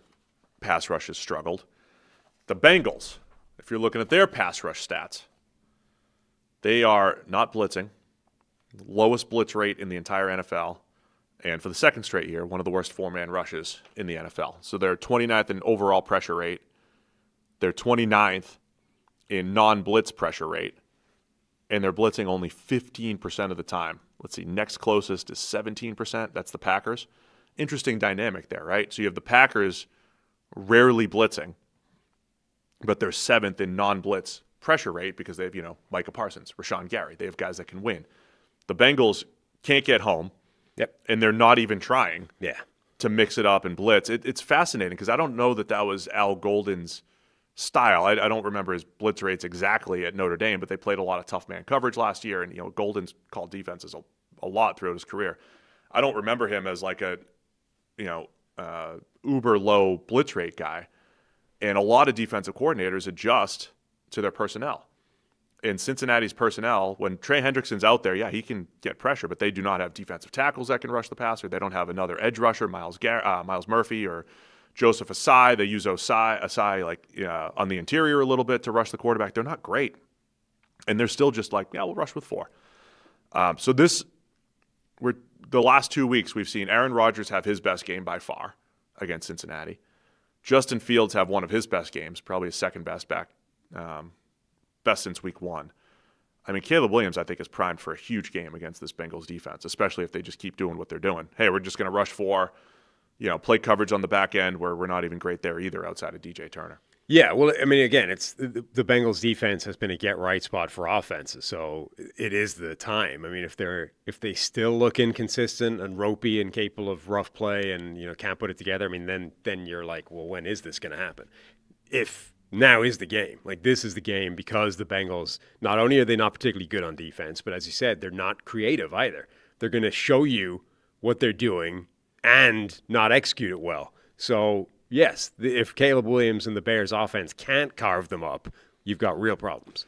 pass rush has struggled. The Bengals, if you're looking at their pass rush stats, they are not blitzing, lowest blitz rate in the entire NFL. And for the second straight year, one of the worst four-man rushes in the NFL. So they're 29th in overall pressure rate. They're 29th in non-blitz pressure rate. And they're blitzing only 15% of the time. Let's see, next closest is 17%. That's the Packers. Interesting dynamic there, right? So you have the Packers rarely blitzing, but they're 7th in non-blitz pressure rate because they have, Micah Parsons, Rashawn Gary. They have guys that can win. The Bengals can't get home. Yep. And they're not even trying to mix it up and blitz. It's fascinating because I don't know that was Al Golden's style. I don't remember his blitz rates exactly at Notre Dame, but they played a lot of tough man coverage last year, and Golden's called defenses a lot throughout his career. I don't remember him as like a uber low blitz rate guy, and a lot of defensive coordinators adjust to their personnel. In Cincinnati's personnel, when Trey Hendrickson's out there, he can get pressure, but they do not have defensive tackles that can rush the passer. They don't have another edge rusher, Miles Murphy or Joseph Asai. They use Asai on the interior a little bit to rush the quarterback. They're not great. And they're still just like, we'll rush with 4. So the last 2 weeks, we've seen Aaron Rodgers have his best game by far against Cincinnati. Justin Fields have one of his best games, probably his second best back. Best since week 1. I mean, Caleb Williams, I think, is primed for a huge game against this Bengals defense, especially if they just keep doing what they're doing. Hey, we're just going to rush 4, play coverage on the back end where we're not even great there either outside of DJ Turner. Yeah, well, I mean, again, it's the Bengals defense has been a get-right spot for offenses, so it is the time. I mean, if they still look inconsistent and ropey and capable of rough play and, can't put it together, I mean, then you're like, well, when is this going to happen? If now is the game. Like, this is the game because the Bengals, not only are they not particularly good on defense, but as you said, they're not creative either. They're going to show you what they're doing and not execute it well. So, yes, if Caleb Williams and the Bears offense can't carve them up, you've got real problems.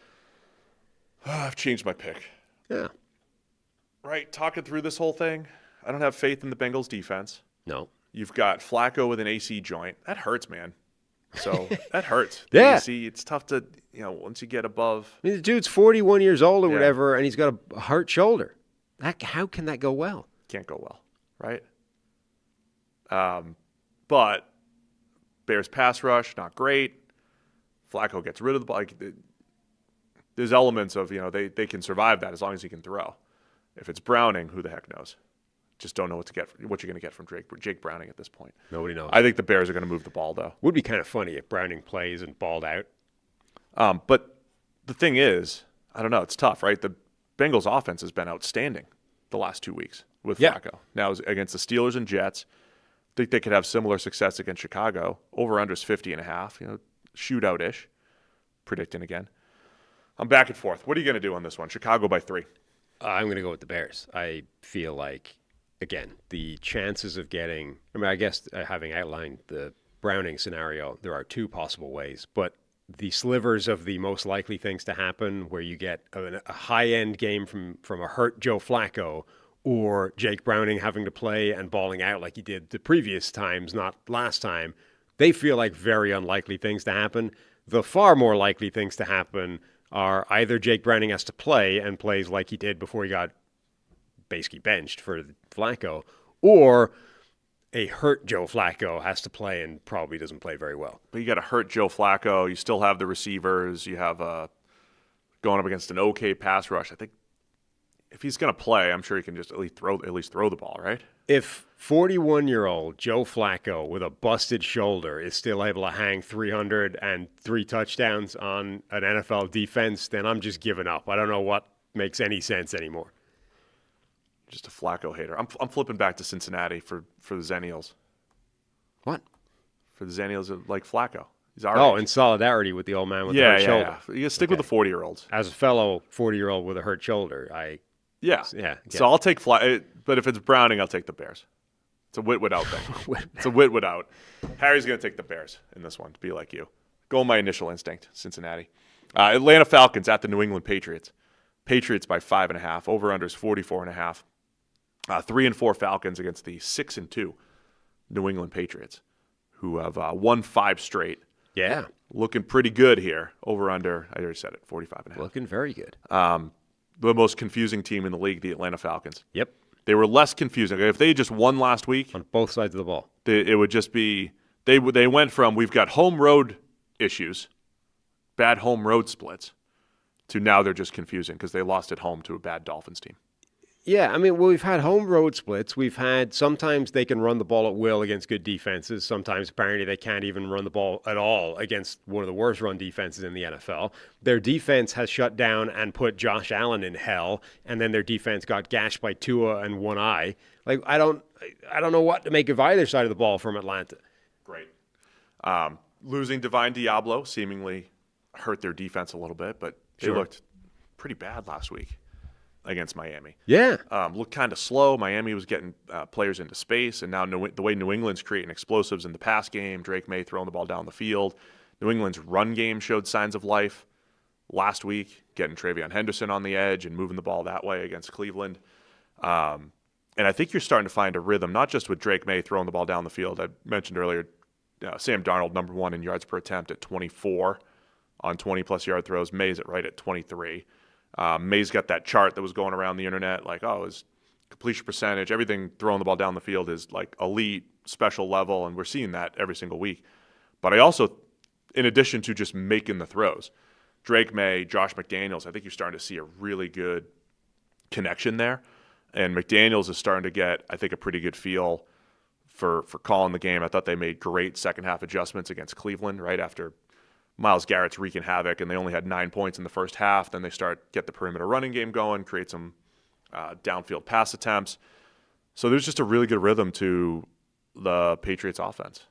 I've changed my pick. Yeah. Right, talking through this whole thing, I don't have faith in the Bengals defense. No. You've got Flacco with an AC joint. That hurts, man. So that hurts. Yeah. AC, it's tough to, once you get above. I mean, the dude's 41 years old or whatever, and he's got a hurt shoulder. How can that go well? Can't go well, right? But Bears pass rush, not great. Flacco gets rid of the ball. There's elements of, they can survive that as long as he can throw. If it's Browning, who the heck knows? Just don't know what you're going to get from Jake Browning at this point. Nobody knows. I think the Bears are going to move the ball, though. Would be kind of funny if Browning plays and balled out. But the thing is, I don't know. It's tough, right? The Bengals offense has been outstanding the last 2 weeks with Flacco. Now, against the Steelers and Jets, I think they could have similar success against Chicago. Over-under is 50.5, shootout-ish. Predicting again. I'm back and forth. What are you going to do on this one? Chicago by 3. I'm going to go with the Bears. I feel like, again, the chances of getting – I mean, I guess having outlined the Browning scenario, there are 2 possible ways. But the slivers of the most likely things to happen, where you get a high-end game from a hurt Joe Flacco, or Jake Browning having to play and balling out like he did the previous times, not last time, they feel like very unlikely things to happen. The far more likely things to happen are either Jake Browning has to play and plays like he did before he got basically benched for Flacco, or a hurt Joe Flacco has to play and probably doesn't play very well. But you got a hurt Joe Flacco. You still have the receivers. You have going up against an okay pass rush. I think if he's going to play, I'm sure he can just at least throw the ball, right? If 41-year-old Joe Flacco with a busted shoulder is still able to hang 303 touchdowns on an NFL defense, then I'm just giving up. I don't know what makes any sense anymore. Just a Flacco hater. I'm flipping back to Cincinnati for the Zennials. What? For the Zennials, like Flacco. He's in solidarity with the old man with the hurt shoulder. Yeah. You stick with the 40-year-olds. As a fellow 40-year-old with a hurt shoulder, Yeah. So I'll take but if it's Browning, I'll take the Bears. It's a Whitwood out thing. It's a Whitwood out. Harry's going to take the Bears in this one, to be like you. Go with my initial instinct, Cincinnati. Atlanta Falcons at the New England Patriots. Patriots by 5.5. Over-under is 44.5. 3-4 Falcons against the 6-2 New England Patriots, who have won 5 straight. Yeah. Looking pretty good here. Over-under, I already said it, 45.5. Looking very good. The most confusing team in the league, the Atlanta Falcons. Yep. They were less confusing. If they just won last week, on both sides of the ball, it would just be they went from we've got home road issues, bad home road splits, to now they're just confusing because they lost at home to a bad Dolphins team. Yeah, we've had home road splits. We've had sometimes they can run the ball at will against good defenses. Sometimes apparently they can't even run the ball at all against one of the worst run defenses in the NFL. Their defense has shut down and put Josh Allen in hell, and then their defense got gashed by Tua and one eye. Like I don't know what to make of either side of the ball from Atlanta. Great. Losing Divine Diablo seemingly hurt their defense a little bit, but they looked pretty bad last week against Miami. Yeah. Looked kind of slow. Miami was getting players into space, and now the way New England's creating explosives in the pass game, Drake May throwing the ball down the field. New England's run game showed signs of life last week, getting Travion Henderson on the edge and moving the ball that way against Cleveland. And I think you're starting to find a rhythm, not just with Drake May throwing the ball down the field. I mentioned earlier, Sam Darnold, number 1 in yards per attempt at 24 on 20-plus yard throws. May's right at 23. May's got that chart that was going around the internet, like, his completion percentage, everything throwing the ball down the field is like elite, special level, and we're seeing that every single week. But I also, in addition to just making the throws, Drake May, Josh McDaniels, I think you're starting to see a really good connection there. And McDaniels is starting to get, I think, a pretty good feel for calling the game. I thought they made great second-half adjustments against Cleveland right after Myles Garrett's wreaking havoc, and they only had 9 points in the first half. Then they get the perimeter running game going, create some downfield pass attempts. So there's just a really good rhythm to the Patriots offense.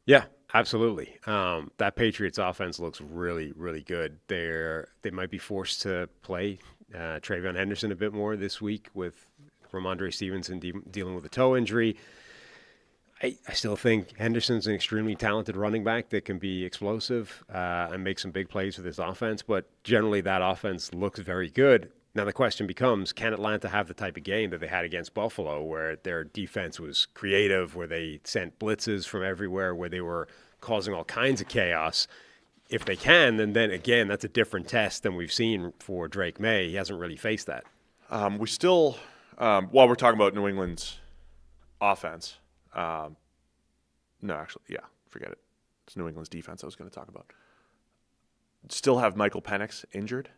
Yeah, absolutely. That Patriots offense looks really, really good. They might be forced to play Travion Henderson a bit more this week with Ramondre Stevenson dealing with a toe injury. I still think Henderson's an extremely talented running back that can be explosive and make some big plays with his offense, but generally that offense looks very good. Now the question becomes, can Atlanta have the type of game that they had against Buffalo, where their defense was creative, where they sent blitzes from everywhere, where they were causing all kinds of chaos? If they can, then again, that's a different test than we've seen for Drake May. He hasn't really faced that. We still, while we're talking about New England's offense, no, actually, yeah, forget it. It's New England's defense I was going to talk about. Still have Michael Penix injured.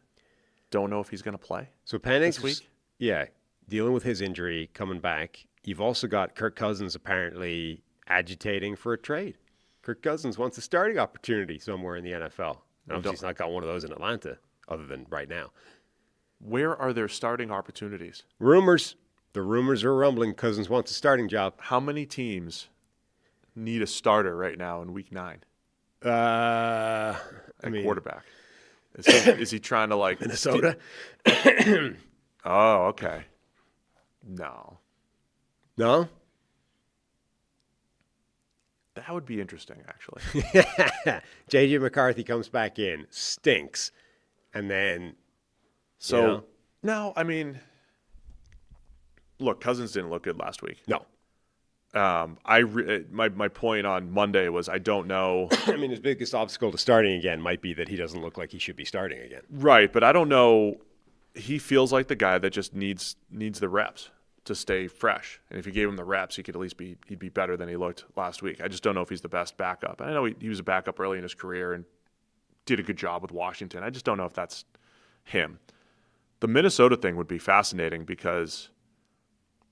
Don't know if he's going to play. So Penix, this week? Yeah, dealing with his injury, coming back. You've also got Kirk Cousins apparently agitating for a trade. Kirk Cousins wants a starting opportunity somewhere in the NFL. Obviously, he's not got one of those in Atlanta, other than right now. Where are there starting opportunities? Rumors. The rumors are rumbling. Cousins wants a starting job. How many teams need a starter right now in Week 9? Quarterback. Is he trying to like Minnesota? Oh, okay. No. That would be interesting, actually. J.J. McCarthy comes back in, stinks, and then No, I mean, look, Cousins didn't look good last week. No. My point on Monday was I don't know. I mean, his biggest obstacle to starting again might be that he doesn't look like he should be starting again. Right, but I don't know. He feels like the guy that just needs the reps to stay fresh. And if you gave him the reps, he'd at least be better than he looked last week. I just don't know if he's the best backup. I know he was a backup early in his career and did a good job with Washington. I just don't know if that's him. The Minnesota thing would be fascinating because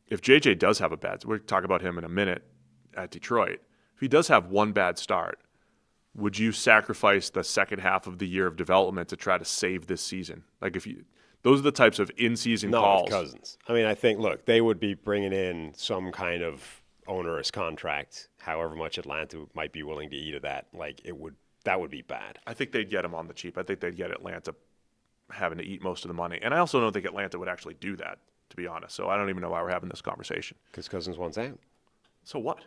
if JJ does have a bad, we'll talk about him in a minute at Detroit. If he does have one bad start, would you sacrifice the second half of the year of development to try to save this season? Like those are the types of in-season calls. Not with Cousins. I mean, I think, look, they would be bringing in some kind of onerous contract, however much Atlanta might be willing to eat of that. Like, that would be bad. I think they'd get him on the cheap. I think they'd get Atlanta having to eat most of the money. And I also don't think Atlanta would actually do that, to be honest. So I don't even know why we're having this conversation. Because Cousins wants out. So what?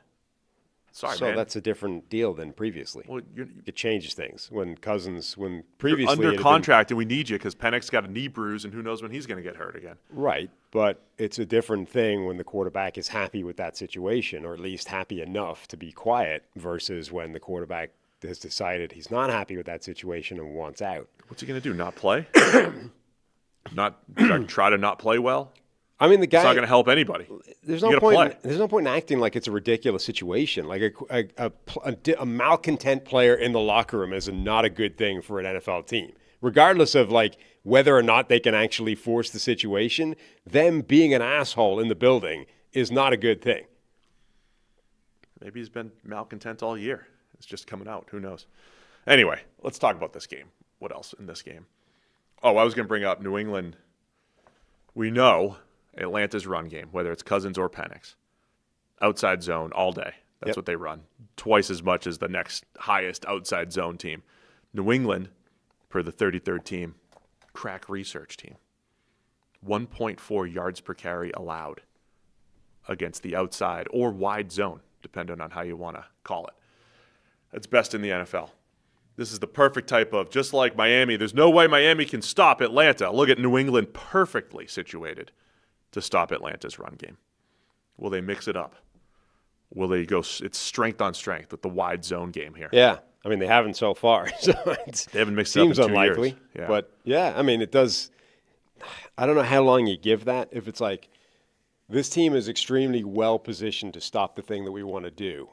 Sorry, so man. That's a different deal than previously. Well, it changes things. When previously you're under contract and we need you because Pennick's got a knee bruise and who knows when he's going to get hurt again. Right, but it's a different thing when the quarterback is happy with that situation, or at least happy enough to be quiet, versus when the quarterback has decided he's not happy with that situation and wants out. What's he going to do? Not play? Not try to not play well? I mean, the guy. It's not going to help anybody. There's no point. There's no point in acting like it's a ridiculous situation. Like a malcontent player in the locker room is not a good thing for an NFL team, regardless of like whether or not they can actually force the situation. Them being an asshole in the building is not a good thing. Maybe he's been malcontent all year. It's just coming out. Who knows? Anyway, let's talk about this game. What else in this game? Oh, I was going to bring up New England. We know Atlanta's run game, whether it's Cousins or Penix, outside zone all day. That's what they run. Twice as much as the next highest outside zone team. New England, per the 33rd team, crack research team, 1.4 yards per carry allowed against the outside or wide zone, depending on how you want to call it. That's best in the NFL. This is the perfect type of, just like Miami, there's no way Miami can stop Atlanta. Look at New England, perfectly situated to stop Atlanta's run game. Will they mix it up? Will they go, it's strength on strength with the wide zone game here? Yeah. I mean, they haven't so far. So they haven't mixed it up in 2 years. Seems unlikely. Yeah. But, yeah, I mean, it does. I don't know how long you give that. If it's like, this team is extremely well positioned to stop the thing that we want to do.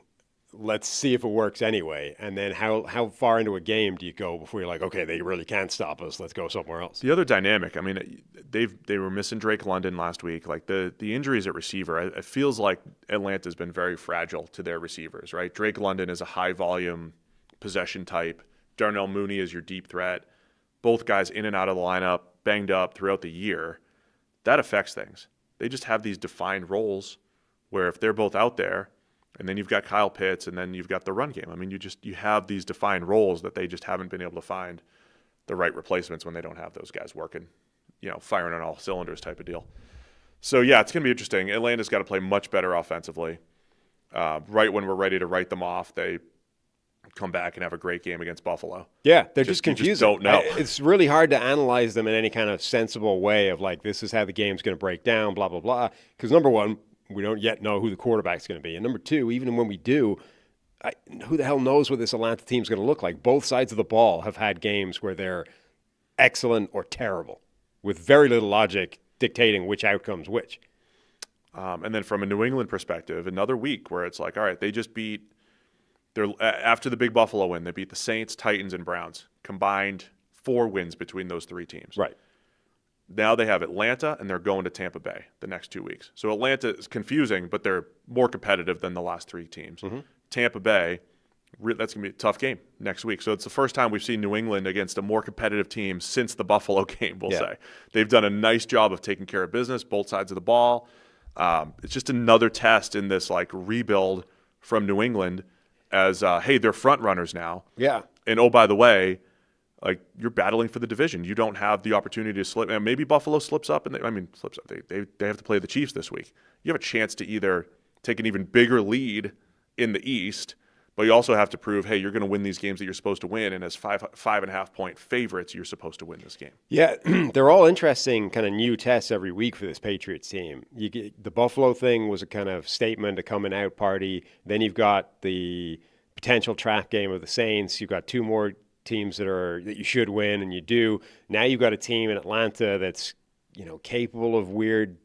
Let's see if it works anyway. And then how far into a game do you go before you're like, okay, they really can't stop us. Let's go somewhere else. The other dynamic, I mean, they were missing Drake London last week. Like the injuries at receiver, it feels like Atlanta's been very fragile to their receivers, right? Drake London is a high volume possession type. Darnell Mooney is your deep threat. Both guys in and out of the lineup, banged up throughout the year. That affects things. They just have these defined roles where if they're both out there, and then you've got Kyle Pitts, and then you've got the run game. I mean, you have these defined roles that they just haven't been able to find the right replacements when they don't have those guys working, firing on all cylinders type of deal. So, yeah, it's going to be interesting. Atlanta's got to play much better offensively. Right when we're ready to write them off, they come back and have a great game against Buffalo. Yeah, they're just confusing. You just don't know. It's really hard to analyze them in any kind of sensible way of like, this is how the game's going to break down, blah, blah, blah. Because number one, we don't yet know who the quarterback's going to be. And number two, even when we do, who the hell knows what this Atlanta team's going to look like? Both sides of the ball have had games where they're excellent or terrible, with very little logic dictating which outcome's which. And then from a New England perspective, another week where it's like, all right, they just after the big Buffalo win, they beat the Saints, Titans, and Browns. Combined 4 wins between those 3 teams. Right. Now they have Atlanta, and they're going to Tampa Bay the next 2 weeks. So Atlanta is confusing, but they're more competitive than the last 3 teams. Mm-hmm. Tampa Bay, that's going to be a tough game next week. So it's the first time we've seen New England against a more competitive team since the Buffalo game, we'll say. They've done a nice job of taking care of business, both sides of the ball. It's just another test in this rebuild from New England as, hey, they're front runners now. Yeah. And, oh, by the way, you're battling for the division. You don't have the opportunity to slip. And maybe Buffalo slips up. Slips up. They have to play the Chiefs this week. You have a chance to either take an even bigger lead in the East, But you also have to prove, hey, you're going to win these games that you're supposed to win, and as 5.5 point favorites, you're supposed to win this game. Yeah, they're all interesting kind of new tests every week for this Patriots team. You get, the Buffalo thing was a kind of statement, a coming out party. Then you've got the potential trap game of the Saints. You've got two more teams that you should win, and you do. Now you've got a team in Atlanta that's capable of weird,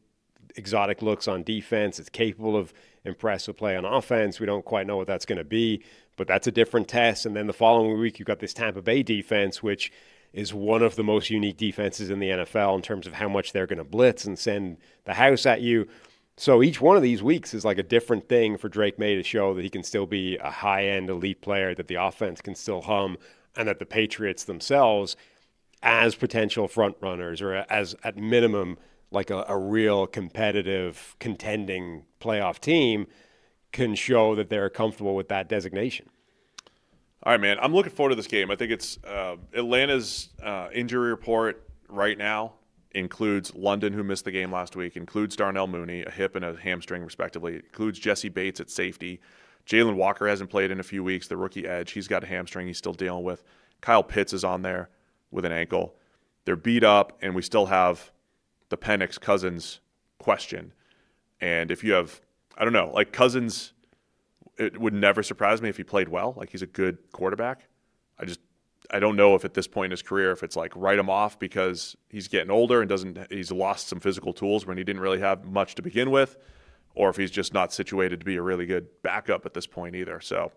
exotic looks on defense. It's capable of impressive play on offense. We don't quite know what that's going to be, but that's a different test. And then the following week, you've got this Tampa Bay defense, which is one of the most unique defenses in the NFL in terms of how much they're going to blitz and send the house at you. So each one of these weeks is like a different thing for Drake May to show that he can still be a high-end elite player, that the offense can still hum, and that the Patriots themselves, as potential front runners or as at minimum like a real competitive, contending playoff team, can show that they're comfortable with that designation. All right, man. I'm looking forward to this game. I think it's Atlanta's injury report right now includes London, who missed the game last week, includes Darnell Mooney, a hip and a hamstring, respectively, includes Jesse Bates at safety. Jalen Walker hasn't played in a few weeks, the rookie edge. He's got a hamstring he's still dealing with. Kyle Pitts is on there with an ankle. They're beat up, and we still have the Penix Cousins question. And if you have, I don't know, like Cousins, it would never surprise me if he played well. Like, he's a good quarterback. I don't know if at this point in his career, if it's like write him off because he's getting older and he's lost some physical tools when he didn't really have much to begin with, or if he's just not situated to be a really good backup at this point either. So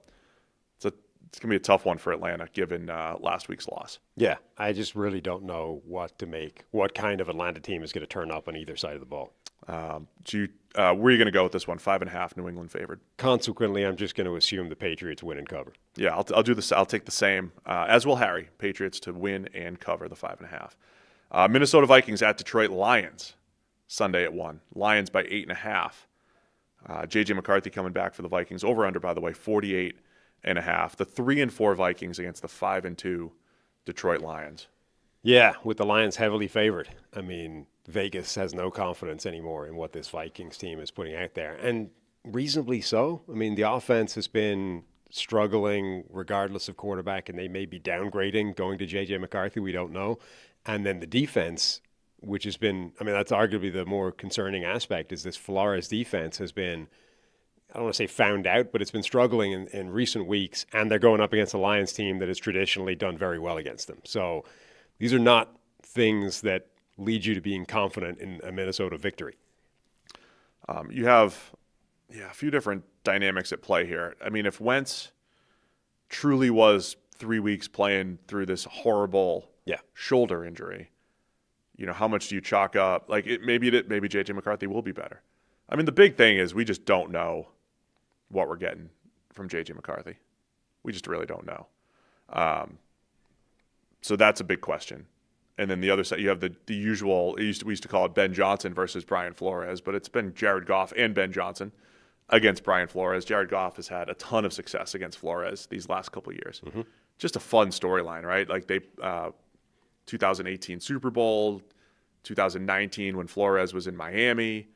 it's going to be a tough one for Atlanta given last week's loss. Yeah, I just really don't know what to make, what kind of Atlanta team is going to turn up on either side of the ball. Where are you going to go with this one? 5.5, New England favored. Consequently, I'm just going to assume the Patriots win and cover. Yeah, I'll do this. I'll take the same, as will Harry. Patriots to win and cover the 5.5. Minnesota Vikings at Detroit Lions Sunday at 1. Lions by 8.5. J.J. McCarthy coming back for the Vikings. Over under, by the way, 48.5. The 3-4 Vikings against the 5-2 Detroit Lions. Yeah, with the Lions heavily favored. I mean, Vegas has no confidence anymore in what this Vikings team is putting out there, and reasonably so. I mean, the offense has been struggling regardless of quarterback, and they may be downgrading, going to J.J. McCarthy. We don't know. And then the defense, which has been, I mean, that's arguably the more concerning aspect, is this Flores defense has been, I don't want to say found out, but it's been struggling in recent weeks, and they're going up against a Lions team that has traditionally done very well against them. So these are not things that lead you to being confident in a Minnesota victory. You have a few different dynamics at play here. I mean, if Wentz truly was 3 weeks playing through this horrible shoulder injury, how much do you chalk up? Like, maybe J.J. McCarthy will be better. I mean, the big thing is we just don't know what we're getting from J.J. McCarthy. We just really don't know. So that's a big question. And then the other side, you have the usual, we used to call it Ben Johnson versus Brian Flores, but it's been Jared Goff and Ben Johnson against Brian Flores. Jared Goff has had a ton of success against Flores these last couple of years. Mm-hmm. Just a fun storyline, right? Like 2018 Super Bowl, 2019 when Flores was in Miami.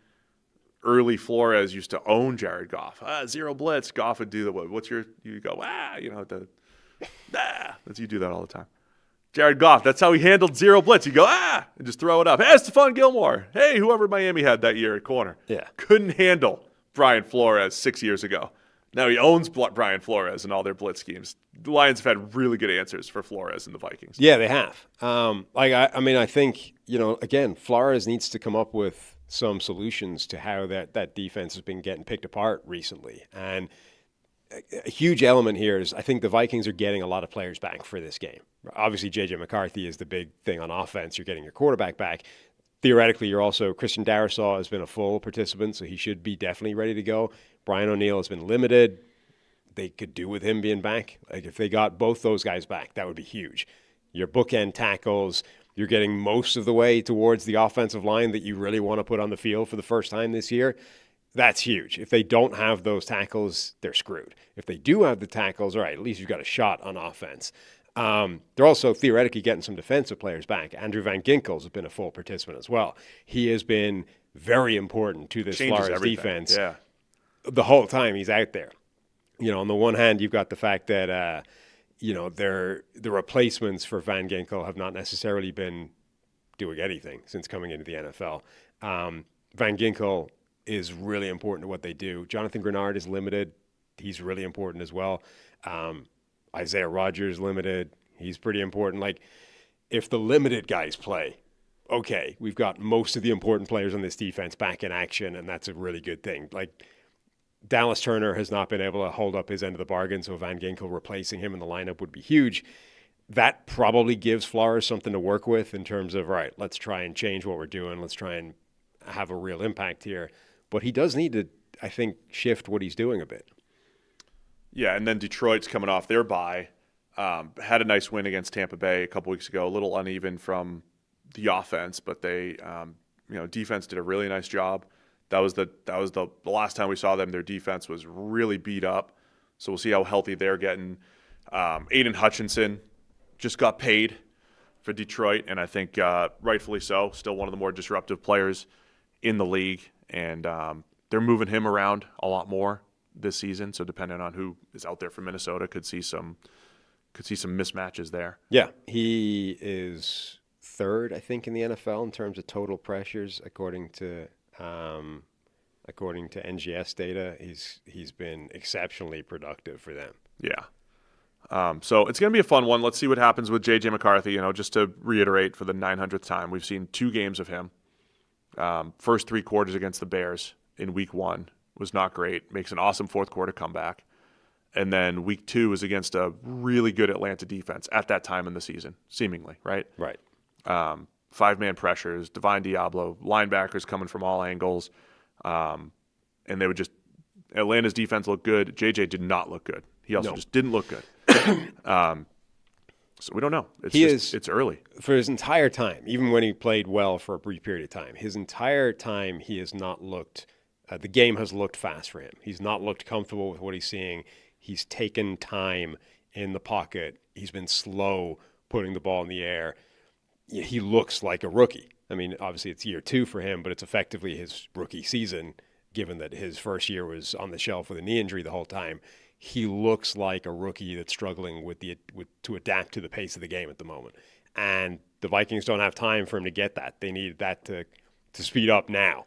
Early Flores used to own Jared Goff. Zero blitz. Goff would do you go, you do that all the time. Jared Goff, that's how he handled zero blitz. You go, and just throw it up. Hey, Stephon Gilmore. Hey, whoever Miami had that year at corner. Yeah. Couldn't handle Brian Flores 6 years ago. Now he owns Brian Flores and all their blitz schemes. The Lions have had really good answers for Flores and the Vikings. Yeah, they have. I think, again, Flores needs to come up with some solutions to how that defense has been getting picked apart recently. And a huge element here is I think the Vikings are getting a lot of players back for this game. Obviously, J.J. McCarthy is the big thing on offense. You're getting your quarterback back. Theoretically, you're also Christian Darrisaw has been a full participant, so he should be definitely ready to go. Brian O'Neill has been limited. They could do with him being back. Like if they got both those guys back, that would be huge. Your bookend tackles, you're getting most of the way towards the offensive line that you really want to put on the field for the first time this year. That's huge. If they don't have those tackles, they're screwed. If they do have the tackles, all right, at least you've got a shot on offense. They're also theoretically getting some defensive players back. Andrew Van Ginkel has been a full participant as well. He has been very important to this Flores defense the whole time he's out there. On the one hand, you've got the fact that, the replacements for Van Ginkel have not necessarily been doing anything since coming into the NFL. Van Ginkel is really important to what they do. Jonathan Grenard is limited. He's really important as well. Isaiah Rodgers limited. He's pretty important. Like, if the limited guys play, okay, we've got most of the important players on this defense back in action, and that's a really good thing. Like, Dallas Turner has not been able to hold up his end of the bargain, so Van Ginkel replacing him in the lineup would be huge. That probably gives Flores something to work with in terms of, right, let's try and change what we're doing. Let's try and have a real impact here. But he does need to, I think, shift what he's doing a bit. Yeah, and then Detroit's coming off their bye. Had a nice win against Tampa Bay a couple weeks ago. A little uneven from the offense, but they, defense did a really nice job. That was the last time we saw them. Their defense was really beat up. So we'll see how healthy they're getting. Aiden Hutchinson just got paid for Detroit, and I think rightfully so. Still one of the more disruptive players in the league, and they're moving him around a lot more this season. So depending on who is out there for Minnesota, could see some mismatches there. Yeah, he is third, I think, in the NFL in terms of total pressures, according to NGS data. He's been exceptionally productive for them. Yeah. So it's going to be a fun one. Let's see what happens with J.J. McCarthy. Just to reiterate for the 900th time, we've seen 2 games of him. First 3 quarters against the Bears in week 1 was not great. Makes an awesome fourth quarter comeback. And then week 2 is against a really good Atlanta defense at that time in the season, seemingly, right? Right. 5-man pressures, Divine Diablo, linebackers coming from all angles. And they would Atlanta's defense looked good. JJ did not look good. He also just didn't look good. So we don't know. It's early. For his entire time, even when he played well for a brief period of time, his entire time he has not looked the game has looked fast for him. He's not looked comfortable with what he's seeing. He's taken time in the pocket. He's been slow putting the ball in the air. He looks like a rookie. I mean, obviously it's year 2 for him, but it's effectively his rookie season, given that his first year was on the shelf with a knee injury the whole time. He looks like a rookie that's struggling to adapt to the pace of the game at the moment. And the Vikings don't have time for him to get that. They need that to speed up now.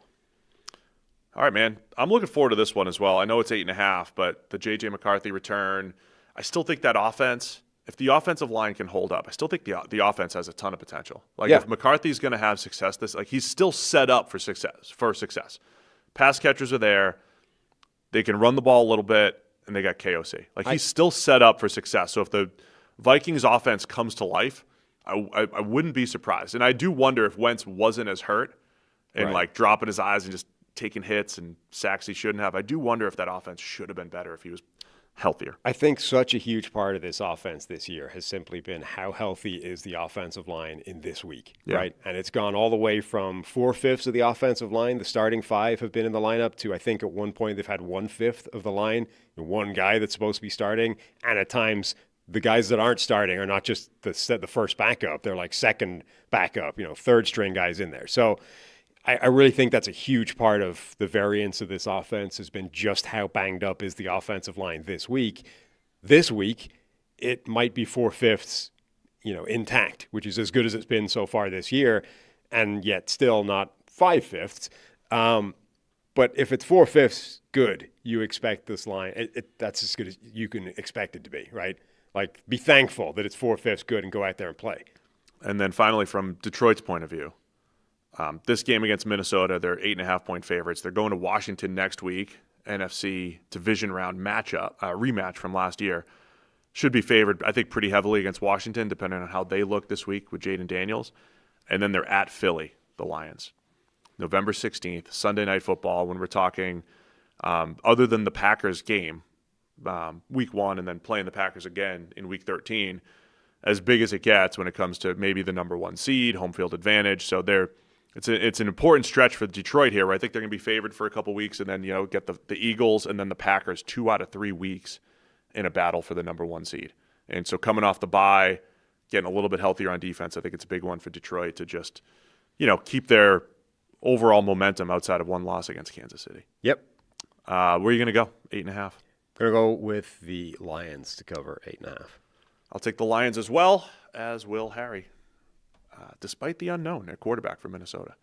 All right, man. I'm looking forward to this one as well. I know it's 8.5, but the J.J. McCarthy return, I still think that offense, if the offensive line can hold up, I still think the offense has a ton of potential. If McCarthy's going to have success, he's still set up for success. Pass catchers are there. They can run the ball a little bit, and they got KOC. He's still set up for success. So if the Vikings offense comes to life, I wouldn't be surprised. And I do wonder if Wentz wasn't as hurt and dropping his eyes and just taking hits and sacks he shouldn't have. I do wonder if that offense should have been better if he was healthier. I think such a huge part of this offense this year has simply been how healthy is the offensive line in this week, right? And it's gone all the way from 4/5 of the offensive line, the starting 5 have been in the lineup, to I think at one point they've had 1/5 of the line, one guy that's supposed to be starting, and at times the guys that aren't starting are not just the first backup, they're like second backup, third string guys in there. So I really think that's a huge part of the variance of this offense has been just how banged up is the offensive line this week. This week, it might be 4/5, intact, which is as good as it's been so far this year, and yet still not 5/5. But if it's 4/5 good, you expect this line. That's as good as you can expect it to be, right? Be thankful that it's 4/5 good and go out there and play. And then finally, from Detroit's point of view, this game against Minnesota, they're 8.5-point favorites. They're going to Washington next week, NFC division round rematch from last year. Should be favored, I think, pretty heavily against Washington, depending on how they look this week with Jaden Daniels. And then they're at Philly, the Lions. November 16th, Sunday Night Football, when we're talking, other than the Packers game, week 1, and then playing the Packers again in week 13, as big as it gets when it comes to maybe the number 1 seed, home field advantage. So it's an important stretch for Detroit here, right? I think they're going to be favored for a couple weeks and then, get the Eagles and then the Packers 2 out of 3 weeks in a battle for the number 1 seed. And so coming off the bye, getting a little bit healthier on defense, I think it's a big one for Detroit to just, keep their overall momentum outside of one loss against Kansas City. Yep. Where are you going to go? 8.5? Going to go with the Lions to cover 8.5. I'll take the Lions as well, as will Harry, despite the unknown at quarterback for Minnesota.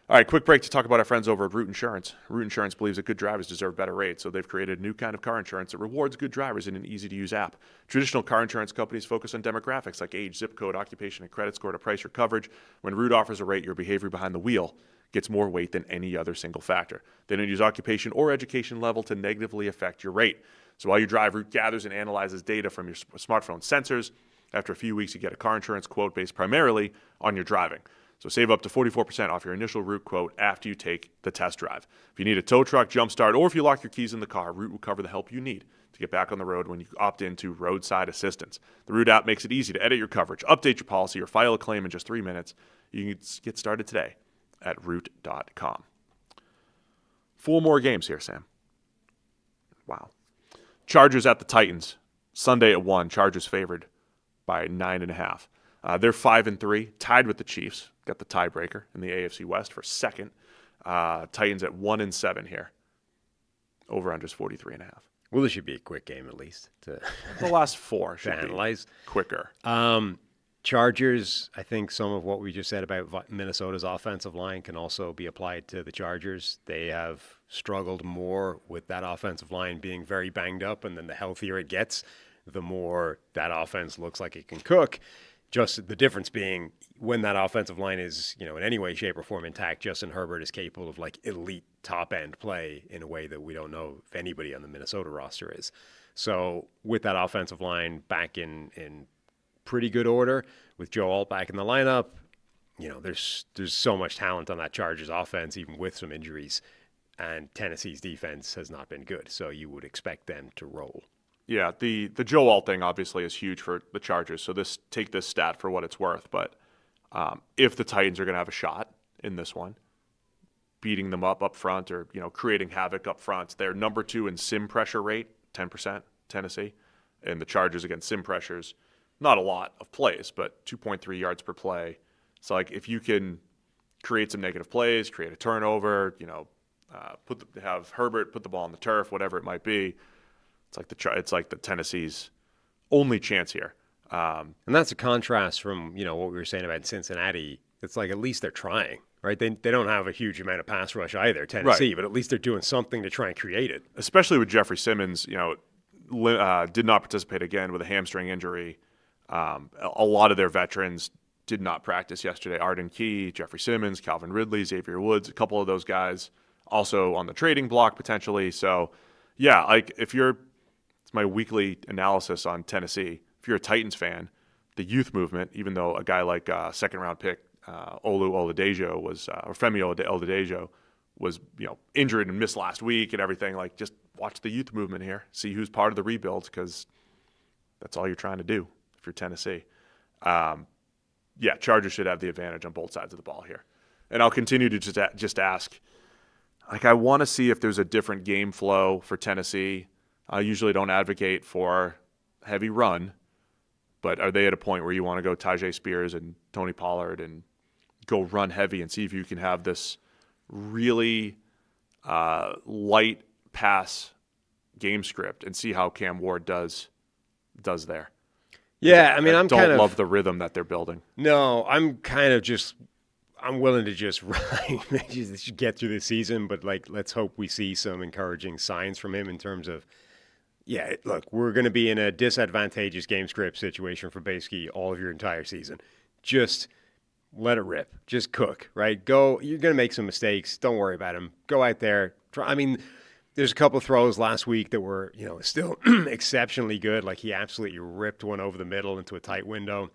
All right, quick break to talk about our friends over at Root Insurance. Root Insurance believes that good drivers deserve better rates, so they've created a new kind of car insurance that rewards good drivers in an easy-to-use app. Traditional car insurance companies focus on demographics like age, zip code, occupation, and credit score to price your coverage. When Root offers a rate, your behavior behind the wheel gets more weight than any other single factor. They don't use occupation or education level to negatively affect your rate. So while you drive, Root gathers and analyzes data from your smartphone sensors. After a few weeks, you get a car insurance quote based primarily on your driving. So save up to 44% off your initial Root quote after you take the test drive. If you need a tow truck, jump start, or if you lock your keys in the car, Root will cover the help you need to get back on the road when you opt into roadside assistance. The Root app makes it easy to edit your coverage, update your policy, or file a claim in just 3 minutes. You can get started today at Root.com. 4 more games here, Sam. Wow. Chargers at the Titans. Sunday at 1. Chargers favored by 9.5. They're 5-3, tied with the Chiefs. Got the tiebreaker in the AFC West for second. Titans at 1-7 here. Over-unders 43.5. Well, this should be a quick game at least. The last 4 should analyze. Be quicker. Chargers, I think some of what we just said about Minnesota's offensive line can also be applied to the Chargers. They have struggled more with that offensive line being very banged up, and then the healthier it gets, the more that offense looks like it can cook. Just the difference being when that offensive line is, in any way, shape, or form intact, Justin Herbert is capable of elite top-end play in a way that we don't know if anybody on the Minnesota roster is. So with that offensive line back in pretty good order, with Joe Alt back in the lineup, there's so much talent on that Chargers offense, even with some injuries, and Tennessee's defense has not been good. So you would expect them to roll. Yeah, the Joe Alt thing obviously is huge for the Chargers, so take this stat for what it's worth. But if the Titans are going to have a shot in this one, beating them up front or creating havoc up front, they're number 2 in sim pressure rate, 10%, Tennessee, and the Chargers against sim pressures, not a lot of plays, but 2.3 yards per play. So if you can create some negative plays, create a turnover, have Herbert put the ball on the turf, whatever it might be. It's like the Tennessee's only chance here. And that's a contrast from, what we were saying about Cincinnati. It's at least they're trying, right? They don't have a huge amount of pass rush either, Tennessee, right. But at least they're doing something to try and create it. Especially with Jeffrey Simmons, did not participate again with a hamstring injury. A lot of their veterans did not practice yesterday. Arden Key, Jeffrey Simmons, Calvin Ridley, Xavier Woods, a couple of those guys also on the trading block potentially. So, yeah, it's my weekly analysis on Tennessee. If you're a Titans fan, the youth movement, even though a guy like second-round pick Olu Oladejo or Femi Oladejo was, injured and missed last week and everything, just watch the youth movement here, see who's part of the rebuild, because that's all you're trying to do if you're Tennessee. Chargers should have the advantage on both sides of the ball here. And I'll continue to just ask, I want to see if there's a different game flow for Tennessee. I usually don't advocate for heavy run, but are they at a point where you want to go Tajay Spears and Tony Pollard and go run heavy and see if you can have this really light pass game script and see how Cam Ward does there? Yeah, I don't love the rhythm that they're building. No, I'm willing to just get through the season, but let's hope we see some encouraging signs from him in terms of, look, we're going to be in a disadvantageous game script situation for basically all of your entire season. Just let it rip. Just cook, right? Go. You're going to make some mistakes. Don't worry about them. Go out there. Try. There's a couple of throws last week that were, still exceptionally good. He absolutely ripped one over the middle into a tight window.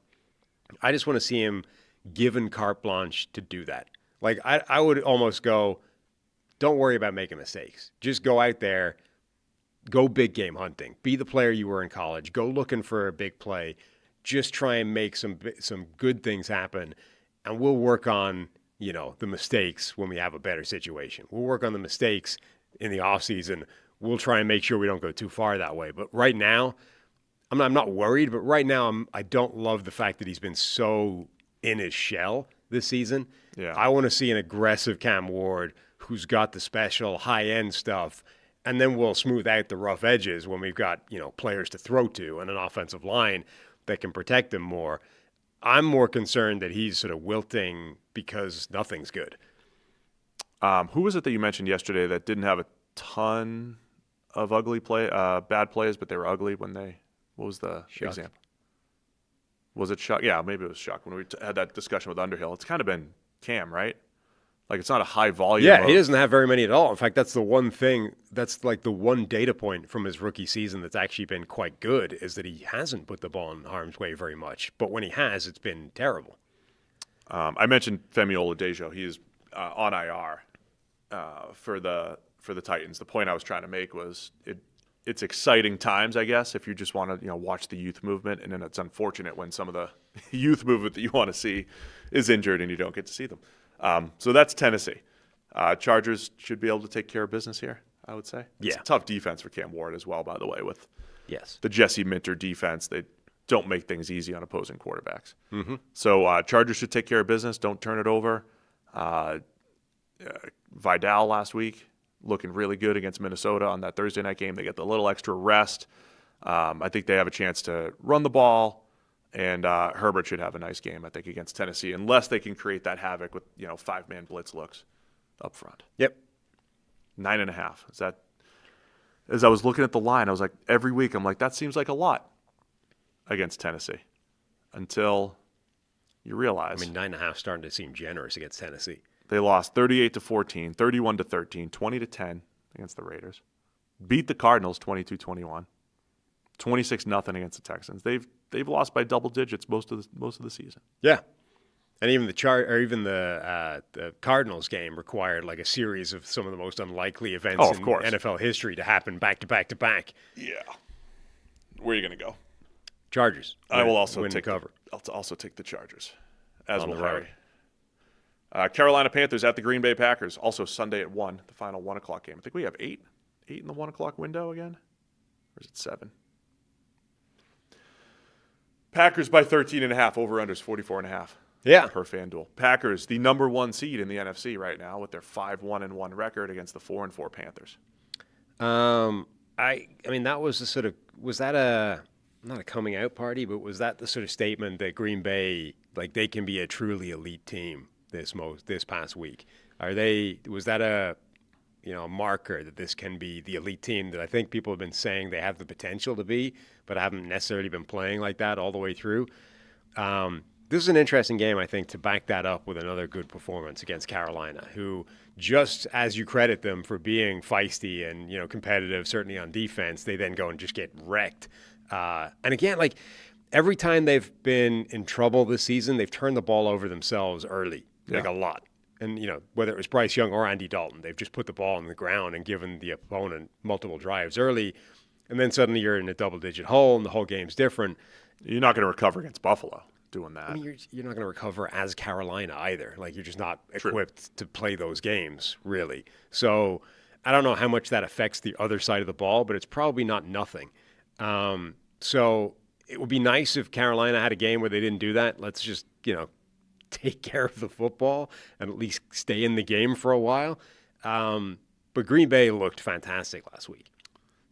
I just want to see him given carte blanche to do that. I would almost go, don't worry about making mistakes. Just go out there, go big game hunting. Be the player you were in college. Go looking for a big play. Just try and make some good things happen, and we'll work on, the mistakes when we have a better situation. We'll work on the mistakes in the offseason. We'll try and make sure we don't go too far that way. But right now, I'm not worried, but right now I don't love the fact that he's been so in his shell this season. Yeah. I want to see an aggressive Cam Ward who's got the special high-end stuff and then we'll smooth out the rough edges when we've got, players to throw to and an offensive line that can protect them more. I'm more concerned that he's sort of wilting because nothing's good. Who was it that you mentioned yesterday that didn't have a ton of bad plays, but they were ugly when what was the example? Was it Shuck? Yeah, maybe it was Shuck when we had that discussion with Underhill. It's kind of been Cam, right? Like, it's not a high volume. Yeah, he doesn't have very many at all. In fact, that's the one thing, that's like the one data point from his rookie season that's actually been quite good, is that he hasn't put the ball in harm's way very much. But when he has, it's been terrible. I mentioned Femi Oladejo. He is on IR for the Titans. The point I was trying to make was it's exciting times, I guess, if you just want to watch the youth movement, and then it's unfortunate when some of the youth movement that you want to see is injured and you don't get to see them. So that's Tennessee. Chargers should be able to take care of business here, I would say. It's a tough defense for Cam Ward as well, by the way, with the Jesse Minter defense. They don't make things easy on opposing quarterbacks. Mm-hmm. So Chargers should take care of business. Don't turn it over. Vidal last week looking really good against Minnesota on that Thursday night game. They get the little extra rest. I think they have a chance to run the ball. And Herbert should have a nice game, I think, against Tennessee, unless they can create that havoc with 5-man blitz looks up front. Yep. 9.5. Is that? As I was looking at the line, I was like, every week I'm like, that seems like a lot against Tennessee, until you realize. 9.5 starting to seem generous against Tennessee. They lost 38-14, 31-13, 20-10 against the Raiders. Beat the Cardinals 22-21. 26-0 against the Texans. They've lost by double digits most of the season. Yeah, and even the Cardinals game required like a series of some of the most unlikely events in NFL history to happen back to back to back. Yeah, where are you going to go? Chargers. I will also win take cover. I'll also take the Chargers, as will Harry. Carolina Panthers at the Green Bay Packers, also Sunday at 1, the final 1 o'clock game. I think we have 8 in the 1 o'clock window again, or is it 7? Packers by 13.5, over-unders 44.5. Yeah. Per Fanduel. Packers, the number 1 seed in the NFC right now with their 5-1-1 record against the 4-4 Panthers. That was the sort of, was that not a coming out party, but was that the sort of statement that Green Bay, like, they can be a truly elite team this past week? Was that a marker that this can be the elite team that I think people have been saying they have the potential to be, but haven't necessarily been playing like that all the way through? This is an interesting game, I think, to back that up with another good performance against Carolina, who, just as you credit them for being feisty and competitive, certainly on defense, they then go and just get wrecked. And again, like, every time they've been in trouble this season, they've turned the ball over themselves early, like a lot. And, whether it was Bryce Young or Andy Dalton, they've just put the ball on the ground and given the opponent multiple drives early. And then suddenly you're in a double-digit hole and the whole game's different. You're not going to recover against Buffalo doing that. You're not going to recover as Carolina either. Like, you're just not equipped to play those games, really. So I don't know how much that affects the other side of the ball, but it's probably not nothing. So it would be nice if Carolina had a game where they didn't do that. Let's just, take care of the football and at least stay in the game for a while. But Green Bay looked fantastic last week.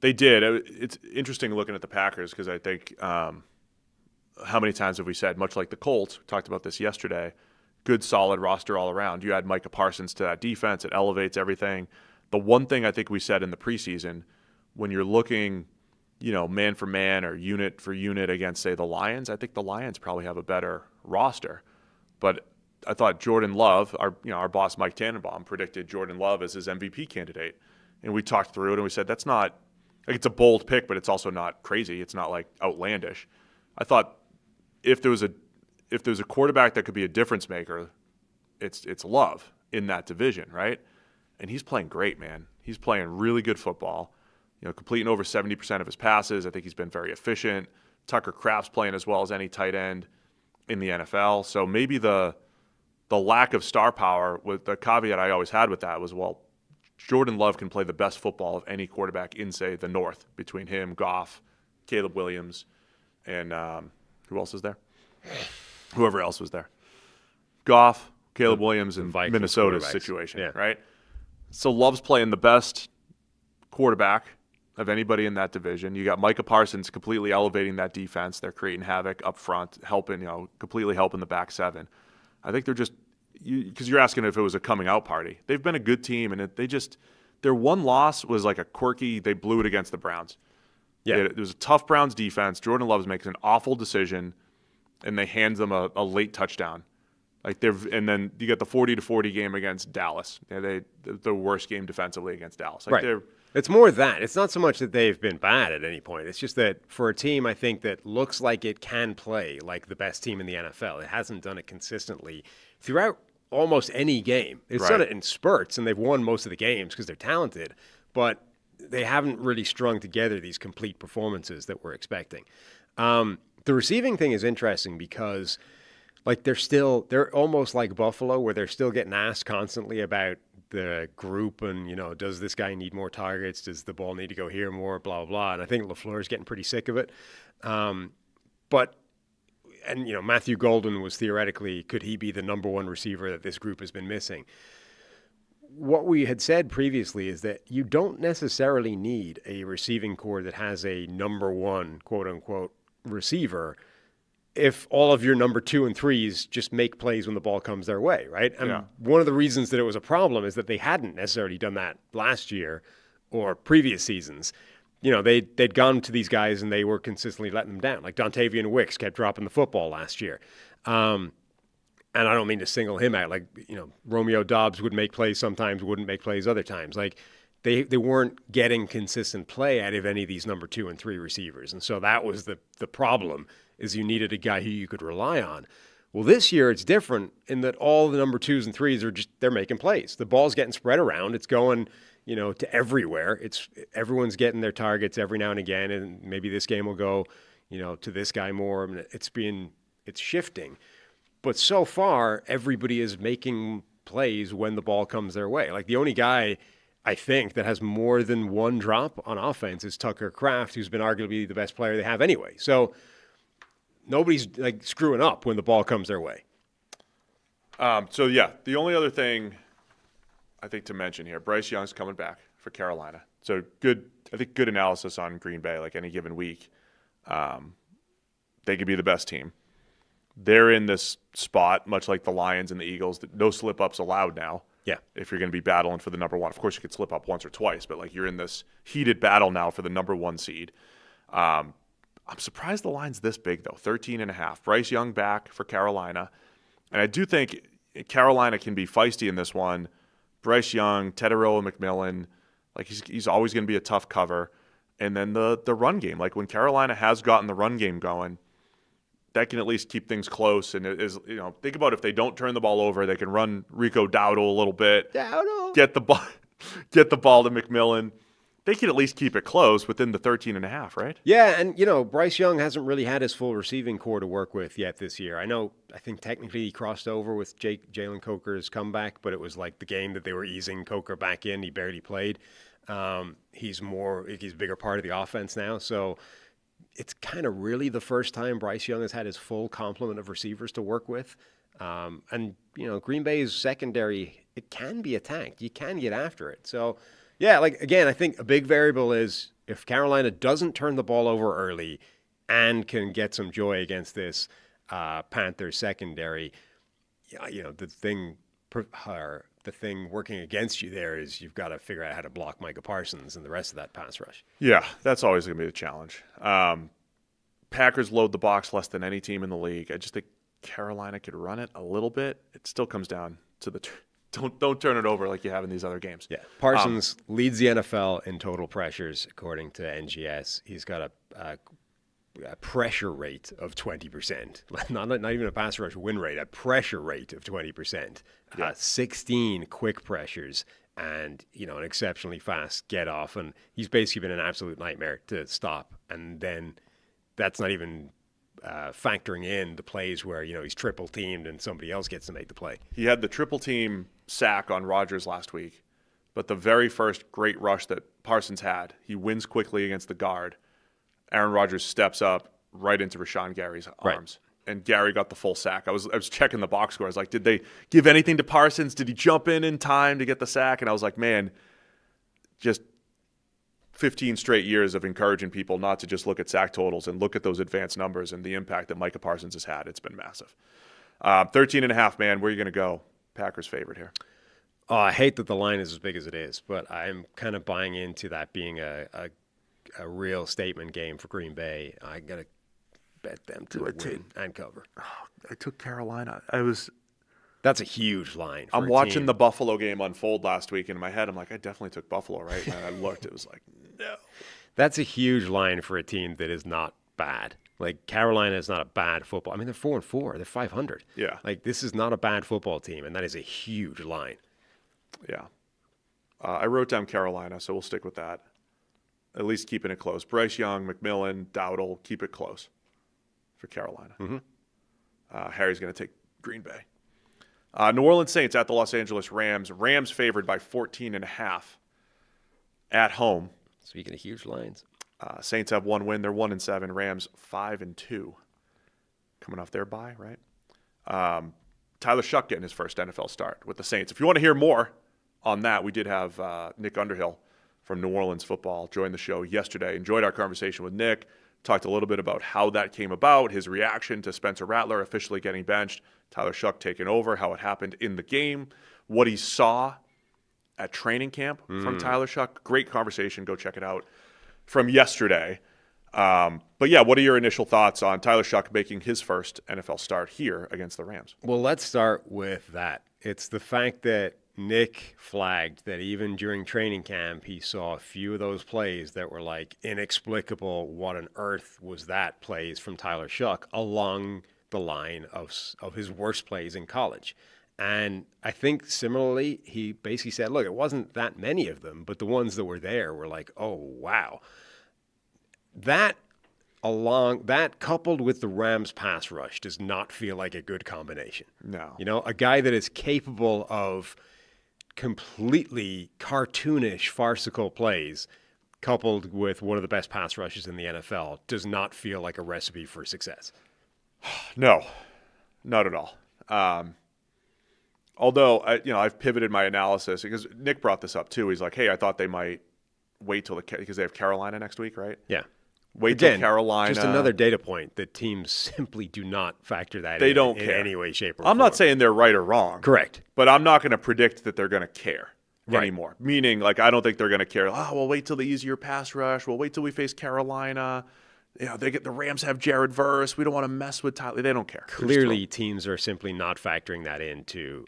They did. It's interesting looking at the Packers because I think how many times have we said, much like the Colts, we talked about this yesterday, good, solid roster all around. You add Micah Parsons to that defense. It elevates everything. The one thing I think we said in the preseason, when you're looking, man for man or unit for unit against, say, the Lions, I think the Lions probably have a better roster. But I thought Jordan Love, our boss Mike Tannenbaum, predicted Jordan Love as his MVP candidate. And we talked through it and we said that's not, like, it's a bold pick, but it's also not crazy. It's not like outlandish. I thought if there was a quarterback that could be a difference maker, it's Love in that division, right? And he's playing great, man. He's playing really good football. Completing over 70% of his passes. I think he's been very efficient. Tucker Kraft's playing as well as any tight end in the NFL. So maybe the lack of star power, with the caveat I always had with that was, well, Jordan Love can play the best football of any quarterback in, say, the North, between him, Goff, Caleb Williams, and who else is there? Whoever else was there. Goff, Caleb Williams, and Minnesota's situation, right? So Love's playing the best quarterback of anybody in that division. You got Micah Parsons completely elevating that defense. They're creating havoc up front, helping, completely helping the back seven. I think they're just, because you're asking if it was a coming out party. They've been a good team, and their one loss was like a quirky, they blew it against the Browns. Yeah. It was a tough Browns defense. Jordan Love making an awful decision, and they hand them a late touchdown. And then you get the 40-40 game against Dallas. Yeah, the worst game defensively against Dallas. Right. It's more that. It's not so much that they've been bad at any point. It's just that for a team, I think, that looks like it can play like the best team in the NFL, it hasn't done it consistently throughout almost any game. It's done it in spurts, and they've won most of the games because they're talented, but they haven't really strung together these complete performances that we're expecting. The receiving thing is interesting because they're almost like Buffalo, where they're still getting asked constantly about the group and, does this guy need more targets? Does the ball need to go here more? Blah, blah, blah. And I think LaFleur's getting pretty sick of it. Matthew Golden was theoretically, could he be the number one receiver that this group has been missing? What we had said previously is that you don't necessarily need a receiving core that has a number one, quote unquote, receiver if all of your number 2 and 3s just make plays when the ball comes their way, right? And one of the reasons that it was a problem is that they hadn't necessarily done that last year or previous seasons. They'd gone to these guys and they were consistently letting them down. Like Dontavian Wicks kept dropping the football last year. And I don't mean to single him out. Romeo Doubs would make plays sometimes, wouldn't make plays other times. They weren't getting consistent play out of any of these number 2 and 3 receivers. And so that was the problem, is you needed a guy who you could rely on. Well, this year it's different in that all the number 2s and 3s they're making plays. The ball's getting spread around. It's going, to everywhere. Everyone's getting their targets every now and again, and maybe this game will go, to this guy more. I mean, it's shifting. But so far, everybody is making plays when the ball comes their way. The only guy, I think, that has more than one drop on offense is Tucker Kraft, who's been arguably the best player they have anyway. So nobody's screwing up when the ball comes their way. The only other thing I think to mention here, Bryce Young's coming back for Carolina. So good analysis on Green Bay, any given week. They could be the best team. They're in this spot, much like the Lions and the Eagles, that no slip-ups allowed now. Yeah. If you're going to be battling for the number one. Of course, you could slip up once or twice, but you're in this heated battle now for the number one seed. I'm surprised the line's this big, though, 13.5. Bryce Young back for Carolina. And I do think Carolina can be feisty in this one. Bryce Young, Teteroa McMillan, he's always going to be a tough cover. And then the run game. When Carolina has gotten the run game going, that can at least keep things close. And it is, think about if they don't turn the ball over, they can run Rico Dowdle a little bit. Get the ball to McMillan. They can at least keep it close within the 13.5, right? Yeah, and, Bryce Young hasn't really had his full receiving core to work with yet this year. I think technically he crossed over with Jalen Coker's comeback, but it was the game that they were easing Coker back in. He barely played. He's a bigger part of the offense now. So it's kind of really the first time Bryce Young has had his full complement of receivers to work with. Green Bay's secondary, it can be attacked. You can get after it. So, yeah, again, I think a big variable is if Carolina doesn't turn the ball over early and can get some joy against this Panthers secondary, the thing working against you there is you've got to figure out how to block Micah Parsons and the rest of that pass rush. Yeah, that's always going to be the challenge. Packers load the box less than any team in the league. I just think Carolina could run it a little bit. It still comes down to the don't turn it over like you have in these other games. Yeah, Parsons leads the NFL in total pressures according to NGS. He's got a pressure rate of 20%. Not even a pass rush win rate, a pressure rate of 20%. Yeah. 16 quick pressures and, an exceptionally fast get off. And he's basically been an absolute nightmare to stop. And then that's not even factoring in the plays where, he's triple teamed and somebody else gets to make the play. He had the triple team sack on Rodgers last week, but the very first great rush that Parsons had, he wins quickly against the guard. Aaron Rodgers steps up right into Rashawn Gary's arms. Right. And Gary got the full sack. I was checking the box score. I was like, did they give anything to Parsons? Did he jump in time to get the sack? And I was like, man, just 15 straight years of encouraging people not to just look at sack totals and look at those advanced numbers and the impact that Micah Parsons has had. It's been massive. 13.5, man. Where are you going to go? Packers favorite here. Oh, I hate that the line is as big as it is, but I'm kind of buying into that being a real statement game for Green Bay. I got to bet them to win and cover. Oh, I took Carolina. That's a huge line. I'm watching the Buffalo game unfold last week, and in my head, I'm like, I definitely took Buffalo, right? And I looked, it was like, no. That's a huge line for a team that is not bad. Like, Carolina is not a bad football. I mean, they're 4-4. They're 500. Yeah. Like, this is not a bad football team, and that is a huge line. Yeah. I wrote down Carolina, so we'll stick with that. At least keeping it close. Bryce Young, McMillan, Dowdle, keep it close for Carolina. Mm-hmm. Harry's going to take Green Bay. New Orleans Saints at the Los Angeles Rams. Rams favored by 14.5 at home. Speaking of huge lines. Saints have one win. They're 1-7. Rams 5-2. Coming off their bye, right? Tyler Shuck getting his first NFL start with the Saints. If you want to hear more on that, we did have Nick Underhill from New Orleans Football join the show yesterday. Enjoyed our conversation with Nick. Talked a little bit about how that came about, his reaction to Spencer Rattler officially getting benched, Tyler Shuck taking over, how it happened in the game, what he saw at training camp from Tyler Shuck. Great conversation. Go check it out from yesterday. But yeah, what are your initial thoughts on Tyler Shuck making his first NFL start here against the Rams? Well, let's start with that. It's the fact that Nick flagged that even during training camp, he saw a few of those plays that were like inexplicable. What on earth was that plays from Tyler Shuck along the line of his worst plays in college? And I think similarly, he basically said, look, it wasn't that many of them, but the ones that were there were like, oh, wow. That coupled with the Rams pass rush does not feel like a good combination. No. You know, a guy that is capable of completely cartoonish, farcical plays coupled with one of the best pass rushes in the NFL does not feel like a recipe for success. No, not at all. Although, I've pivoted my analysis because Nick brought this up too. He's like, hey, I thought they might wait till because they have Carolina next week, right? Yeah. Wait till Carolina. Just another data point that teams simply do not factor that they in don't in care. any way, shape, or form. I'm not saying they're right or wrong. Correct. But I'm not going to predict that they're going to care Right. anymore. Meaning, like, I don't think they're going to care. Oh, we'll wait till the easier pass rush. We'll wait till we face Carolina. The Rams have Jared Verse. We don't want to mess with Tyler. They don't care. Clearly, teams are simply not factoring that into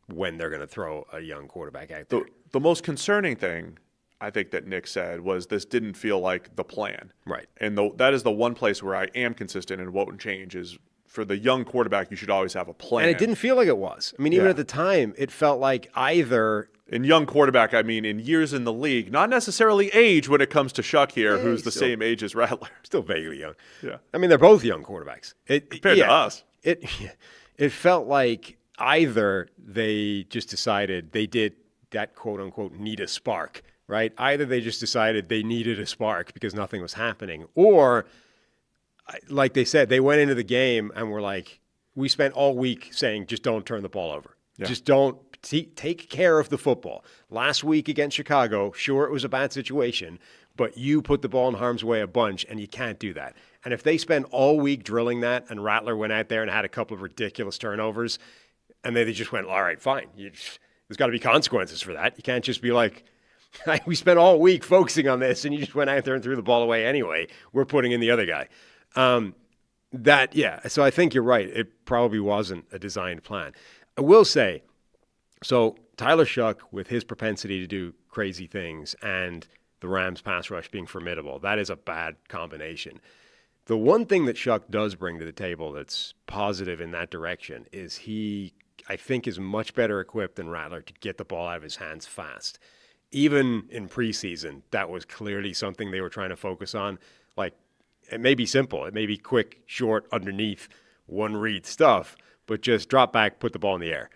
when they're going to throw a young quarterback out there. The most concerning thing I think that Nick said was this didn't feel like the plan. Right. And that is the one place where I am consistent and won't change is for the young quarterback, you should always have a plan. And it didn't feel like it was. I mean, even at the time, it felt like either... In young quarterback, I mean in years in the league, not necessarily age when it comes to Shuck here, who's the same age as Rattler. Still vaguely young. Yeah. I mean, they're both young quarterbacks. Compared to us. It felt like either they just decided they did that quote-unquote need a spark, right? Either they just decided they needed a spark because nothing was happening, or, like they said, they went into the game and were like, we spent all week saying just don't turn the ball over. Yeah. Just don't take care of the football. Last week against Chicago, sure, it was a bad situation, but you put the ball in harm's way a bunch, and you can't do that. And if they spend all week drilling that, and Rattler went out there and had a couple of ridiculous turnovers, and they just went, all right, fine. There's got to be consequences for that. You can't just be like, we spent all week focusing on this, and you just went out there and threw the ball away anyway. We're putting in the other guy. So I think you're right. It probably wasn't a designed plan. I will say, so Tyler Shuck, with his propensity to do crazy things and the Rams pass rush being formidable, that is a bad combination. The one thing that Shuck does bring to the table that's positive in that direction is he, I think, is much better equipped than Rattler to get the ball out of his hands fast. Even in preseason, that was clearly something they were trying to focus on. Like, it may be simple. It may be quick, short, underneath, one read stuff, but just drop back, put the ball in the air.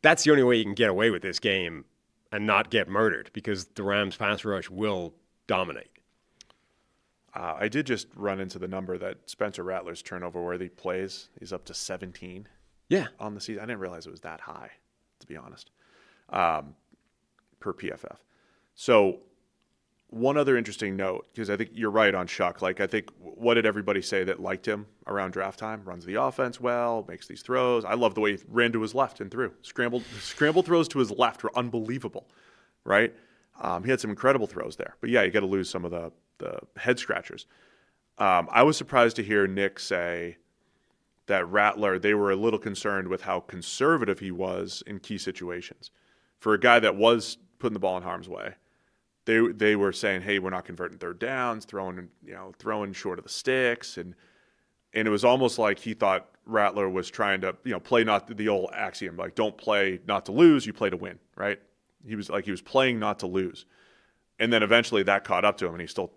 That's the only way you can get away with this game and not get murdered, because the Rams pass rush will dominate. I did just run into the number that Spencer Rattler's turnover-worthy plays. He's up to 17 on the season. I didn't realize it was that high, to be honest, per PFF. So One other interesting note, because I think you're right on Shuck. Like, I think, what did everybody say that liked him around draft time? Runs the offense well, makes these throws. I love the way he ran to his left and threw. Scrambled throws to his left were unbelievable, right? He had some incredible throws there. But, yeah, you got to lose some of the head scratchers. I was surprised to hear Nick say that Rattler, they were a little concerned with how conservative he was in key situations. For a guy that was putting the ball in harm's way, they were saying, hey, we're not converting third downs, throwing short of the sticks. And it was almost like he thought Rattler was trying to, play not the old axiom, like don't play not to lose, you play to win, right? He was playing not to lose. And then eventually that caught up to him, and he's still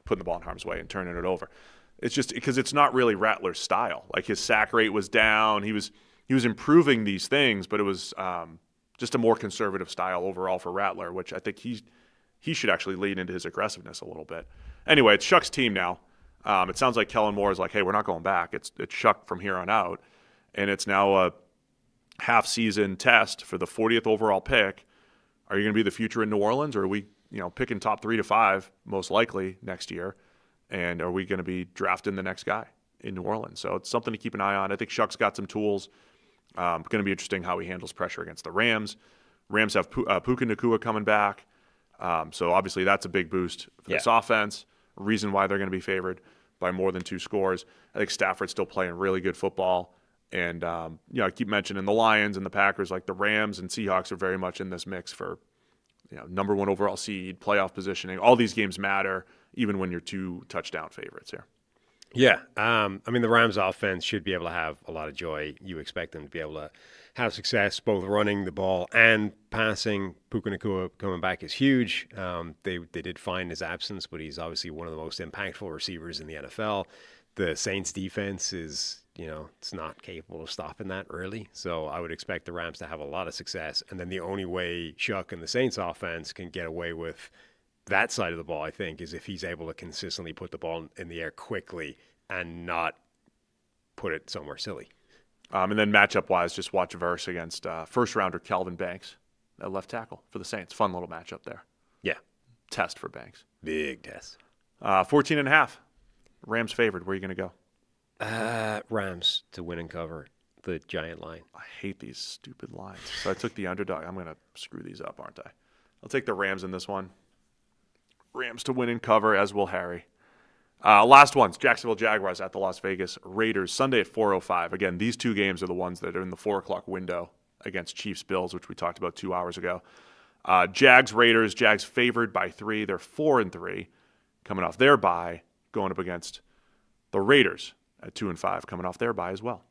putting the ball in harm's way and turning it over. It's just because it's not really Rattler's style. Like, his sack rate was down. He was improving these things, but it was just a more conservative style overall for Rattler, which I think he should actually lean into his aggressiveness a little bit. Anyway, it's Shuck's team now. It sounds like Kellen Moore is like, hey, we're not going back. It's Shuck from here on out. And it's now a half-season test for the 40th overall pick. Are you going to be the future in New Orleans, or are we picking top 3 to 5 most likely next year? And are we going to be drafting the next guy in New Orleans? So it's something to keep an eye on. I think Shuck's got some tools. Going to be interesting how he handles pressure against the Rams. Rams have Puka Nacua coming back. So obviously that's a big boost for this offense. A reason why they're going to be favored by more than 2 scores. I think Stafford's still playing really good football. And, I keep mentioning the Lions and the Packers. Like, the Rams and Seahawks are very much in this mix for, number 1 overall seed, playoff positioning. All these games matter, even when you're 2 touchdown favorites here. Yeah. The Rams offense should be able to have a lot of joy. You expect them to be able to have success both running the ball and passing. Puka Nacua coming back is huge. They did find his absence, but he's obviously one of the most impactful receivers in the NFL. The Saints defense is, it's not capable of stopping that really. So I would expect the Rams to have a lot of success. And then the only way Shuck and the Saints offense can get away with that side of the ball, I think, is if he's able to consistently put the ball in the air quickly and not put it somewhere silly. And then matchup-wise, just watch Verse against first-rounder Calvin Banks at left tackle for the Saints. Fun little matchup there. Yeah. Test for Banks. Big test. 14.5. Rams favored. Where are you going to go? Rams to win and cover the giant line. I hate these stupid lines. So I took the underdog. I'm going to screw these up, aren't I? I'll take the Rams in this one. Rams to win and cover, as will Harry. Last ones, Jacksonville Jaguars at the Las Vegas Raiders, Sunday at 4:05. Again, these 2 games are the ones that are in the 4 o'clock window against Chiefs-Bills, which we talked about 2 hours ago. Jags-Raiders, Jags favored by 3. They're 4-3, coming off their bye, going up against the Raiders at 2-5, coming off their bye as well.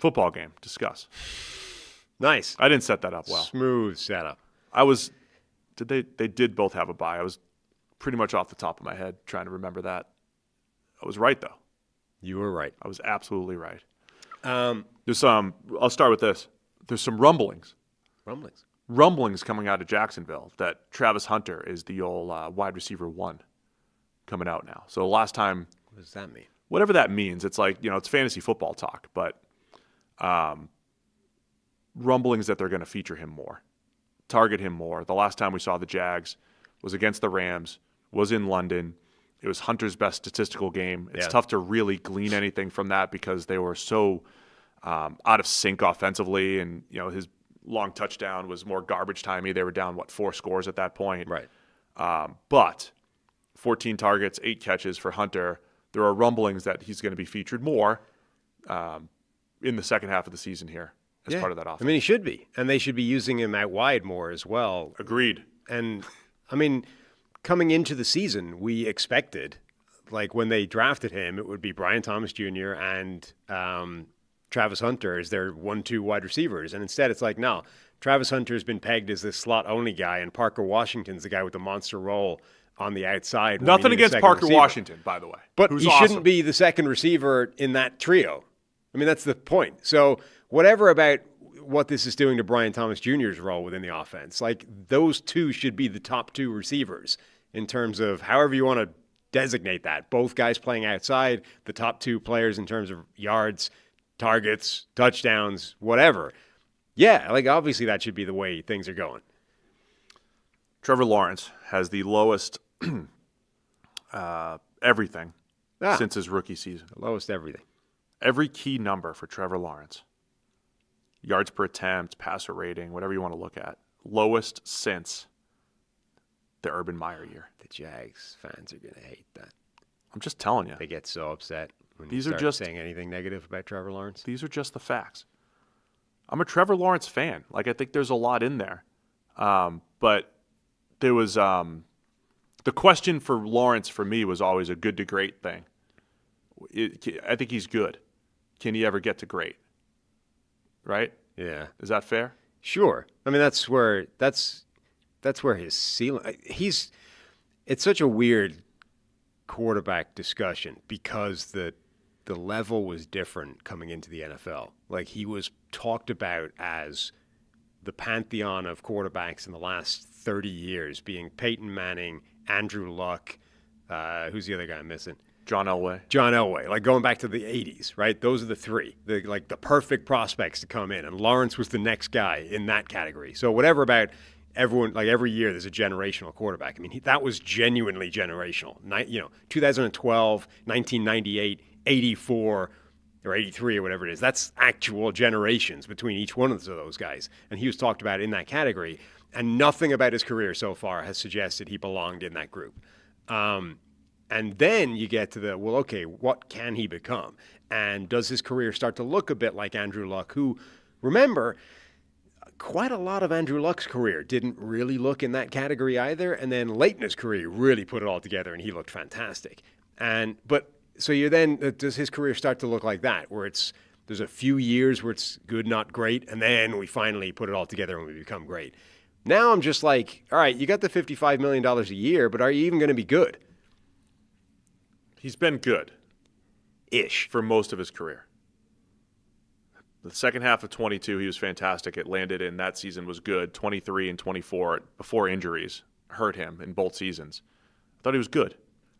Football game, discuss. Nice. I didn't set that up well. Smooth setup. They did both have a bye. I was pretty much off the top of my head trying to remember that. I was right, though. You were right. I was absolutely right. I'll start with this. There's some rumblings. Rumblings coming out of Jacksonville that Travis Hunter is the old wide receiver 1 coming out now. So last time. What does that mean? Whatever that means. It's like, it's fantasy football talk, but rumblings that they're going to feature him more, target him more. The last time we saw the Jags was against the Rams, was in London. It was Hunter's best statistical game. It's tough to really glean anything from that because they were so out of sync offensively, and his long touchdown was more garbage timey. They were down 4 scores at that point. Right. But 14 targets, 8 catches for Hunter. There are rumblings that he's going to be featured more in the second half of the season here as part of that offense. He should be, and they should be using him out wide more as well. Agreed. And coming into the season, we expected, like when they drafted him, it would be Brian Thomas Jr. and Travis Hunter as their 1-2 wide receivers. And instead it's like, no, Travis Hunter has been pegged as this slot-only guy, and Parker Washington's the guy with the monster role on the outside. Nothing against Parker Washington, by the way. But he shouldn't be the second receiver in that trio. That's the point. So whatever about what this is doing to Brian Thomas Jr.'s role within the offense, like those 2 should be the top 2 receivers in terms of however you want to designate that. Both guys playing outside, the top 2 players in terms of yards, targets, touchdowns, whatever. Yeah, obviously that should be the way things are going. Trevor Lawrence has the lowest everything since his rookie season. The lowest everything. Every key number for Trevor Lawrence, yards per attempt, passer rating, whatever you want to look at, lowest since the Urban Meyer year. The Jags fans are going to hate that. I'm just telling you. They get so upset when These you are start just saying anything negative about Trevor Lawrence. These are just the facts. I'm a Trevor Lawrence fan. Like, I think there's a lot in there. But there was the question for Lawrence for me was always a good to great thing. I think he's good. Can he ever get to great? Right? Yeah. Is that fair? Sure. I mean, that's where his ceiling. It's such a weird quarterback discussion because the level was different coming into the NFL. Like, he was talked about as the pantheon of quarterbacks in the last 30 years, being Peyton Manning, Andrew Luck, who's the other guy I'm missing? John Elway, like going back to the 80s, right? Those are the three, the perfect prospects to come in. And Lawrence was the next guy in that category. So whatever about everyone, like every year there's a generational quarterback. I mean, that was genuinely generational. 2012, 1998, 84, or 83 or whatever it is. That's actual generations between each one of those guys. And he was talked about in that category. And nothing about his career so far has suggested he belonged in that group. And then you get to what can he become? And does his career start to look a bit like Andrew Luck, who, remember, quite a lot of Andrew Luck's career didn't really look in that category either. And then late in his career, he really put it all together and he looked fantastic. Does his career start to look like that, where there's a few years where it's good, not great, and then we finally put it all together and we become great? Now I'm just like, all right, you got the $55 million a year, but are you even going to be good? He's been good-ish for most of his career. The second half of 22, he was fantastic. It landed in that season was good. 23 and 24 before injuries hurt him in both seasons. I thought he was good.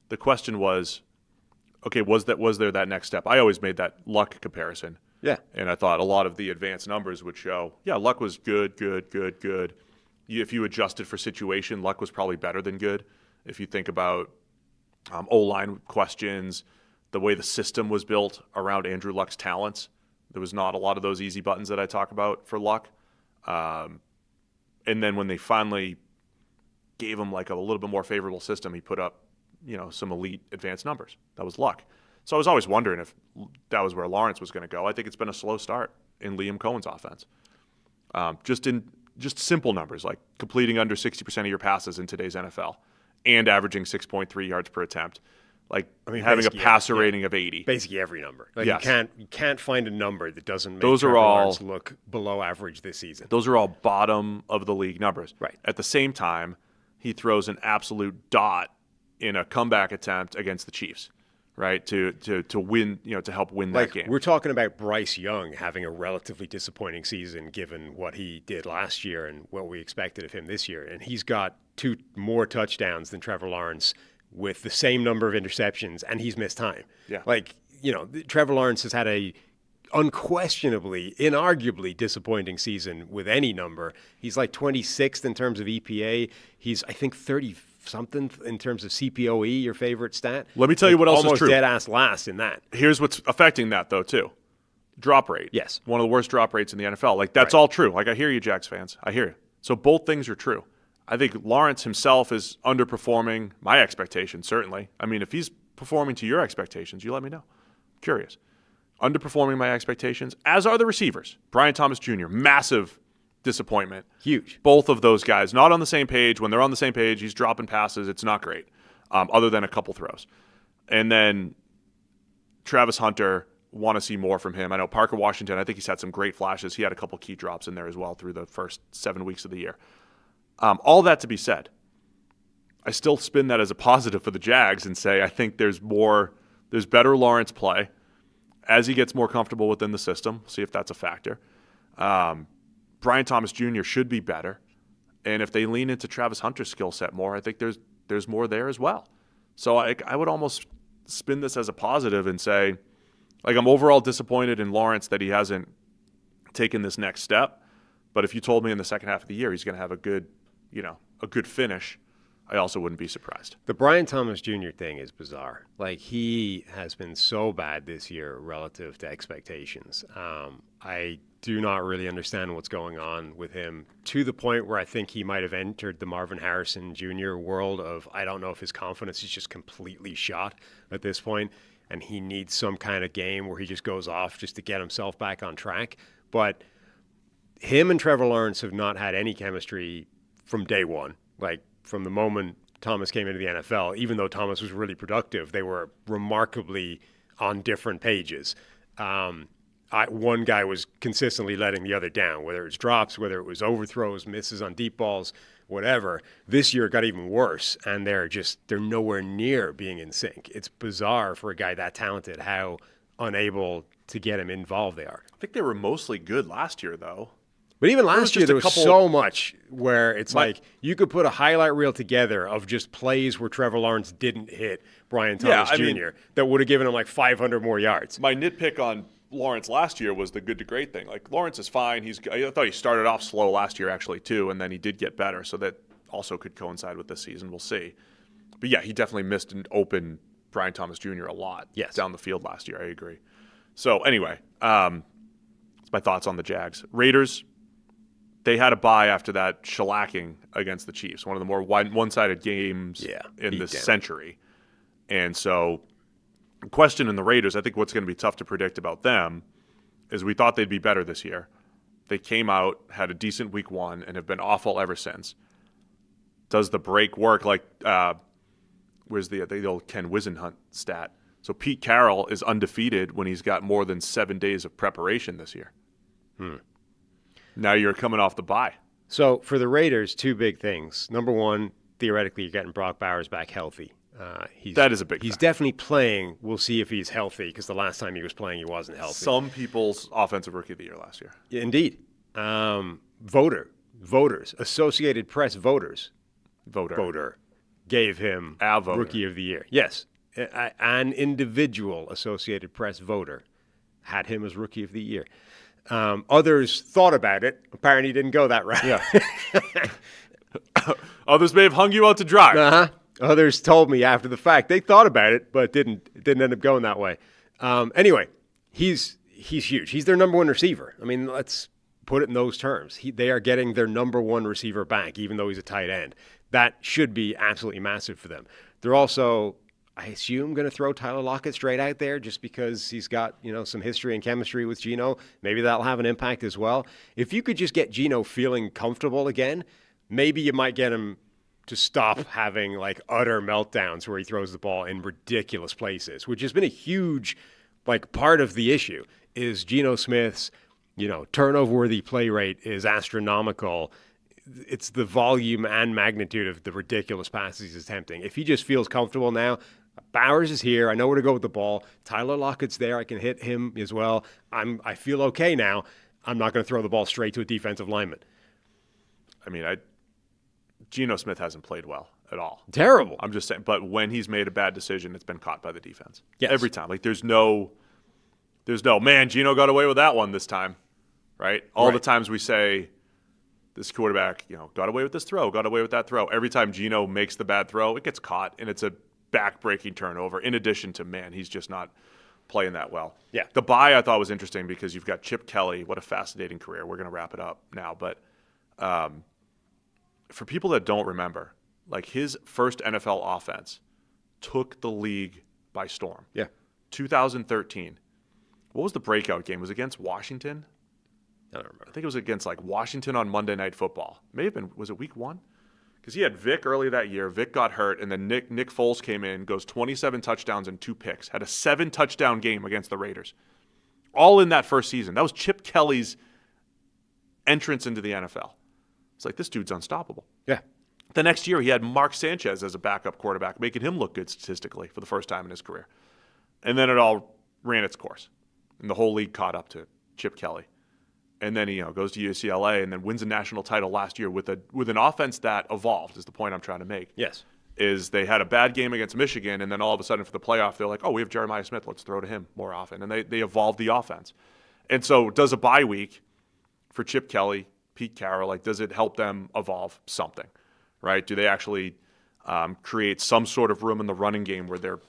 The question was, okay, was there that next step? I always made that Luck comparison. Yeah. And I thought a lot of the advanced numbers would show, yeah, Luck was good. If you adjusted for situation, Luck was probably better than good. If you think about O-line questions, the way the system was built around Andrew Luck's talents, there was not a lot of those easy buttons that I talk about for Luck. And then when they finally gave him like a little bit more favorable system, he put up, some elite advanced numbers. That was Luck. So I was always wondering if that was where Lawrence was going to go. I think it's been a slow start in Liam Cohen's offense. Just simple numbers, like completing under 60% of your passes in today's NFL and averaging 6.3 yards per attempt. Having a passer rating of 80. Basically every number. Yes. You can't find a number that doesn't make Trevor Lawrence look below average this season. Those are all bottom of the league numbers. Right. At the same time, he throws an absolute dot in a comeback attempt against the Chiefs, right? To win, to help win that game. We're talking about Bryce Young having a relatively disappointing season given what he did last year and what we expected of him this year. And he's got 2 more touchdowns than Trevor Lawrence with the same number of interceptions, and he's missed time. Yeah. Trevor Lawrence has had a unquestionably, inarguably disappointing season with any number. He's like 26th in terms of EPA. He's, I think, 30-something in terms of CPOE, your favorite stat. Let me tell you what else is true. Almost dead-ass last in that. Here's what's affecting that, though, too. Drop rate. Yes. One of the worst drop rates in the NFL. That's all true. I hear you, Jags fans. I hear you. So both things are true. I think Lawrence himself is underperforming my expectations, certainly. I mean, if he's performing to your expectations, you let me know. I'm curious. Underperforming my expectations, as are the receivers. Brian Thomas Jr., massive disappointment. Huge. Both of those guys, not on the same page. When they're on the same page, he's dropping passes. It's not great, other than a couple throws. And then Travis Hunter, want to see more from him. I know Parker Washington, I think he's had some great flashes. He had a couple key drops in there as well through the first 7 weeks of the year. All that to be said, I still spin that as a positive for the Jags and say I think there's better Lawrence play as he gets more comfortable within the system. See if that's a factor. Brian Thomas Jr. should be better. And if they lean into Travis Hunter's skill set more, I think there's more there as well. So I would almost spin this as a positive and say, I'm overall disappointed in Lawrence that he hasn't taken this next step. But if you told me in the second half of the year he's going to have a a good finish, I also wouldn't be surprised. The Brian Thomas Jr. thing is bizarre. Like, he has been so bad this year relative to expectations. I do not really understand what's going on with him, to the point where I think he might have entered the Marvin Harrison Jr. world of, I don't know if his confidence is just completely shot at this point, and he needs some kind of game where he just goes off just to get himself back on track. But him and Trevor Lawrence have not had any chemistry from day one. Like, from the moment Thomas came into the NFL, even though Thomas was really productive, they were remarkably on different pages. One guy was consistently letting the other down, whether it was drops, whether it was overthrows, misses on deep balls, whatever. This year it got even worse, and they're nowhere near being in sync. It's bizarre for a guy that talented how unable to get him involved they are. I think they were mostly good last year, though. But even last year, there was so much where it's like you could put a highlight reel together of just plays where Trevor Lawrence didn't hit Brian Thomas Jr. that would have given him like 500 more yards. My nitpick on Lawrence last year was the good to great thing. Like, Lawrence is fine. I thought he started off slow last year, actually, too, and then he did get better. So that also could coincide with this season. We'll see. But yeah, he definitely missed an open Brian Thomas Jr. a lot down the field last year. I agree. So anyway, that's my thoughts on the Jags. Raiders, they had a bye after that shellacking against the Chiefs, one of the more one-sided games in this century. And so, question in the Raiders, I think what's going to be tough to predict about them is we thought they'd be better this year. They came out, had a decent week one, and have been awful ever since. Does the break work? Like, where's the old Ken Wisenhunt stat? So Pete Carroll is undefeated when he's got more than 7 days of preparation this year. Now you're coming off the bye. So for the Raiders, two big things. Number one, theoretically, you're getting Brock Bowers back healthy. That is a big He's fact. Definitely playing. We'll see if he's healthy, because the last time he was playing, he wasn't healthy. Some people's offensive rookie of the year last year. Yeah, indeed. Voters, Associated Press voter gave him rookie of the year. Yes, an individual Associated Press voter had him as rookie of the year. Others thought about it. Apparently, didn't go that route. Yeah. Others may have hung you out to dry. Others told me after the fact they thought about it, but didn't end up going that way. Anyway, he's huge. He's their number one receiver. I mean, let's put it in those terms. They are getting their number one receiver back, even though he's a tight end. That should be absolutely massive for them. They're also, I assume, going to throw Tyler Lockett straight out there just because he's got, some history and chemistry with Geno. Maybe that'll have an impact as well. If you could just get Geno feeling comfortable again, maybe you might get him to stop having like utter meltdowns where he throws the ball in ridiculous places, which has been a huge part of the issue. Is Geno Smith's turnover-worthy play rate is astronomical. It's the volume and magnitude of the ridiculous passes he's attempting. If he just feels comfortable now, Bowers is here. I know where to go with the ball. Tyler Lockett's there. I can hit him as well. I feel okay now. I'm not going to throw the ball straight to a defensive lineman. I mean, Geno Smith hasn't played well at all. Terrible. I'm just saying. But when he's made a bad decision, it's been caught by the defense. Yes. Every time. There's no, man, Geno got away with that one this time, right? All the times we say this quarterback, got away with this throw, got away with that throw. Every time Geno makes the bad throw, it gets caught, and it's a back-breaking turnover. In addition to, man, he's just not playing that well. Yeah. The bye I thought was interesting because you've got Chip Kelly. What a fascinating career. We're going to wrap it up now, but for people that don't remember, his first NFL offense took the league by storm. Yeah. 2013. What was the breakout game? Was it against Washington? I don't remember. I think it was against Washington on Monday Night Football. May have been. Was it week one? Because he had Vic early that year. Vic got hurt, and then Nick Foles came in, goes 27 touchdowns and 2 picks. Had a 7-touchdown game against the Raiders. All in that first season. That was Chip Kelly's entrance into the NFL. It's this dude's unstoppable. Yeah. The next year, he had Mark Sanchez as a backup quarterback, making him look good statistically for the first time in his career. And then it all ran its course, and the whole league caught up to Chip Kelly. And then he goes to UCLA and then wins a national title last year with an offense that evolved, is the point I'm trying to make. Yes. Is they had a bad game against Michigan, and then all of a sudden for the playoff, they're like, oh, we have Jeremiah Smith. Let's throw to him more often. And they evolved the offense. And so does a bye week for Chip Kelly, Pete Carroll, does it help them evolve something, right? Do they actually create some sort of room in the running game where they're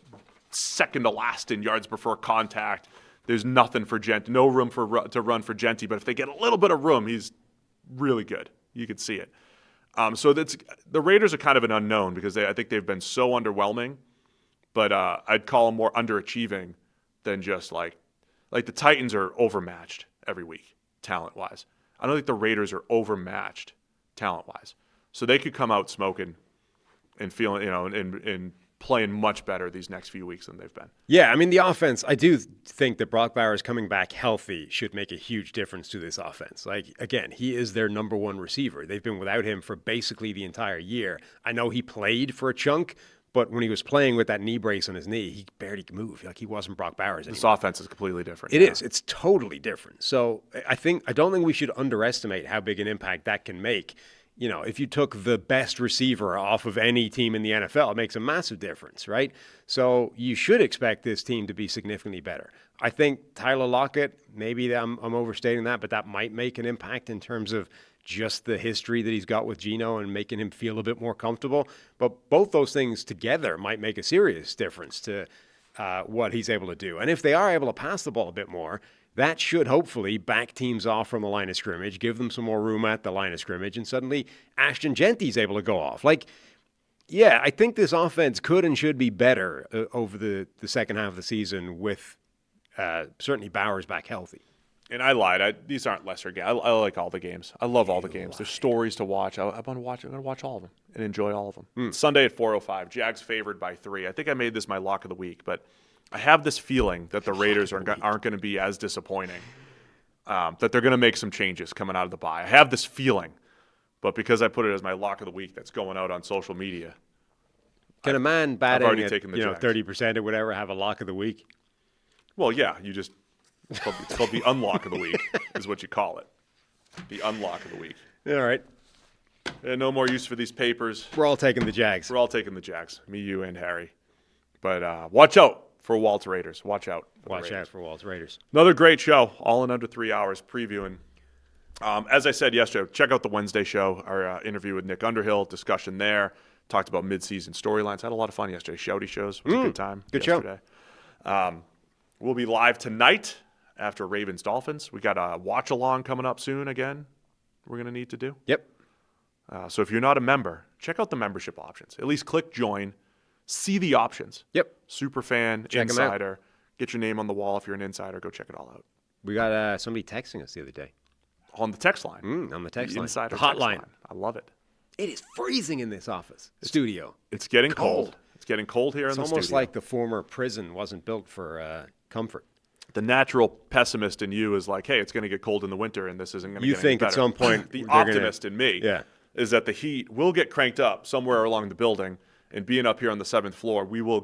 second to last in yards before contact? There's nothing for Genti, no room to run for Genti, but if they get a little bit of room, he's really good. You can see it. So the Raiders are kind of an unknown because I think they've been so underwhelming, but I'd call them more underachieving than just like the Titans are overmatched every week, talent-wise. I don't think the Raiders are overmatched talent-wise. So they could come out smoking and feeling, and playing much better these next few weeks than they've been. Yeah, I mean, the offense, I do think that Brock Bowers coming back healthy should make a huge difference to this offense. Like, again, he is their number one receiver. They've been without him for basically the entire year. I know he played for a chunk, but when he was playing with that knee brace on his knee, he barely could move. Like, he wasn't Brock Bowers anymore. This offense is completely different. It is. It's totally different. So I don't think we should underestimate how big an impact that can make. If you took the best receiver off of any team in the NFL, it makes a massive difference, right? So you should expect this team to be significantly better. I think Tyler Lockett, maybe I'm overstating that, but that might make an impact in terms of just the history that he's got with Geno and making him feel a bit more comfortable. But both those things together might make a serious difference to what he's able to do. And if they are able to pass the ball a bit more, that should hopefully back teams off from the line of scrimmage, give them some more room at the line of scrimmage, and suddenly Ashton Genti's able to go off. I think this offense could and should be better over the second half of the season with certainly Bowers back healthy. And I lied. These aren't lesser games. I like all the games. I love all the games. There's stories to watch. I'm going to watch all of them and enjoy all of them. Sunday at 4:05, Jags favored by 3. I think I made this my lock of the week, but I have this feeling that the Raiders aren't going to be as disappointing, that they're going to make some changes coming out of the bye. I have this feeling, but because I put it as my lock of the week that's going out on social media. Can a man batting at 30% or whatever have a lock of the week? Well, yeah, it's called the unlock of the week is what you call it. The unlock of the week. All right. No more use for these papers. We're all taking the Jags. We're all taking the Jags. Me, you, and Harry. But watch out for Walt's Raiders. Watch out. Watch out for Walt's Raiders. Another great show, all in under 3 hours, previewing. As I said yesterday, check out the Wednesday show, our interview with Nick Underhill, discussion there. Talked about midseason storylines. Had a lot of fun yesterday. Shouty shows. It was a good time. Good yesterday. Show. We'll be live tonight after Ravens Dolphins. We got a watch along coming up soon again. We're going to need to do. Yep. So if you're not a member, check out the membership options. At least click join. See the options. Yep. Superfan, check insider. Get your name on the wall if you're an insider. Go check it all out. We got somebody texting us the other day. On the text line. On the text line. Insider hotline. Text line. I love it. It is freezing in this studio. It's getting cold. It's getting cold here in the studio. It's almost like the former prison wasn't built for comfort. The natural pessimist in you is like, hey, it's going to get cold in the winter and this isn't going to get any better. You think at some point the optimist in me is that the heat will get cranked up somewhere along the building, and being up here on the 7th floor, we will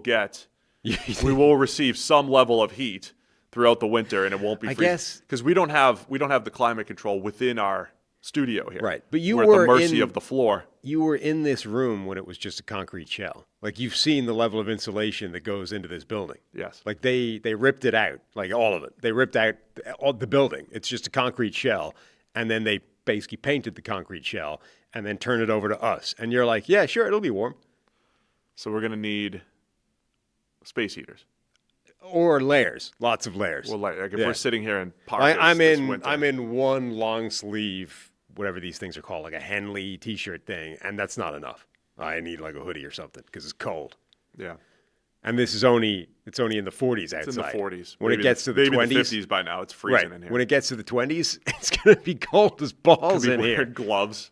receive some level of heat throughout the winter, and it won't be freezing. I guess because we don't have the climate control within our studio here. Right. But we're at the mercy of the floor. You were in this room when it was just a concrete shell. Like, you've seen the level of insulation that goes into this building. Yes. Like, they ripped it out, like all of it. They ripped out all the building. It's just a concrete shell. And then they basically painted the concrete shell and then turned it over to us. And you're like, yeah, sure, it'll be warm. So we're going to need space heaters. Or layers. Lots of layers. Well, if we're sitting here in parkas I'm in one long sleeve, whatever these things are called, like a Henley t-shirt thing, and that's not enough. I need like a hoodie or something because it's cold. Yeah. And this is only in the 40s outside. It's in the 40s. When it gets to the 20s. Maybe the 50s by now. It's freezing in here. When it gets to the 20s, it's going to be cold as balls in here. Gloves.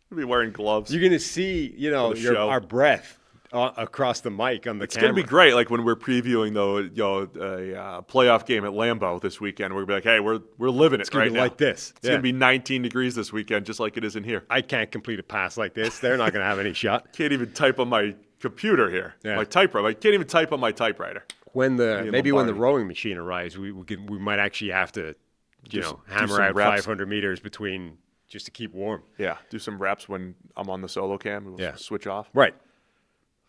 We'll be wearing gloves. You're going to see, our breath across the mic on the camera. It's going to be great. Like when we're previewing a playoff game at Lambeau this weekend, we're going to be like, hey, we're living it right now. It's going to be like this. It's going to be 19 degrees this weekend, just like it is in here. I can't complete a pass like this. They're not going to have any shot. Can't even type on my computer here. Yeah. My typewriter. I can't even type on my typewriter. When the rowing machine arrives, we might actually have to, hammer out 500 meters between just to keep warm. Yeah, do some reps when I'm on the solo cam. We'll switch off. Right.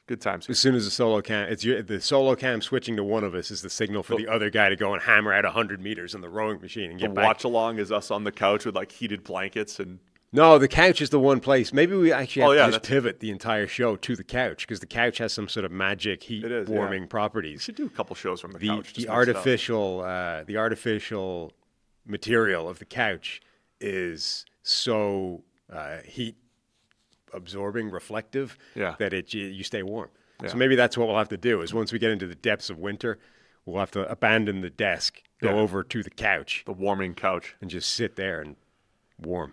Good times. As soon as the solo cam, the solo cam switching to one of us is the signal for the other guy to go and hammer out 100 meters on the rowing machine and get back. Watch along is us on the couch with like heated blankets and No, the couch is the one place. Maybe we actually have to just that's pivot the entire show to the couch because the couch has some sort of magic heat warming We properties. should do a couple shows from the couch. The artificial material of the couch is so heat absorbing, reflective that you stay warm. Yeah. So maybe that's what we'll have to do is once we get into the depths of winter, we'll have to abandon the desk, go over to the couch. The warming couch. And just sit there and warm.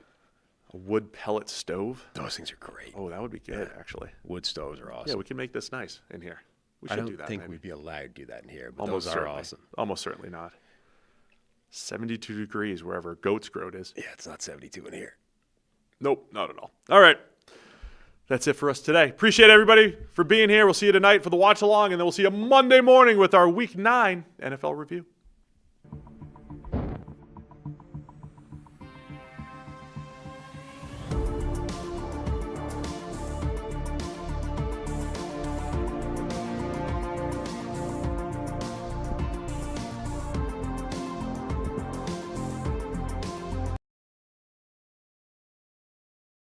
A wood pellet stove? Those things are great. Oh, that would be good, actually. Wood stoves are awesome. Yeah, we can make this nice in here. We should do that. I don't think maybe. we'd be allowed to do that in here, but those are awesome. Almost certainly not. 72 degrees wherever Goat's Groat is. Yeah, it's not 72 in here. Nope, not at all. All right. That's it for us today. Appreciate everybody for being here. We'll see you tonight for the watch along, and then we'll see you Monday morning with our Week 9 NFL review.